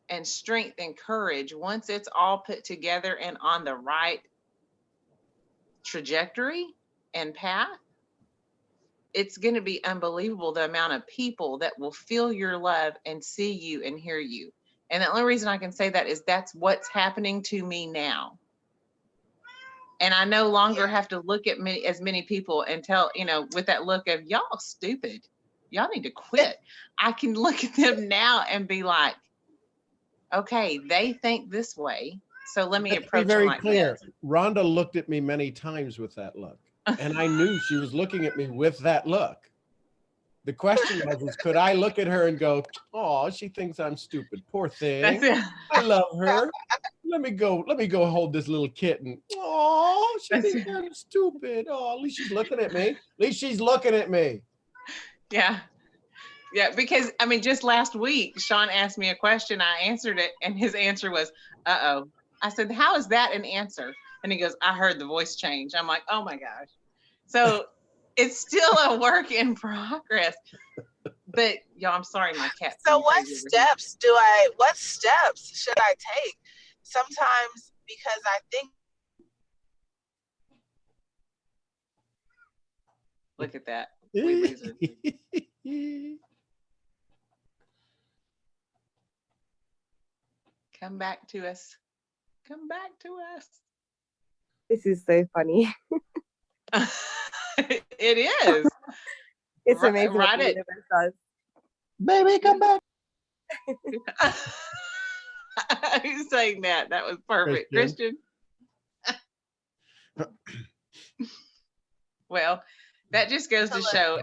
and strength and courage, once it's all put together and on the right trajectory and path, it's going to be unbelievable the amount of people that will feel your love and see you and hear you. And the only reason I can say that is that's what's happening to me now. And I no longer have to look at as many people and tell, with that look of, y'all stupid, y'all need to quit. I can look at them now and be like, okay, they think this way, so let me Let's be approach them very like clear. this. Rhonda looked at me many times with that look, and I knew she was looking at me with that look. The question was could I look at her and go, oh, she thinks I'm stupid. Poor thing. That's it. I love her. Let me go hold this little kitten. Oh, she thinks I'm stupid. Oh, at least she's looking at me. At least she's looking at me. Yeah. Yeah, because just last week, Sean asked me a question. I answered it, and his answer was, uh-oh. I said, how is that an answer? And he goes, I heard the voice change. I'm like, oh my gosh. So it's still a work in progress. But y'all, I'm sorry, my cat. So what steps should I take? Sometimes, because I think. Look at that. Come back to us. Come back to us. This is so funny. It is. It's amazing what the universe does. Baby, come back. Who's saying that? That was perfect. Christian. Well, that just goes to show.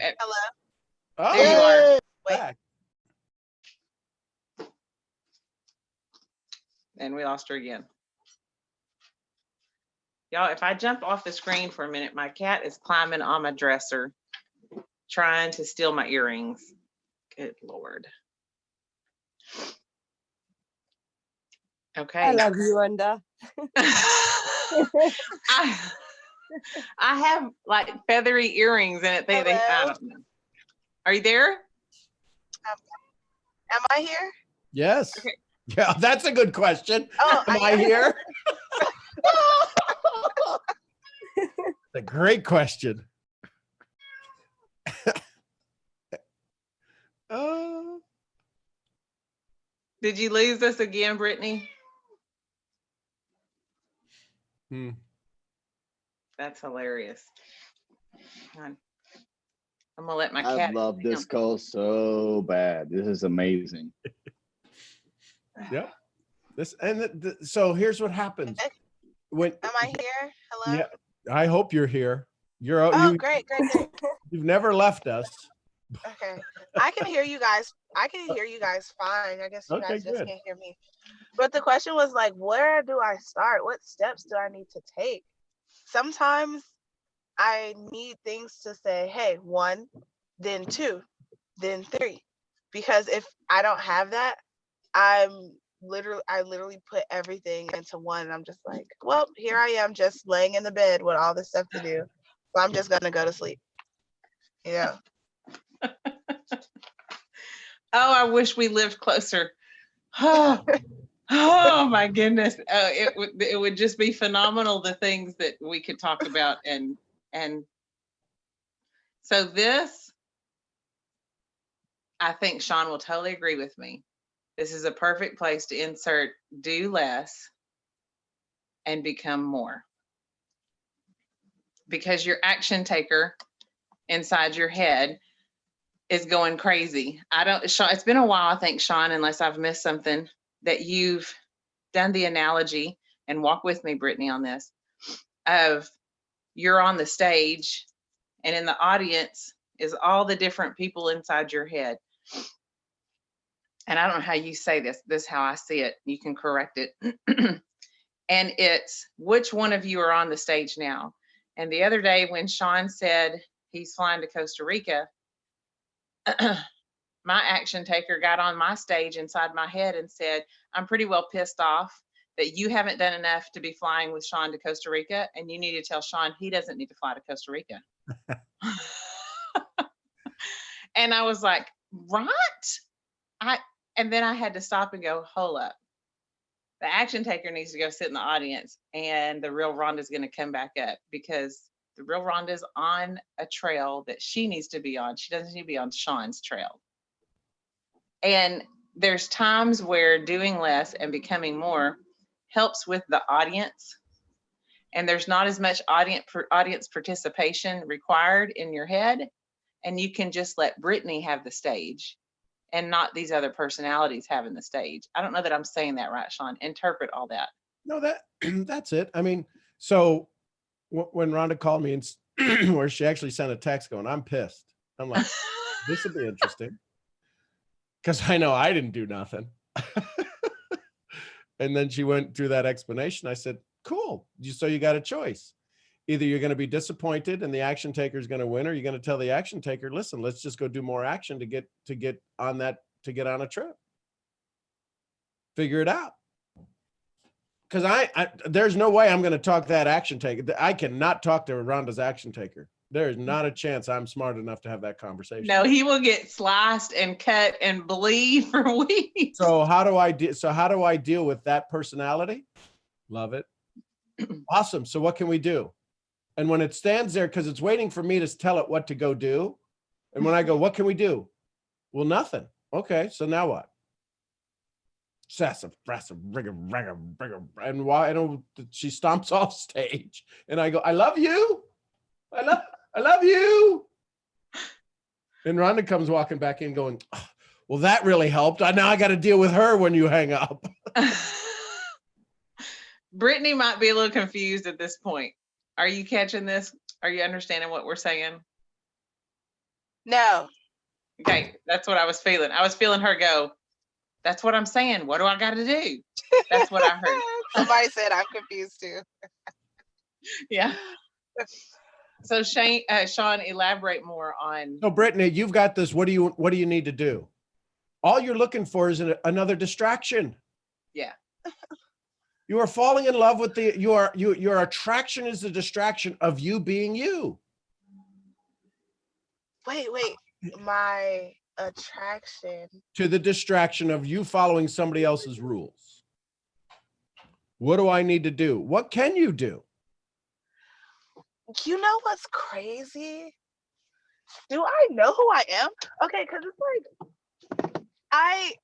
Hello. There you are. Wait. And we lost her again. Y'all, if I jump off the screen for a minute, my cat is climbing on my dresser, trying to steal my earrings. Good Lord. Okay. I love you, Rhonda. I have like feathery earrings in it. I Hello? don't know. Are you there? Am I here? Yes. Okay. Yeah, that's a good question. Oh, Am I here? A great question. Did you lose us again, Brittany? That's hilarious. I'm gonna let my I cat. love this call so bad. This is amazing. Yeah. So here's what happens. When am I here? Hello? yeah, I hope you're here. Oh, great. You've never left us. Okay. I can hear you guys. I can hear you guys fine. I guess you Okay, guys just good. can't hear me. But the question was like, where do I start? What steps do I need to take? Sometimes I need things to say, hey, 1, then 2, then 3. Because if I don't have that, I literally put everything into one, and I'm just like, well, here I am just laying in the bed with all this stuff to do. So I'm just gonna go to sleep. Yeah. Oh, I wish we lived closer. Oh my goodness. It would just be phenomenal, the things that we could talk about. And so this, I think Sean will totally agree with me. This is a perfect place to insert do less and become more. Because your action taker inside your head is going crazy. Sean, it's been a while, I think, Sean, unless I've missed something, that you've done the analogy, and walk with me, Brittany, on this, of you're on the stage and in the audience is all the different people inside your head. And I don't know how you say this is how I see it. You can correct it. And it's which one of you are on the stage now? And the other day when Sean said he's flying to Costa Rica, my action taker got on my stage inside my head and said, I'm pretty well pissed off that you haven't done enough to be flying with Sean to Costa Rica, and you need to tell Sean he doesn't need to fly to Costa Rica. And I was like, right? And then I had to stop and go, hold up. The action taker needs to go sit in the audience, and the real Rhonda's going to come back up, because the real Rhonda's on a trail that she needs to be on. She doesn't need to be on Sean's trail. And there's times where doing less and becoming more helps with the audience. And there's not as much audience participation required in your head. And you can just let Brittany have the stage and not these other personalities having the stage. I don't know that I'm saying that right, Sean. Interpret all that. No, that's it. I mean, so when Rhonda called me and where she actually sent a text going, I'm pissed. I'm like, this will be interesting. Because I know I didn't do nothing. And then she went through that explanation. I said, cool. So you got a choice. Either you're going to be disappointed and the action taker is going to win, or you're going to tell the action taker, listen, let's just go do more action to get on a trip. Figure it out. Because there's no way I'm going to talk that action taker. I cannot talk to Rhonda's action taker. There is not a chance I'm smart enough to have that conversation. No, he will get sliced and cut and bleed for weeks. So how do I deal with that personality? Love it. Awesome. So what can we do? And when it stands there, because it's waiting for me to tell it what to go do. And when I go, what can we do? Well, nothing. Okay. So now what? And why? And she stomps off stage, and I go, I love you. I love you. And Rhonda comes walking back in going, oh, well, that really helped. Now I got to deal with her when you hang up. Brittany might be a little confused at this point. Are you catching this? Are you understanding what we're saying? No. Okay, that's what I was feeling. I was feeling her go, that's what I'm saying. What do I got to do? That's what I heard. Somebody said I'm confused too. Yeah. So Sean, elaborate more on. So Brittany, you've got this. What do you need to do? All you're looking for is another distraction. Yeah. You are falling in love with your attraction is the distraction of you being you. Wait. My attraction to the distraction of you following somebody else's rules. What do I need to do? What can you do? You know what's crazy? Do I know who I am? Okay, because it's like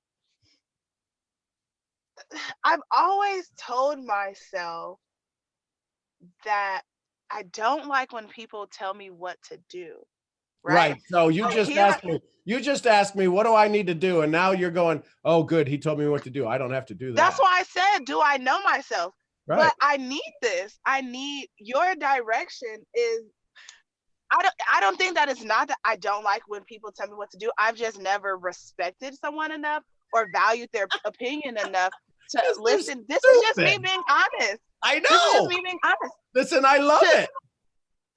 I've always told myself that I don't like when people tell me what to do. Right. So you just asked me, what do I need to do? And now you're going, oh, good. He told me what to do. I don't have to do that. That's why I said, do I know myself? Right. But I need this. I need your direction. I don't think that it's not that I don't like when people tell me what to do. I've just never respected someone enough or valued their opinion enough to listen. This is just me being honest. I know. This is just me being honest. Listen, I love it.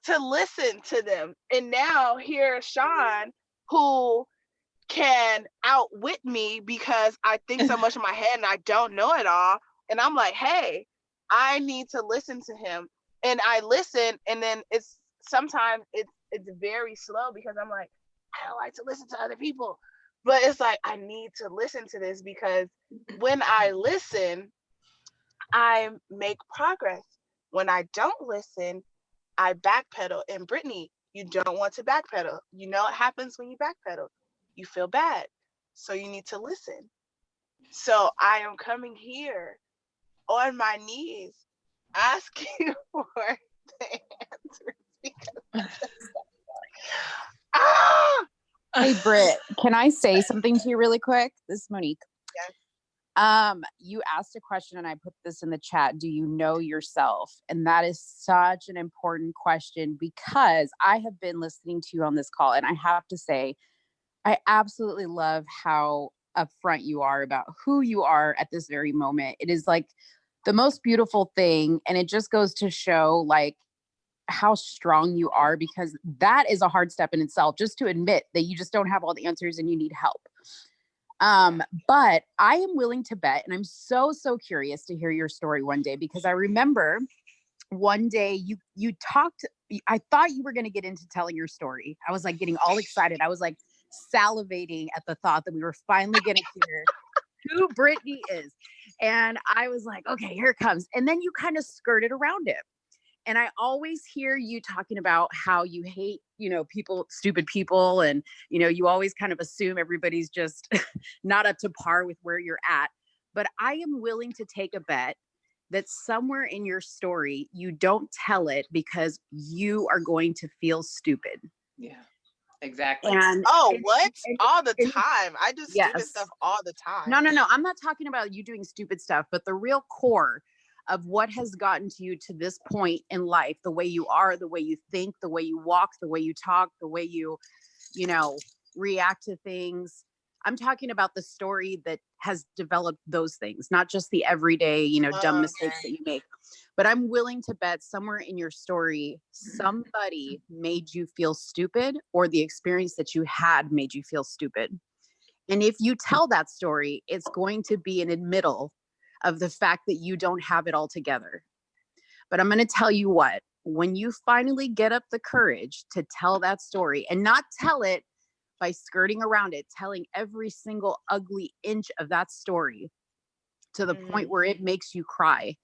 To listen to them. And now here's Sean, who can outwit me because I think so much in my head and I don't know it all. And I'm like, hey, I need to listen to him. And I listen, and then sometimes it's very slow because I'm like, I don't like to listen to other people. But it's like, I need to listen to this because when I listen, I make progress. When I don't listen, I backpedal. And Brittany, you don't want to backpedal. You know what happens when you backpedal? You feel bad. So you need to listen. So I am coming here on my knees asking for the answers because Hey Britt, can I say something to you really quick? This is Monique. Yes. You asked a question and I put this in the chat. Do you know yourself? And that is such an important question because I have been listening to you on this call and I have to say, I absolutely love how upfront you are about who you are at this very moment. It is like the most beautiful thing. And it just goes to show like how strong you are, because that is a hard step in itself, just to admit that you just don't have all the answers and you need help. But I am willing to bet, and I'm so curious to hear your story one day, because I remember one day you talked, I thought you were going to get into telling your story. I was like getting all excited. I was like salivating at the thought that we were finally going to hear who Brittany is. And I was like, okay, here it comes. And then you kind of skirted around it. And I always hear you talking about how you hate, people, stupid people. And, you always kind of assume everybody's just not up to par with where you're at. But I am willing to take a bet that somewhere in your story, you don't tell it because you are going to feel stupid. Yeah, exactly. And what? All the time. I do stupid stuff all the time. No. I'm not talking about you doing stupid stuff, but the real core of what has gotten to you to this point in life, the way you are, the way you think, the way you walk, the way you talk, the way you react to things. I'm talking about the story that has developed those things, not just the everyday, dumb mistakes that you make. But I'm willing to bet somewhere in your story, somebody made you feel stupid, or the experience that you had made you feel stupid. And if you tell that story, it's going to be an admittal of the fact that you don't have it all together. But I'm going to tell you what, when you finally get up the courage to tell that story, and not tell it by skirting around it, telling every single ugly inch of that story to the point where it makes you cry,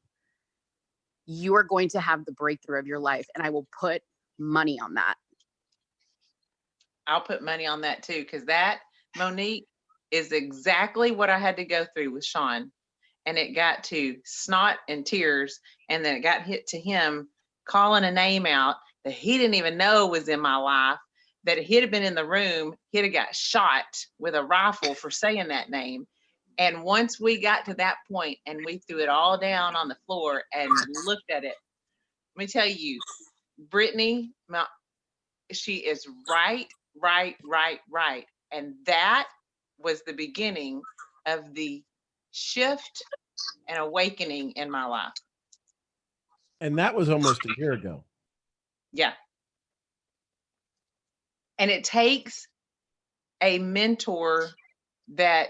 you are going to have the breakthrough of your life. And I will put money on that. I'll put money on that too, because that, Monique, is exactly what I had to go through with Sean. And it got to snot and tears. And then it got hit to him calling a name out that he didn't even know was in my life, that he'd have been in the room, he'd have got shot with a rifle for saying that name. And once we got to that point and we threw it all down on the floor and looked at it, let me tell you, Brittany, she is right. And that was the beginning of the shift and awakening in my life. And that was almost a year ago. Yeah. And it takes a mentor that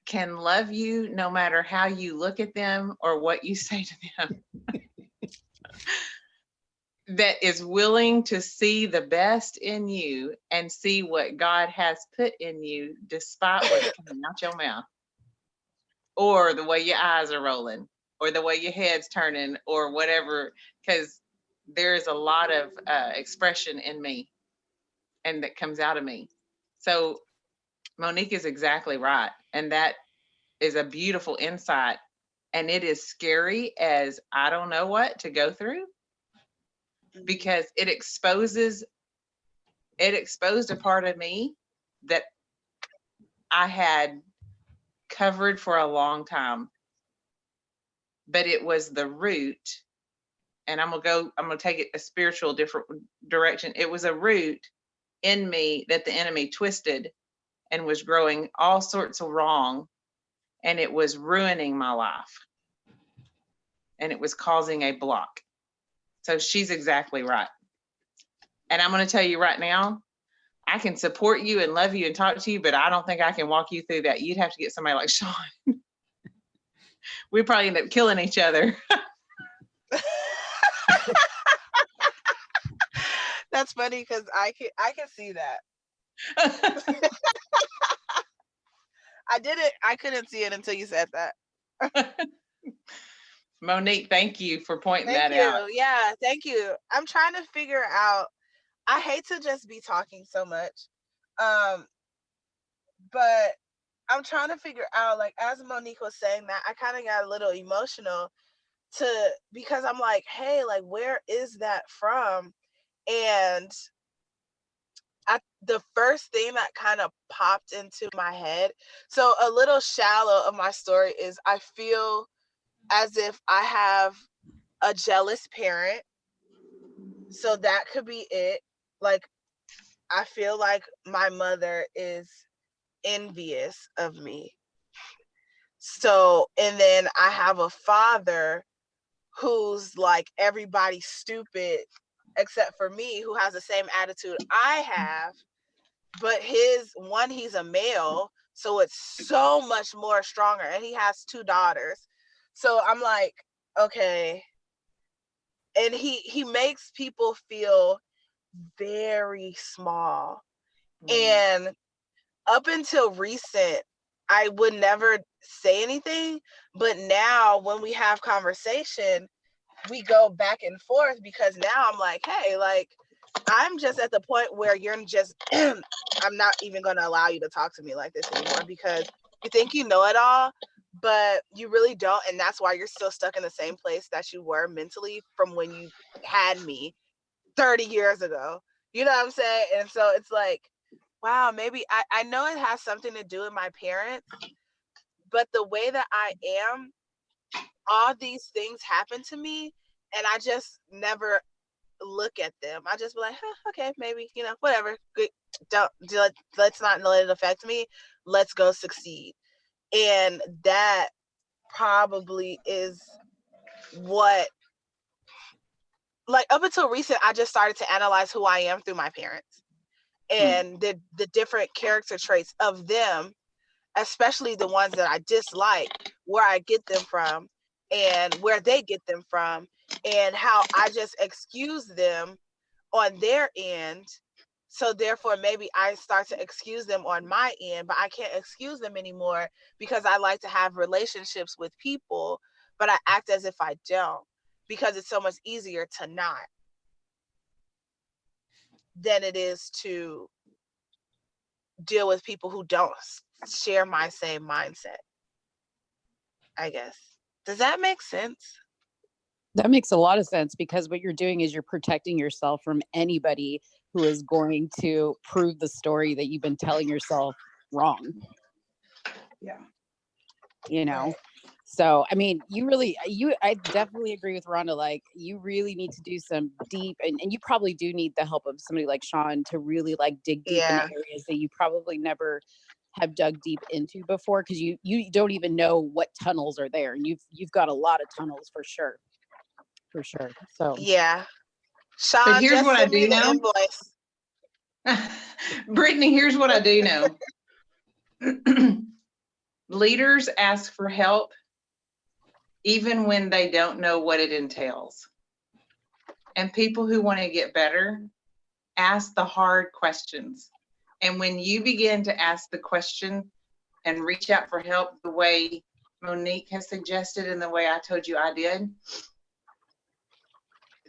can love you no matter how you look at them or what you say to them. That is willing to see the best in you and see what God has put in you despite what's coming out your mouth, or the way your eyes are rolling, or the way your head's turning, or whatever, because there is a lot of expression in me and that comes out of me. So Monique is exactly right. And that is a beautiful insight. And it is scary as I don't know what to go through, because it exposed a part of me that I had covered for a long time. But it was the root, and I'm gonna take it a spiritual different direction. It was a root in me that the enemy twisted and was growing all sorts of wrong, and it was ruining my life, and it was causing a block. So she's exactly right. And I'm going to tell you right now, I can support you and love you and talk to you, but I don't think I can walk you through that. You'd have to get somebody like Sean. We'd probably end up killing each other. That's funny because I can see that. I couldn't see it until you said that. Monique, thank you for pointing Thank that you. out. Yeah, thank you. I'm trying to figure out, I hate to just be talking so much. But I'm trying to figure out, like, as Monique was saying that, I kind of got a little emotional because I'm like, hey, like, where is that from? And the first thing that kind of popped into my head, so a little shallow of my story is I feel as if I have a jealous parent. So that could be it. Like, I feel like my mother is envious of me. So, and then I have a father who's like, everybody's stupid except for me, who has the same attitude I have. But he's a male, so it's so much more stronger. And he has 2 daughters. So I'm like, okay. And he makes people feel very small. And up until recent, I would never say anything. But now when we have conversation, we go back and forth, because now I'm like, hey, like, I'm just at the point where you're just, I'm not even going to allow you to talk to me like this anymore, because you think you know it all, but you really don't. And that's why you're still stuck in the same place that you were mentally from when you had me 30 years ago. You know what I'm saying? And so it's like, wow, maybe I know it has something to do with my parents, but the way that I am, all these things happen to me, and I just never look at them. I just be like, okay, maybe, whatever. Good. Let's not let it affect me. Let's go succeed. And that probably is what, like, up until recent, I just started to analyze who I am through my parents and the different character traits of them, especially the ones that I dislike, where I get them from and where they get them from, and how I just excuse them on their end. So therefore, maybe I start to excuse them on my end, but I can't excuse them anymore because I like to have relationships with people, but I act as if I don't, because it's so much easier to not than it is to deal with people who don't share my same mindset, I guess. Does that make sense? That makes a lot of sense, because what you're doing is you're protecting yourself from anybody who is going to prove the story that you've been telling yourself wrong. Yeah. Right. So, I mean, I definitely agree with Rhonda. Like, you really need to do some deep, and you probably do need the help of somebody like Sean to really like dig deep in areas that you probably never have dug deep into before, because you don't even know what tunnels are there, and you've got a lot of tunnels for sure. for sure. So Yeah. Sean, But here's just what I send me do the know. invoice. Brittany, here's what I do know. Leaders ask for help even when they don't know what it entails. And people who want to get better ask the hard questions. And when you begin to ask the question and reach out for help the way Monique has suggested and the way I told you I did,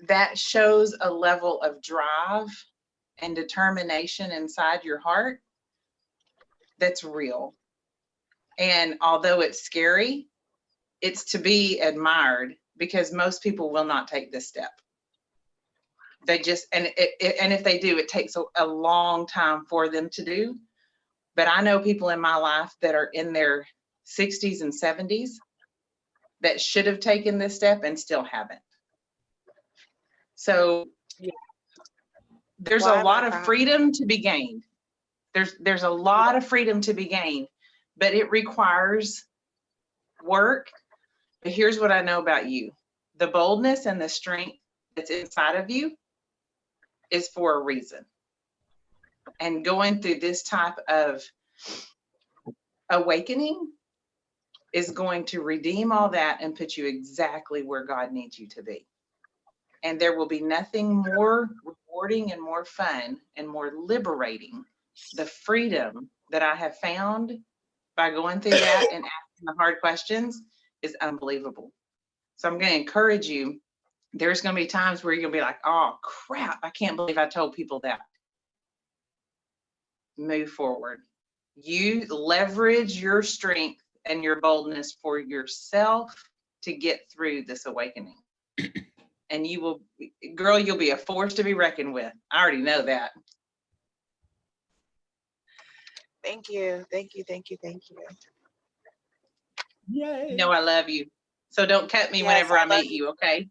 that shows a level of drive and determination inside your heart that's real. And although it's scary, it's to be admired because most people will not take this step. They just, and if they do, it takes a long time for them to do. But I know people in my life that are in their 60s and 70s that should have taken this step and still haven't. So there's Why a am lot I of crying? freedom to be gained. There's a lot of freedom to be gained, but it requires work. But here's what I know about you. The boldness and the strength that's inside of you is for a reason. And going through this type of awakening is going to redeem all that and put you exactly where God needs you to be. And there will be nothing more rewarding and more fun and more liberating. The freedom that I have found by going through that and asking the hard questions is unbelievable. So I'm going to encourage you. There's going to be times where you're going to be like, oh crap, I can't believe I told people that. Move forward. You leverage your strength and your boldness for yourself to get through this awakening. And you will, girl, you'll be a force to be reckoned with. I already know that. Thank you. Thank you. Thank you. Thank you. Yay. You know I love you. So don't cut me Yes, whenever I I love meet you, okay?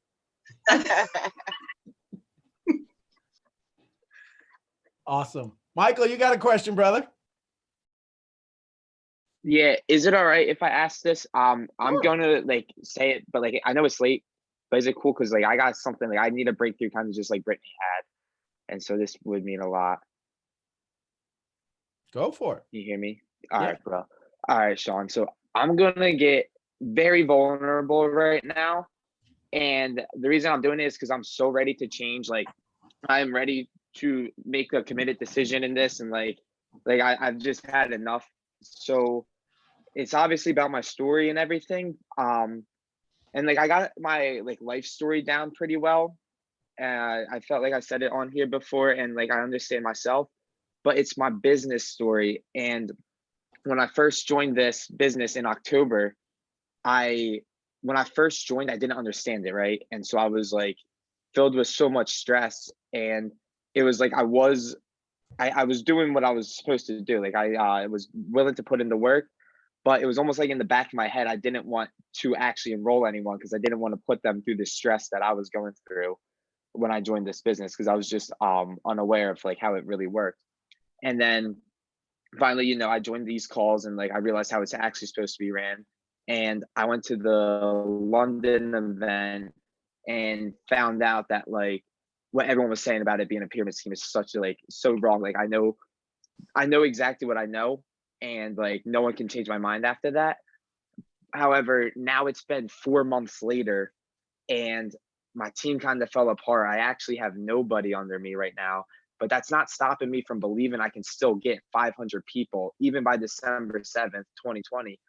Awesome. Michael, you got a question, brother? Yeah, is it all right if I ask this? I'm Sure. gonna like say it, but like I know it's late, but is it cool? Because like I got something like I need a breakthrough kind of just like Brittany had. And so this would mean a lot. Go for it. You hear me? All Yeah. right, bro. All right, Sean. So I'm gonna get very vulnerable right now. And the reason I'm doing it is because I'm so ready to change. Like I'm ready to make a committed decision in this, and I've just had enough. So it's obviously about my story and everything. And like I got my like life story down pretty well. I felt like I said it on here before, and like I understand myself, but it's my business story. And when I first joined this business in October, when I first joined, I didn't understand it, right? And so I was like filled with so much stress, and it was like I was doing what I was supposed to do. Like I was willing to put in the work, but it was almost like in the back of my head, I didn't want to actually enroll anyone because I didn't want to put them through the stress that I was going through when I joined this business, because I was just unaware of like how it really worked. And then finally, you know, I joined these calls and like I realized how it's actually supposed to be ran. And I went to the London event and found out that like what everyone was saying about it being a pyramid scheme is such a like so wrong. Like I know exactly what I know, and like no one can change my mind after that. However, now it's been 4 months later and my team kind of fell apart. I actually have nobody under me right now, but that's not stopping me from believing I can still get 500 people even by December 7th, 2020.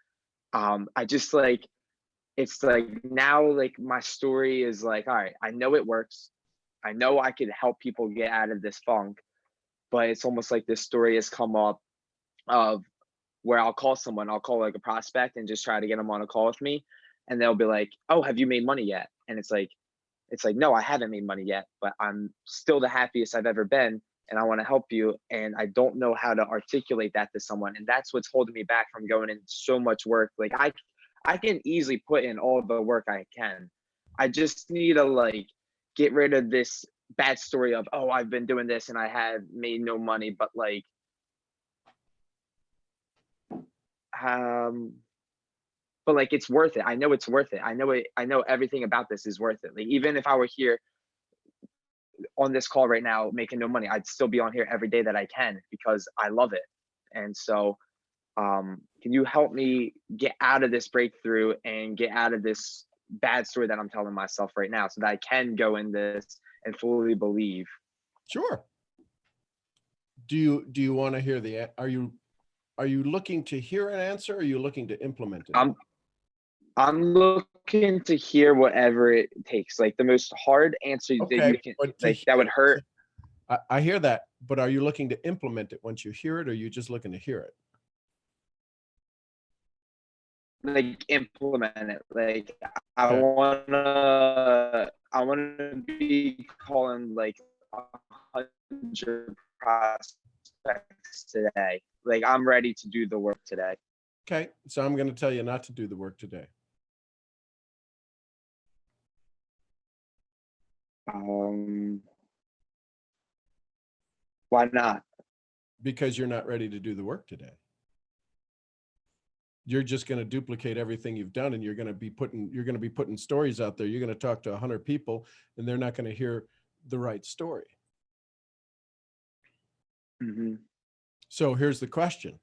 I just like, it's like now like my story is like, all right, I know it works. I know I could help people get out of this funk, but it's almost like this story has come up of where I'll call like a prospect and just try to get them on a call with me. And they'll be like, oh, have you made money yet? And it's like, no, I haven't made money yet, but I'm still the happiest I've ever been. And I want to help you. And I don't know how to articulate that to someone. And that's what's holding me back from going in so much work. Like I can easily put in all the work I can. I just need to like get rid of this bad story of, oh, I've been doing this and I have made no money, but like, but like, it's worth it. I know it's worth it. I know everything about this is worth it. Like, even if I were here on this call right now making no money, I'd still be on here every day that I can because I love it. And so can you help me get out of this breakthrough and get out of this bad story that I'm telling myself right now so that I can go in this and fully believe? Sure. Do you want to hear are you looking to hear an answer, or are you looking to implement it? I'm looking to hear whatever it takes, like the most hard answer that you can, like that would hurt. I hear that, but are you looking to implement it once you hear it, or are you just looking to hear it? Like implement it. Like I wanna be calling like 100 prospects today. Like I'm ready to do the work today. Okay, so I'm going to tell you not to do the work today. Why not? Because you're not ready to do the work today. You're just going to duplicate everything you've done, and you're going to be putting stories out there. You're going to talk to 100 people, and they're not going to hear the right story. Mm-hmm. So here's the question.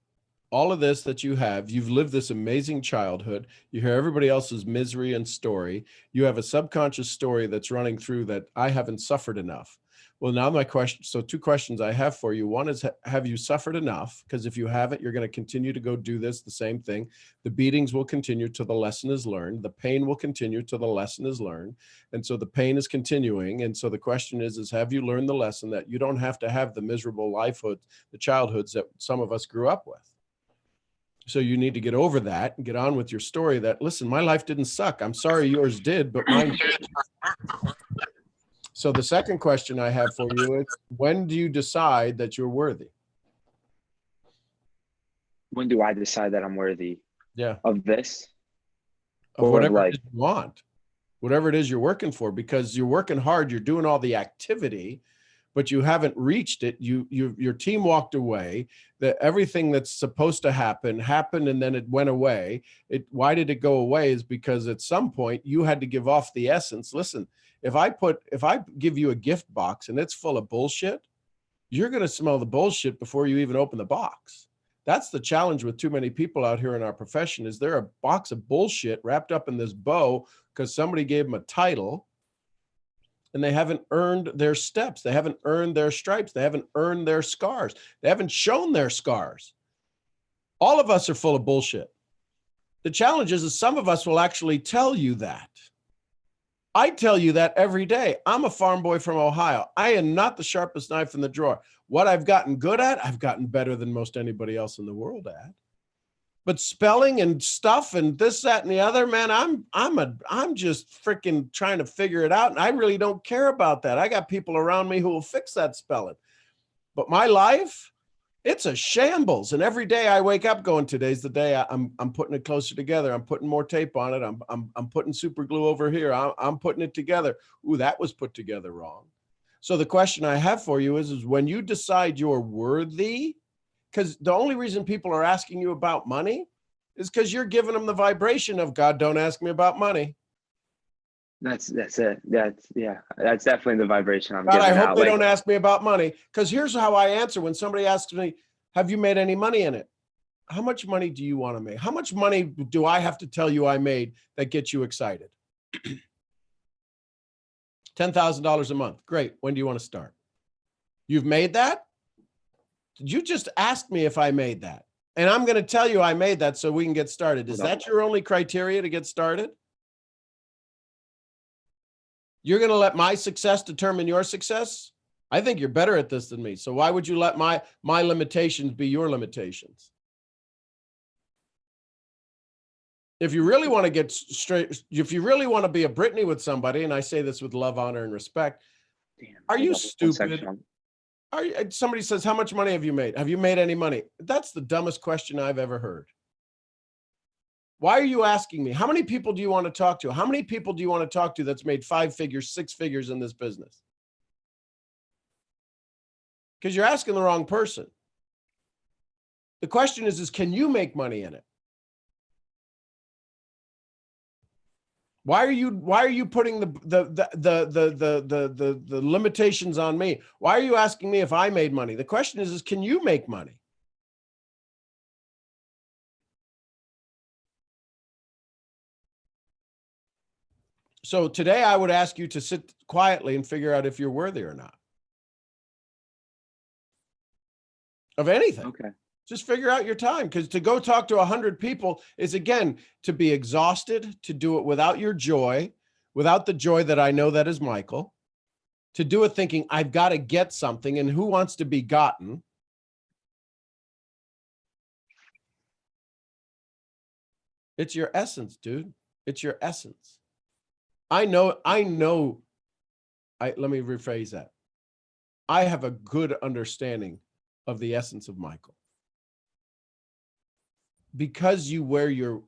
All of this that you have, you've lived this amazing childhood. You hear everybody else's misery and story. You have a subconscious story that's running through that I haven't suffered enough. Well, now my question, so two questions I have for you. One is, have you suffered enough? Because if you haven't, you're going to continue to go do this, the same thing. The beatings will continue till the lesson is learned. The pain will continue till the lesson is learned. And so the pain is continuing. And so the question is have you learned the lesson that you don't have to have the miserable lifehood, the childhoods that some of us grew up with? So you need to get over that and get on with your story that, listen, my life didn't suck. I'm sorry yours did, but mine did. So the second question I have for you is, when do you decide that you're worthy? When do I decide that I'm worthy? Yeah. Of this? Of whatever it is you want, whatever it is you're working for, because you're working hard, you're doing all the activity, but you haven't reached it. Your team walked away. That everything that's supposed to happen happened, and then it went away. Why did it go away? Is because at some point you had to give off the essence. Listen, if I give you a gift box and it's full of bullshit, you're going to smell the bullshit before you even open the box. That's the challenge with too many people out here in our profession, is they're a box of bullshit wrapped up in this bow because somebody gave them a title, and they haven't earned their steps. They haven't earned their stripes. They haven't earned their scars. They haven't shown their scars. All of us are full of bullshit. The challenge is some of us will actually tell you that. I tell you that every day. I'm a farm boy from Ohio. I am not the sharpest knife in the drawer. What I've gotten good at, I've gotten better than most anybody else in the world at. But spelling and stuff and this, that, and the other, man, I'm just freaking trying to figure it out. And I really don't care about that. I got people around me who will fix that spelling. But my life, it's a shambles. And every day I wake up going, today's the day I'm putting it closer together. I'm putting more tape on it. I'm putting super glue over here. I'm putting it together. Ooh, that was put together wrong. So the question I have for you is when you decide you're worthy, because the only reason people are asking you about money is because you're giving them the vibration of, God, don't ask me about money. That's it. That's definitely the vibration I'm God, giving I hope out. they don't ask me about money. Because here's how I answer when somebody asks me, have you made any money in it? How much money do you want to make? How much money do I have to tell you I made that gets you excited? $10,000 a month. Great. When do you want to start? You've made that? You just asked me if I made that. And I'm going to tell you I made that so we can get started. Is that your only criteria to get started? You're going to let my success determine your success? I think you're better at this than me. So why would you let my limitations be your limitations? If you really want to get straight, if you really want to be a Brittany with somebody, and I say this with love, honor, and respect, are you stupid? Somebody says, how much money have you made? Have you made any money? That's the dumbest question I've ever heard. Why are you asking me? How many people do you want to talk to? How many people do you want to talk to that's made 5 figures, 6 figures in this business? Because you're asking the wrong person. The question is can you make money in it? Why are you putting the limitations on me? Why are you asking me if I made money? The question is can you make money? So today I would ask you to sit quietly and figure out if you're worthy or not of anything. Okay. Just figure out your time, because to go talk to 100 people is, again, to be exhausted, to do it without your joy, without the joy that I know that is Michael, to do it thinking I've got to get something, and who wants to be gotten? It's your essence, dude. It's your essence. Let me rephrase that. I have a good understanding of the essence of Michael. Because you wear your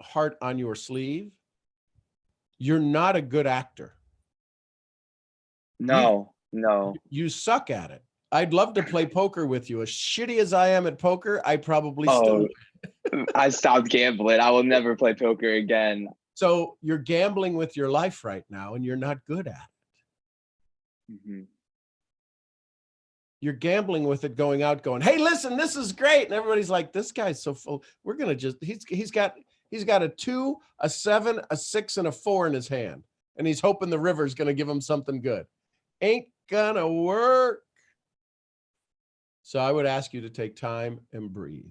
heart on your sleeve, you're not a good actor. No. You suck at it. I'd love to play poker with you. As shitty as I am at poker, I probably still. I stopped gambling. I will never play poker again. So you're gambling with your life right now, and you're not good at it. Mm-hmm. You're gambling with it, going out, going, hey, listen, this is great. And everybody's like, this guy's so full. We're going to just, he's got a 2, a 7, a 6, and a 4 in his hand. And he's hoping the river's going to give him something good. Ain't gonna work. So I would ask you to take time and breathe.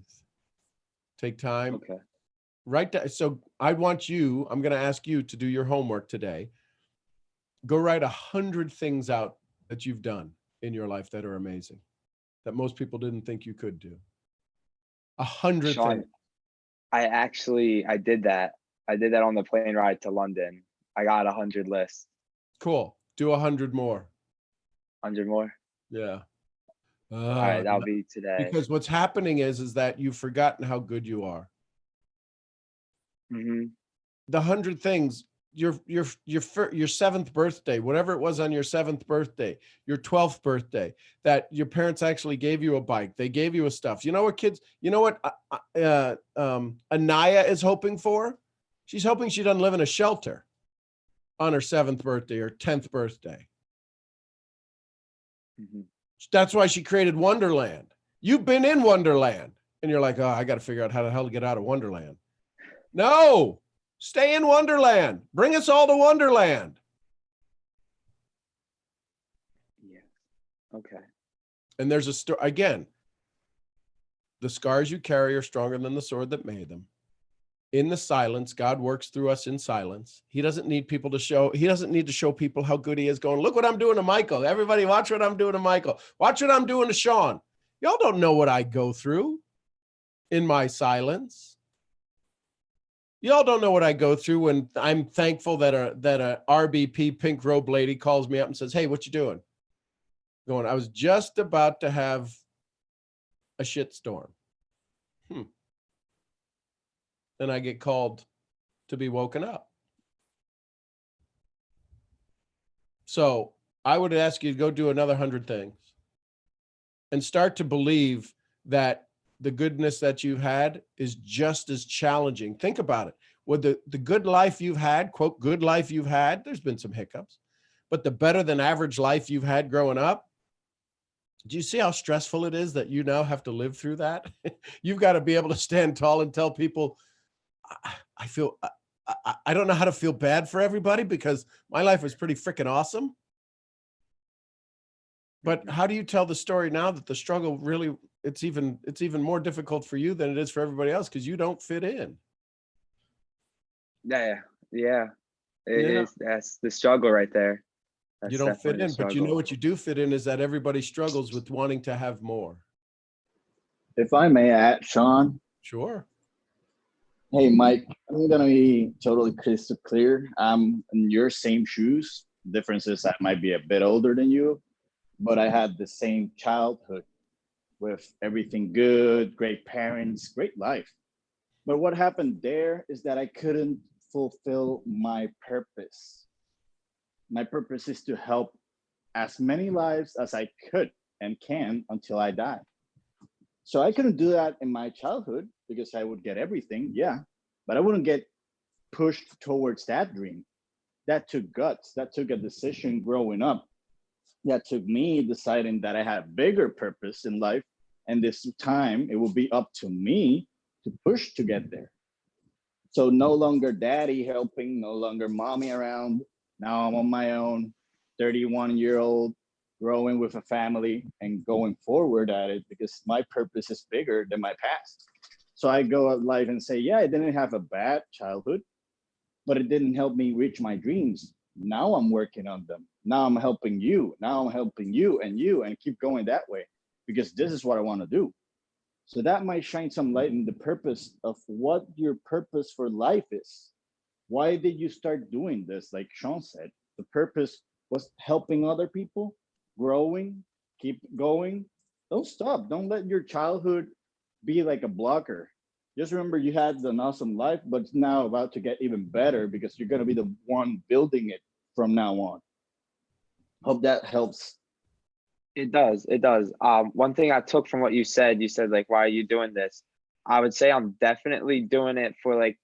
Take time. Okay. Right. So I'm going to ask you to do your homework today. Go write 100 things out that you've done in your life that are amazing, that most people didn't think you could do. 100 Sean, things. I did that. I did that on the plane ride to London. I got 100 lists. Cool. Do 100 more. 100 more? Yeah. All right, that'll be today. Because what's happening is that you've forgotten how good you are. Mm-hmm. The 100 things, your 7th birthday, whatever it was on your 7th birthday, your 12th birthday, that your parents actually gave you a bike, they gave you a stuff. You know what, kids? You know what Anaya is hoping for? She's hoping she doesn't live in a shelter on her 7th birthday or 10th birthday. Mm-hmm. That's why she created Wonderland. You've been in Wonderland, and you're like, oh, I got to figure out how the hell to get out of Wonderland. No, stay in Wonderland. Bring us all to Wonderland. Yeah. Okay. And there's a story again. The scars you carry are stronger than the sword that made them. In the silence, God works through us in silence. He doesn't need to show people how good he is, going, look what I'm doing to Michael. Everybody watch what I'm doing to Michael. Watch what I'm doing to Sean. Y'all don't know what I go through in my silence. Y'all don't know what I go through when I'm thankful that a RBP pink robe lady calls me up and says, hey, what you doing? Going, I was just about to have a shit storm. Then I get called to be woken up. So I would ask you to go do another 100 things and start to believe that the goodness that you've had is just as challenging. Think about it. With the good life you've had, quote, good life you've had, there's been some hiccups, but the better than average life you've had growing up, do you see how stressful it is that you now have to live through that? You've got to be able to stand tall and tell people, I don't know how to feel bad for everybody because my life was pretty freaking awesome. But how do you tell the story now that the struggle really, it's even more difficult for you than it is for everybody else because you don't fit in? Yeah. It is. That's the struggle right there. That's you don't fit in, but you know struggle. what you do fit in is that everybody struggles with wanting to have more. If I may add, Sean. Sure. Hey, Mike, I'm going to be totally crystal clear. I'm in your same shoes. Difference is I might be a bit older than you, but I had the same childhood with everything good, great parents, great life. But what happened there is that I couldn't fulfill my purpose. My purpose is to help as many lives as I could and can until I die. So I couldn't do that in my childhood because I would get everything, yeah, but I wouldn't get pushed towards that dream. That took guts. That took a decision growing up. That took me deciding that I had a bigger purpose in life. And this time it will be up to me to push to get there. So no longer daddy helping, no longer mommy around. Now I'm on my own, 31-year-old, growing with a family and going forward at it because my purpose is bigger than my past. So I go out life and say, yeah, I didn't have a bad childhood, but it didn't help me reach my dreams. Now I'm working on them. Now I'm helping you. Now I'm helping you, and keep going that way because this is what I want to do. So that might shine some light in the purpose of what your purpose for life is. Why did you start doing this? Like Sean said, the purpose was helping other people, growing, keep going. Don't stop. Don't let your childhood be like a blocker. Just remember you had an awesome life, but it's now about to get even better because you're going to be the one building it from now on. Hope that helps. It does. It does. One thing I took from what you said like, why are you doing this? I would say I'm definitely doing it for like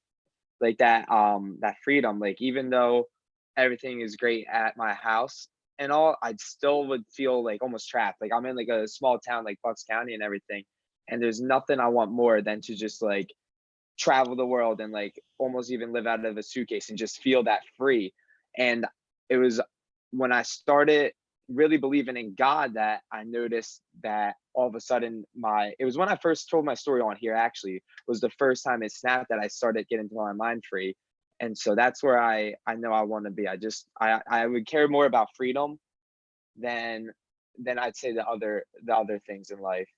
that, that freedom. Like, even though everything is great at my house and all, I still would feel like almost trapped. Like I'm in like a small town, like Bucks County and everything. And there's nothing I want more than to just like travel the world and like almost even live out of a suitcase and just feel that free. And it was when I started really believing in God that I noticed that all of a sudden it was when I first told my story on here, actually was the first time it snapped that I started getting my mind free. And so that's where I know I want to be. I would care more about freedom than I'd say the other things in life.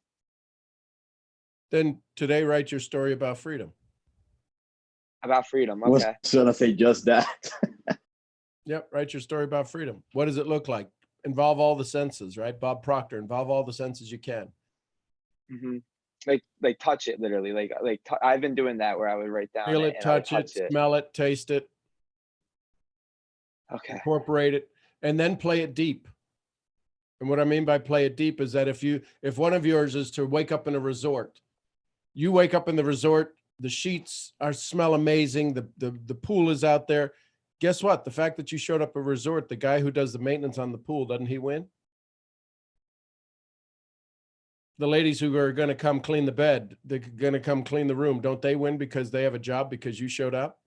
Then today, write your story about freedom. About freedom. I was Okay. gonna say just that. Yep. Write your story about freedom. What does it look like? Involve all the senses, right? Bob Proctor, involve all the senses you can. Mm-hmm. Like touch it, literally. I've been doing that where I would write down Feel it, touch it, smell it, taste it. Okay. Incorporate it, and then play it deep. And what I mean by play it deep is that if one of yours is to wake up in a resort, you wake up in the resort, the sheets smell amazing, the pool is out there. Guess what? The fact that you showed up at a resort, the guy who does the maintenance on the pool, doesn't he win? The ladies who are going to come clean the bed, they're going to come clean the room, don't they win because they have a job because you showed up?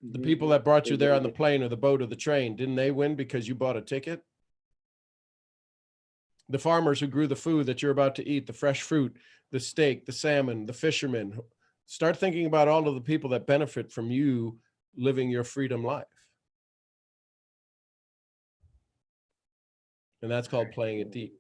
The people that brought you there on the plane or the boat or the train, didn't they win because you bought a ticket? The farmers who grew the food that you're about to eat, the fresh fruit, the steak, the salmon, the fishermen. Start thinking about all of the people that benefit from you living your freedom life. And that's called playing it deep.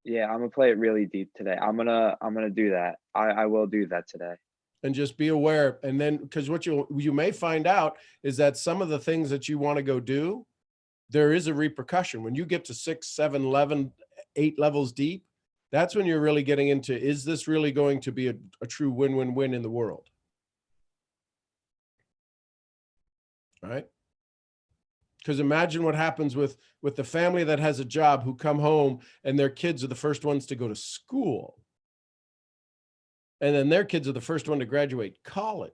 Yeah, I'm gonna play it really deep today. I'm gonna do that. I will do that today. And just be aware. And then, because what you may find out is that some of the things that you want to go do, there is a repercussion. When you get to 6, 7, 11, 8 levels deep, that's when you're really getting into, is this really going to be a true win-win-win in the world? All right? Because imagine what happens with the family that has a job who come home and their kids are the first ones to go to school. And then their kids are the first one to graduate college.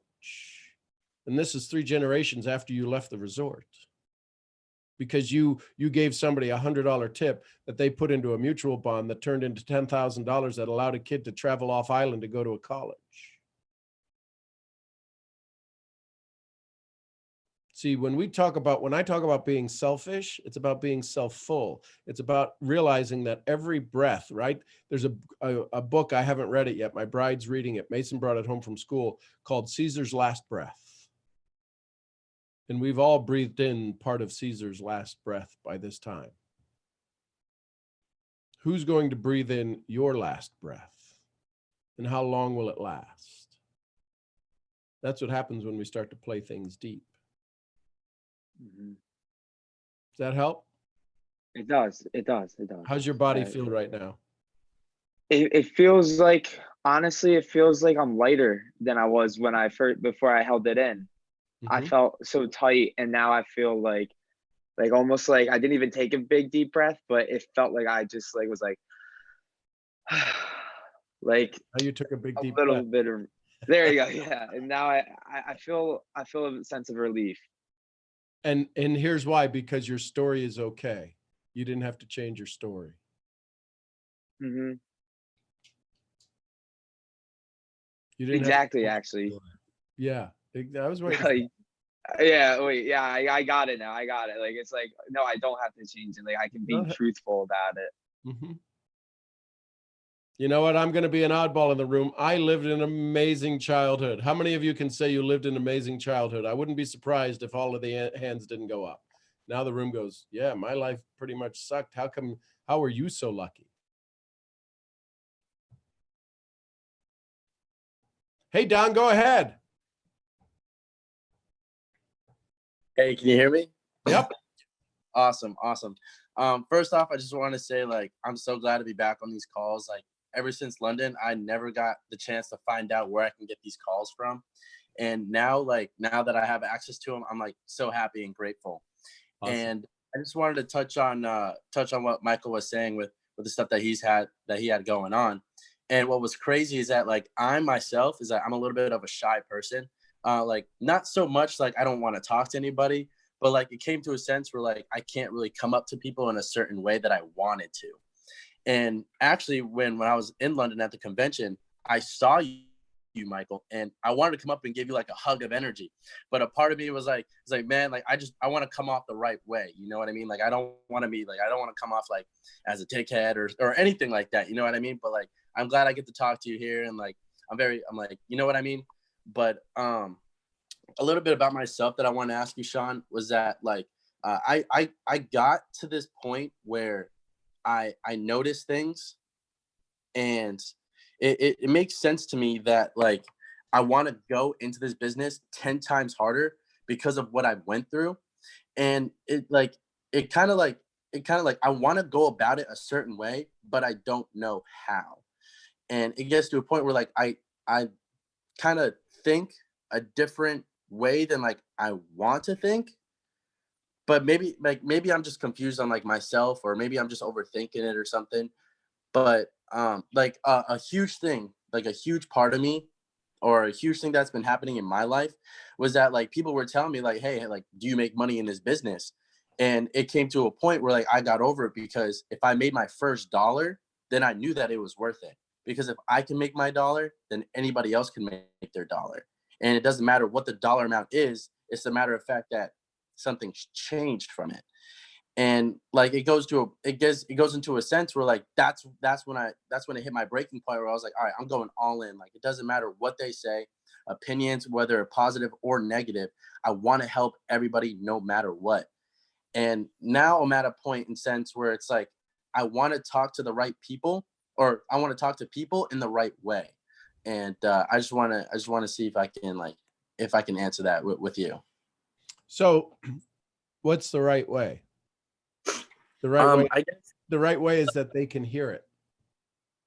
And this is 3 generations after you left the resort. Because you gave somebody $100 tip that they put into a mutual bond that turned into $10,000 that allowed a kid to travel off island to go to a college. See, when I talk about being selfish, it's about being self-full. It's about realizing that every breath, right? There's a book, I haven't read it yet. My bride's reading it. Mason brought it home from school, called Caesar's Last Breath. And we've all breathed in part of Caesar's last breath by this time. Who's going to breathe in your last breath? And how long will it last? That's what happens when we start to play things deep. Mm-hmm. Does that help? It does. How's your body feel right now? It feels like, honestly, it feels like I'm lighter than I was when before I held it in. I felt so tight, and now I feel like almost like I didn't even take a big deep breath, but it felt like I just was like you took a big deep little breath. bit of There you go. Yeah. And now I feel a sense of relief. And here's why, because your story is okay. You didn't have to change your story. Hmm. You didn't Exactly, have to, actually. yeah. I was waiting. Like, yeah, wait, yeah, I got it now. I got it. Like, it's like, no, I don't have to change it. Like, I can be truthful about it. Mm-hmm. You know what? I'm going to be an oddball in the room. I lived an amazing childhood. How many of you can say you lived an amazing childhood? I wouldn't be surprised if all of the hands didn't go up. Now the room goes, yeah, my life pretty much sucked. How were you so lucky? Hey, Don, go ahead. Hey, can you hear me? Yep. Awesome. First off, I just want to say, like, I'm so glad to be back on these calls. Like, ever since London, I never got the chance to find out where I can get these calls from. And now that I have access to them, I'm like so happy and grateful. Awesome. And I just wanted to touch on what Michael was saying with the stuff that he had going on. And what was crazy is that, like, I'm a little bit of a shy person. Like, not so much like I don't want to talk to anybody, but like it came to a sense where like I can't really come up to people in a certain way that I wanted to. And actually, when I was in London at the convention, I saw you, Michael, and I wanted to come up and give you like a hug of energy. But a part of me was like, man, like I want to come off the right way. You know what I mean? Like, I don't want to come off like as a dickhead or anything like that. You know what I mean? But like, I'm glad I get to talk to you here. And like, I'm like, you know what I mean? But a little bit about myself that I want to ask you, Sean, was that like, I got to this point where I noticed things, and it makes sense to me that like I want to go into this business 10 times harder because of what I went through. And it kind of like I want to go about it a certain way, but I don't know how. And it gets to a point where like I kind of think a different way than like I want to think. But maybe I'm just confused on like myself, or maybe I'm just overthinking it or something. But like a huge thing, like a huge part of me, or a huge thing that's been happening in my life was that like people were telling me like, hey, like, do you make money in this business? And it came to a point where like I got over it, because if I made my first dollar, then I knew that it was worth it. Because if I can make my dollar, then anybody else can make their dollar. And it doesn't matter what the dollar amount is. It's a matter of fact that something's changed from it. And like it goes into a sense where like that's when it hit my breaking point, where I was like, all right, I'm going all in. Like, it doesn't matter what they say, opinions, whether positive or negative, I want to help everybody no matter what. And now I'm at a point in sense where it's like I want to talk to the right people, or I want to talk to people in the right way. And I just want to see if I can answer that with you. So what's the right way? The right way, I guess, the right way is that they can hear it.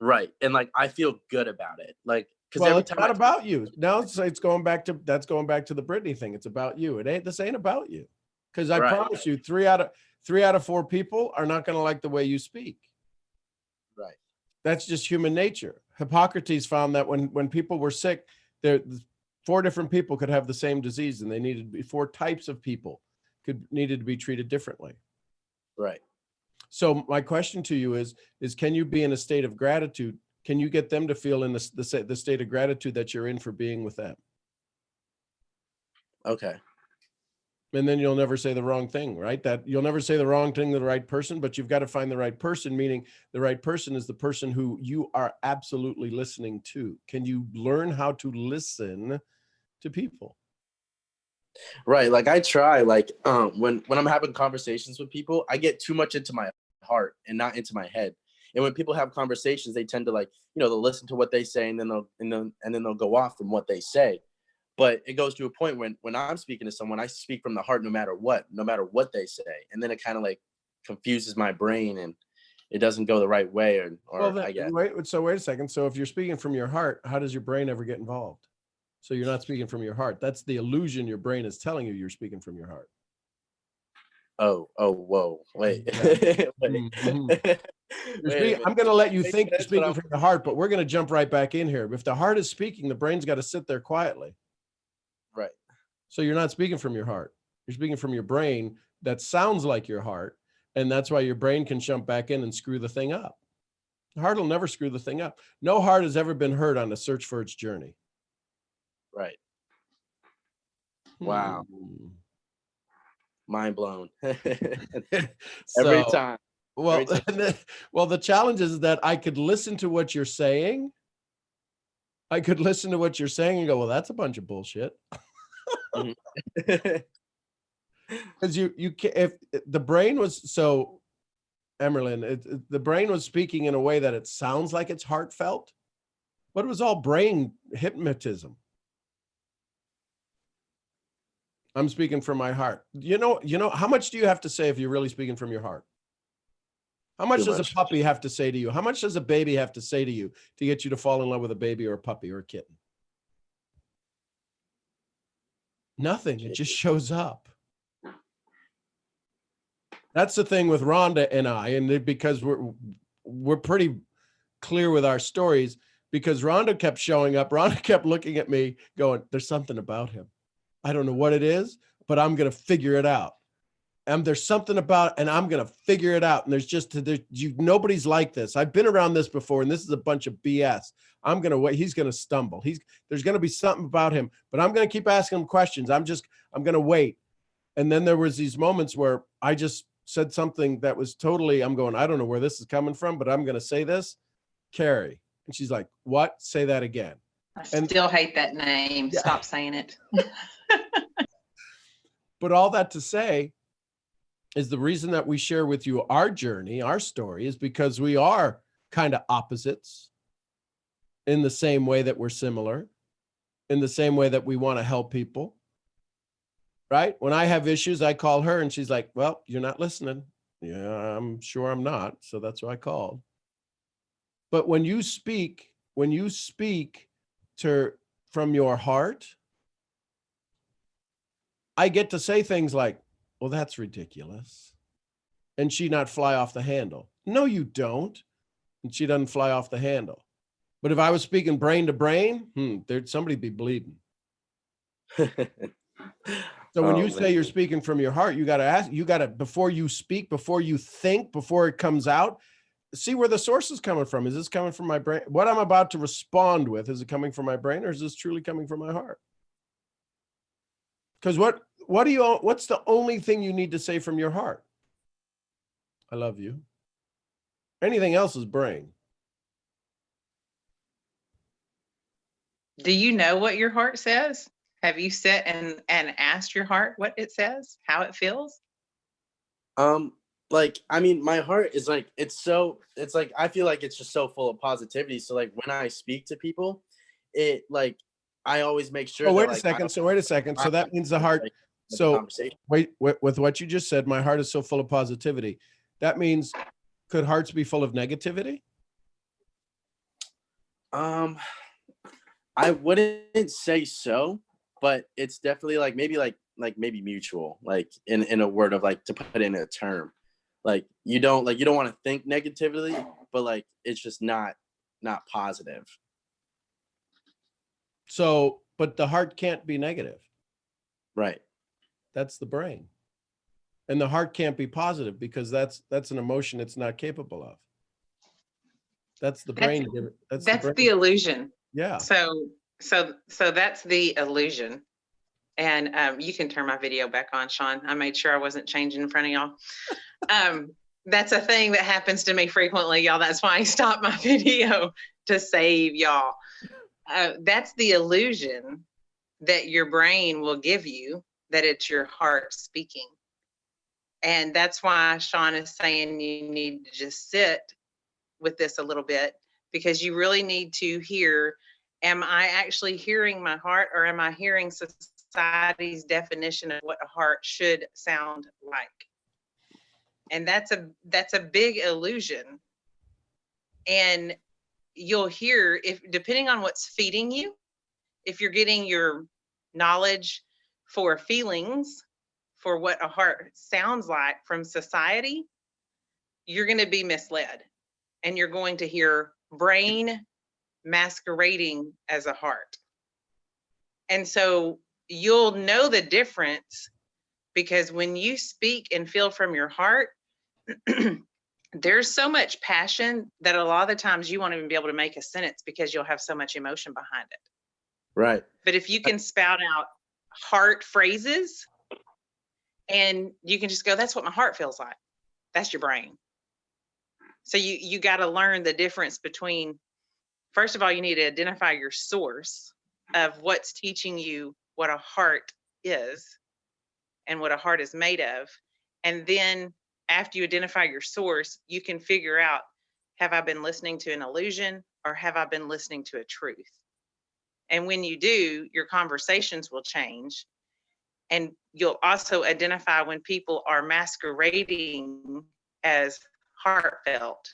Right. And like, I feel good about it. Like, well, it's not about you. Now that's going back to the Brittany thing. It's about you. This ain't about you. Because I promise you, three out of 4 people are not going to like the way you speak. Right. That's just human nature. Hippocrates found that when people were sick, 4 different people could have the same disease, and they needed to be 4 types of people needed to be treated differently. Right. So my question to you is can you be in a state of gratitude? Can you get them to feel in the state of gratitude that you're in for being with them? Okay. And then you'll never say the wrong thing, right? That you'll never say the wrong thing to the right person, but you've got to find the right person, meaning the right person is the person who you are absolutely listening to. Can you learn how to listen to people? Right. Like I try, like when I'm having conversations with people, I get too much into my heart and not into my head. And when people have conversations, they tend to like, they'll listen to what they say, and then they'll go off from what they say. But it goes to a point when I'm speaking to someone, I speak from the heart no matter what they say. And then it kind of like confuses my brain, and it doesn't go the right way, I guess. Wait a second. So if you're speaking from your heart, how does your brain ever get involved? So you're not speaking from your heart. That's the illusion your brain is telling you you're speaking from your heart. whoa, wait. Yeah. Wait. Mhm. Wait a I'm minute. going to let you Makes think you're sense, but speaking I'm- from the heart, but we're going to jump right back in here. If the heart is speaking, the brain's got to sit there quietly. Right. So you're not speaking from your heart. You're speaking from your brain that sounds like your heart. And that's why your brain can jump back in and screw the thing up. The heart will never screw the thing up. No heart has ever been hurt on a search for its journey. Right. Wow. Hmm. Mind blown. Every So, time. well, Every time. well, the challenge is that I could listen to what you're saying. I could listen to what you're saying and go, well, that's a bunch of bullshit. Mhm. Because you can, if the brain was so, Emerlyn, the brain was speaking in a way that it sounds like it's heartfelt, but it was all brain hypnotism. I'm speaking from my heart. You know, how much do you have to say if you're really speaking from your heart? How much Too does much. a puppy have to say to you? How much does a baby have to say to you to get you to fall in love with a baby or a puppy or a kitten? Nothing. It just shows up. That's the thing with Rhonda and I, and because we're pretty clear with our stories, because Rhonda kept showing up. Rhonda kept looking at me going, there's something about him. I don't know what it is, but I'm going to figure it out. And there's something about, and I'm going to figure it out. And nobody's like this. I've been around this before, and this is a bunch of BS. I'm going to wait. He's going to stumble. There's going to be something about him, but I'm going to keep asking him questions. I'm going to wait. And then there was these moments where I just said something that was totally, I'm going, I don't know where this is coming from, but I'm going to say this, Carrie. And she's like, what? Say that again. I still hate that name. Yeah. Stop saying it. But all that to say is the reason that we share with you our journey, our story, is because we are kind of opposites in the same way that we're similar, in the same way that we want to help people, right? When I have issues, I call her and she's like, well, you're not listening. Yeah, I'm sure I'm not. So that's why I called. But when you speak from your heart, I get to say things like, well, that's ridiculous. And she not fly off the handle. No, you don't. And she doesn't fly off the handle. But if I was speaking brain to brain, there'd somebody be bleeding. So when you say you're speaking from your heart, you got to ask, before you speak, before you think, before it comes out, see where the source is coming from. Is this coming from my brain? What I'm about to respond with, is it coming from my brain or is this truly coming from my heart? Because what's the only thing you need to say from your heart? I love you. Anything else is brain. Do you know what your heart says? Have you sat and asked your heart what it says, how it feels? Like, I mean, my heart is like, it's like, I feel like it's just so full of positivity. So like when I speak to people, it like, I always make sure. Oh, wait a second. So that means the heart. So wait, with what you just said, my heart is so full of positivity. That means, could hearts be full of negativity? I wouldn't say so, but it's definitely like maybe mutual, like in a word of like, to put it in a term, like you don't want to think negatively, but like it's just not positive. So, but the heart can't be negative. Right. That's the brain. And the heart can't be positive because that's an emotion it's not capable of. That's the brain. That's the illusion. Yeah. So that's the illusion. And you can turn my video back on, Sean. I made sure I wasn't changing in front of y'all. That's a thing that happens to me frequently, y'all. That's why I stopped my video to save y'all. That's the illusion that your brain will give you, that it's your heart speaking. And that's why Sean is saying you need to just sit with this a little bit, because you really need to hear, am I actually hearing my heart, or am I hearing society's definition of what a heart should sound like? And that's a big illusion. And you'll hear, if depending on what's feeding you, if you're getting your knowledge for feelings for what a heart sounds like from society, you're going to be misled, and you're going to hear brain masquerading as a heart. And so you'll know the difference, because when you speak and feel from your heart, there's so much passion that a lot of the times you won't even be able to make a sentence because you'll have so much emotion behind it. Right. But if you can spout out heart phrases and you can just go, that's what my heart feels like, that's your brain. So you got to learn the difference between, first of all, you need to identify your source of what's teaching you what a heart is and what a heart is made of. And then after you identify your source, you can figure out, have I been listening to an illusion or have I been listening to a truth? And when you do, your conversations will change. And you'll also identify when people are masquerading as heartfelt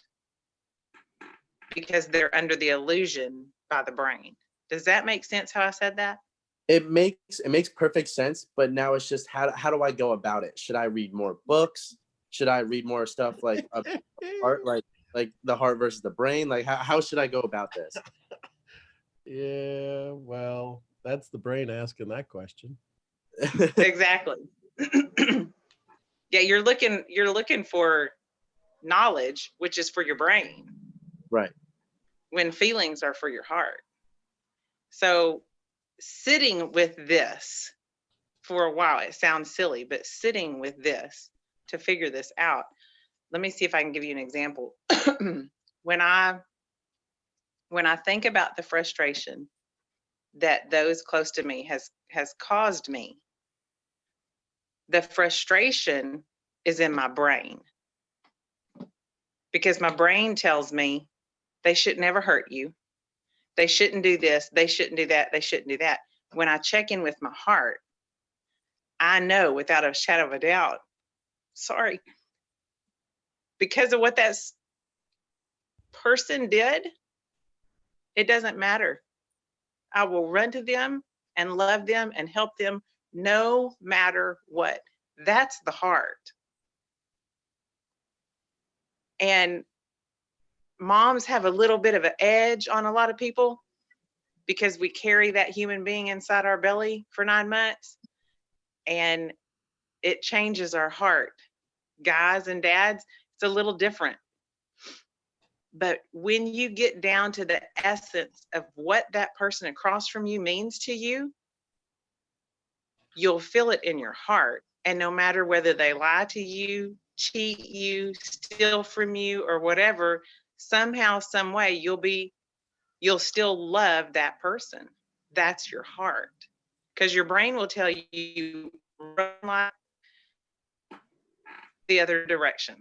because they're under the illusion by the brain. Does that make sense how I said that? It makes perfect sense, but now it's just how do I go about it? Should I read more books? Should I read more stuff like heart, like the heart versus the brain? Like how should I go about this? Yeah, well, that's the brain asking that question. Exactly. Yeah, you're looking for knowledge, which is for your brain. Right. When feelings are for your heart. So sitting with this for a while, it sounds silly, but sitting with this to figure this out. Let me see if I can give you an example. When I think about the frustration that those close to me has caused me, the frustration is in my brain, because my brain tells me they should never hurt you. They shouldn't do this. They shouldn't do that. They shouldn't do that. When I check in with my heart, I know without a shadow of a doubt, sorry, because of what that person did, it doesn't matter. I will run to them and love them and help them no matter what. That's the heart. And moms have a little bit of an edge on a lot of people because we carry that human being inside our belly for 9 months, and it changes our heart. Guys and dads, it's a little different. But when you get down to the essence of what that person across from you means to you, you'll feel it in your heart. And no matter whether they lie to you, cheat you, steal from you, or whatever, somehow, some way, you'll still love that person. That's your heart. Because your brain will tell you run like the other direction.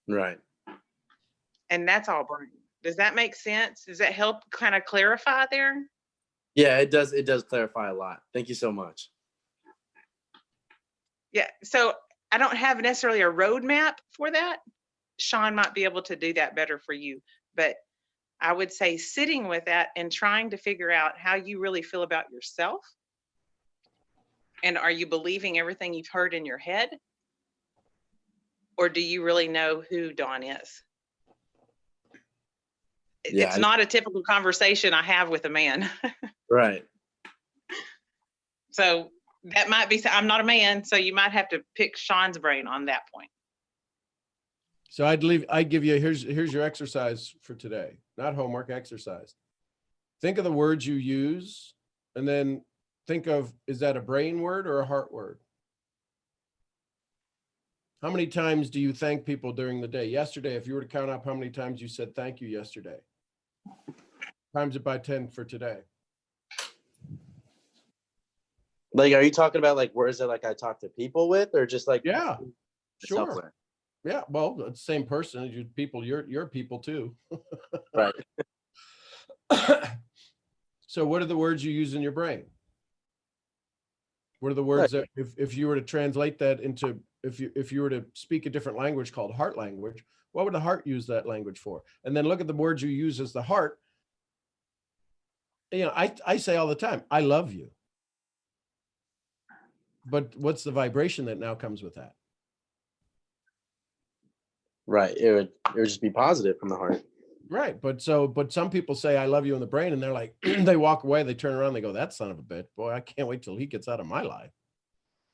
Right. And that's all brain. Does that make sense? Does that help kind of clarify there? Yeah, it does. It does clarify a lot. Thank you so much. Yeah. So I don't have necessarily a roadmap for that. Sean might be able to do that better for you. But I would say sitting with that and trying to figure out how you really feel about yourself. And are you believing everything you've heard in your head? Or do you really know who Dawn is? Yeah, it's not a typical conversation I have with a man. Right. So that might be, I'm not a man, so you might have to pick Sean's brain on that point. So I'd give you, here's your exercise for today, not homework, exercise. Think of the words you use and then think of, is that a brain word or a heart word? How many times do you thank people during the day? Yesterday, if you were to count up how many times you said thank you yesterday, times it by 10 for today. Like, are you talking about like words that like I talk to people with, or just like Yeah, sure. Self-learn? Yeah, well, it's the same person as you people. You're people too. Right. So, what are the words you use in your brain? What are the words that, if you were to translate that into, if you were to speak a different language called heart language, what would the heart use that language for? And then look at the words you use as the heart. You know, I say all the time, I love you. but what's the vibration that now comes with that? Right. It would just be positive from the heart. Right. But some people say, I love you in the brain, and they're like, they walk away, they turn around, they go, that son of a bitch, boy, I can't wait till he gets out of my life.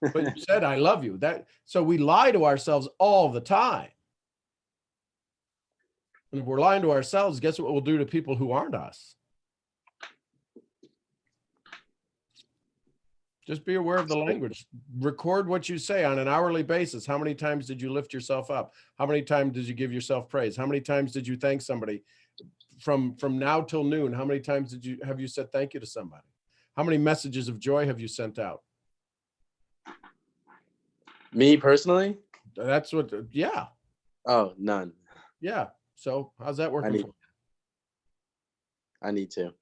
But you said, I love you. So we lie to ourselves all the time. And if we're lying to ourselves, guess what we'll do to people who aren't us? Just be aware of the language. Record what you say on an hourly basis. How many times did you lift yourself up? How many times did you give yourself praise? How many times did you thank somebody from now till noon? How many times have you said thank you to somebody? How many messages of joy have you sent out? Me personally? That's what, yeah. Oh, none. Yeah. So how's that working for you? I need to.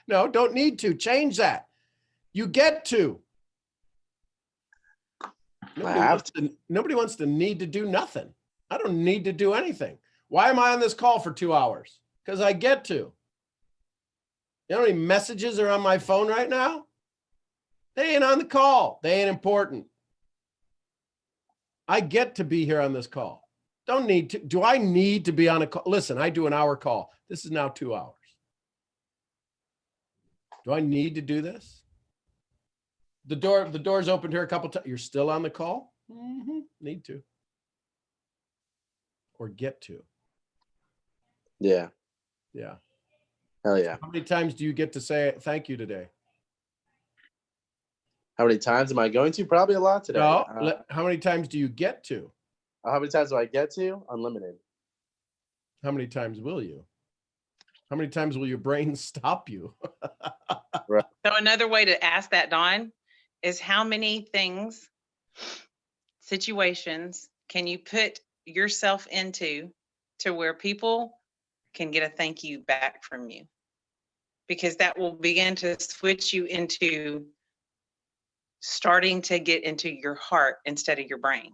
No, don't need to. Change that. You get to. Nobody wants to need to do nothing. I don't need to do anything. Why am I on this call for 2 hours? Because I get to. You know how many messages are on my phone right now? They ain't on the call. They ain't important. I get to be here on this call. Don't need to. Do I need to be on a call? Listen, I do an hour call. This is now 2 hours. Do I need to do this? The door's opened here a couple times. You're still on the call? Mm-hmm. Need to. Or get to. Yeah. Yeah. Hell yeah. How many times do you get to say thank you today? How many times am I going to? Probably a lot today. No. How many times do you get to? How many times do I get to? Unlimited. How many times will you? How many times will your brain stop you? Right. So another way to ask that, Dawn, is how many things, situations can you put yourself into to where people can get a thank you back from you? Because that will begin to switch you into starting to get into your heart instead of your brain.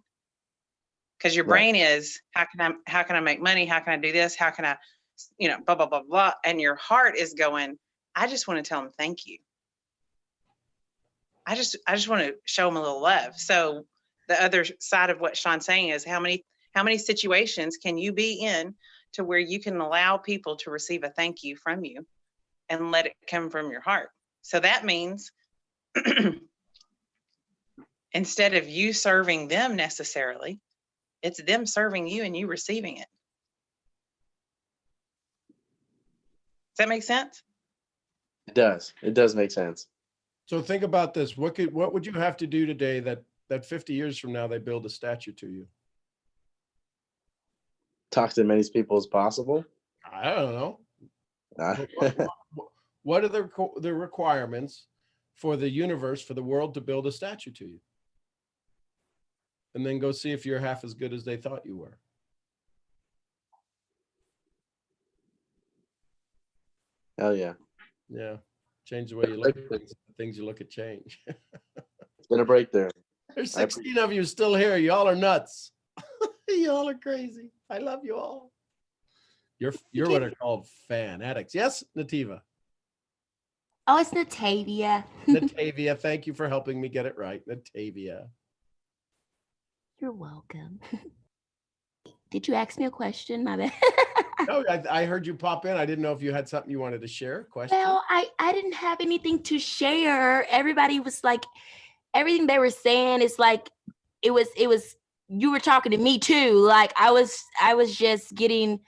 Because your brain is, how can I make money? How can I do this? How can I, blah, blah, blah, blah. And your heart is going, I just want to tell them thank you. I just want to show them a little love. So the other side of what Sean's saying is how many situations can you be in to where you can allow people to receive a thank you from you and let it come from your heart? So that means instead of you serving them necessarily, it's them serving you and you receiving it. Does that make sense? It does. It does make sense. So think about this. What would you have to do today that 50 years from now they build a statue to you? Talk to as many people as possible. I don't know. What are the requirements for the universe, for the world to build a statue to you? And then go see if you're half as good as they thought you were. Hell yeah. Yeah. Change the way you look at things. The things you look at change. It's been a breakthrough. There's 16 of you still here. Y'all are nuts. Y'all are crazy. I love you all. You're what are called fan addicts. Yes, Nativa. Oh, it's Natavia. Natavia, thank you for helping me get it right. Natavia. You're welcome. Did you ask me a question? My bad. No, I heard you pop in. I didn't know if you had something you wanted to share. Question? Well, I didn't have anything to share. Everybody was like, everything they were saying is like, it was, you were talking to me too. Like I was just getting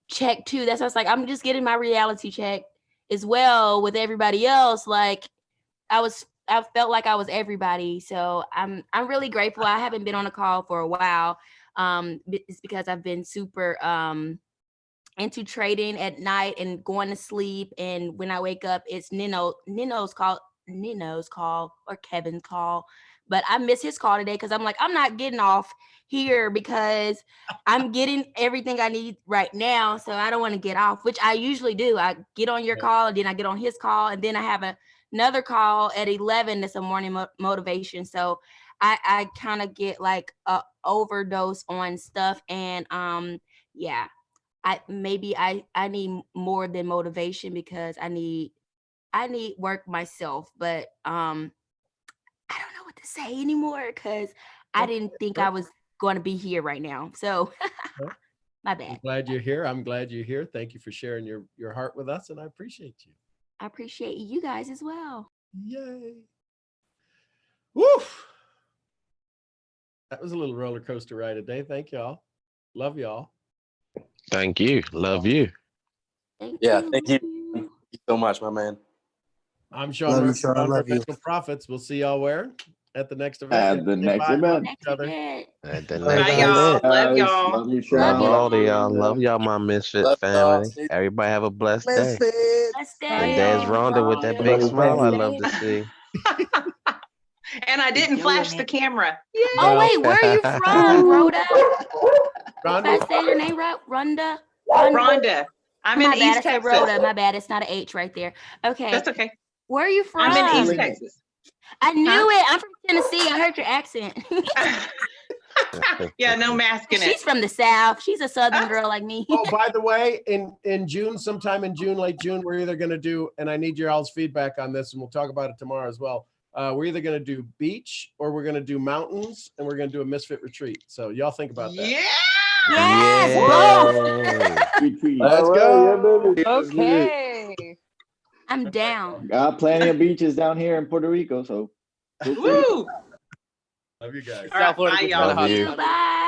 checked too. That's why I was like, I'm just getting my reality check as well with everybody else. Like I felt like I was everybody. So I'm really grateful. I haven't been on a call for a while. It's because I've been super into trading at night and going to sleep. And when I wake up, it's Nino's call or Kevin's call. But I miss his call today because I'm like, I'm not getting off here because I'm getting everything I need right now. So I don't want to get off, which I usually do. I get on your call, and then I get on his call, and then I have another call at 11. That's a morning motivation. So I kind of get like a overdose on stuff. And yeah, I need more than motivation because I need work myself. But I don't know what to to say anymore because I didn't think I was going to be here right now. So my I'm bad. glad you're here. I'm glad you're here. Thank you for sharing your heart with us, and I appreciate you. I appreciate you guys as well. Yay. Woo! That was a little roller coaster ride today. Thank y'all. Love y'all. Thank you. Love you. Thank Yeah, you. thank you. Thank you so much, my man. I'm Sean Love you, Murphy, Sean. I founder of love you. Mental Profits. We'll see y'all where? At the next event. At the Say next bye to event. each other. At the Bye, next Bye, guys. y'all. event. Love Guys, y'all. love you, Love Sean. all of Love y'all. you, Love y'all, my Misfit Love y'all. family. Everybody have a blessed day. Misfits. Blessed And day. there's Rhonda with that big Everybody, smile I thank you. love to see. And I didn't flash the camera. Yay! Oh, wait, where are you from, Rhoda? Did I Rhonda, say your name right? Rhonda? Rhonda. I'm in My bad. I East said Texas. Rhoda. My bad. It's not an H right there. Okay. That's okay. Where are you from? I'm in East Feeling it. Texas. I knew Huh? it. I'm from Tennessee. I heard your accent. Yeah, no mask in She's it. from the South. She's a Southern girl like me. oh, by the way, in June, sometime in June, late June, we're either going to do, and I need your all's feedback on this, and we'll talk about it tomorrow as well. We're either going to do beach or we're going to do mountains, and we're going to do a Misfit retreat. So y'all think about that. Yeah. Yes, both. Yay. Let's All right, go. yeah, baby. Let's get it. Okay. I'm down. Got plenty of beaches down here in Puerto Rico, so feel free. Woo. Love you guys. All right, South Florida bye, gets y'all. kinda Love hot. you. Bye.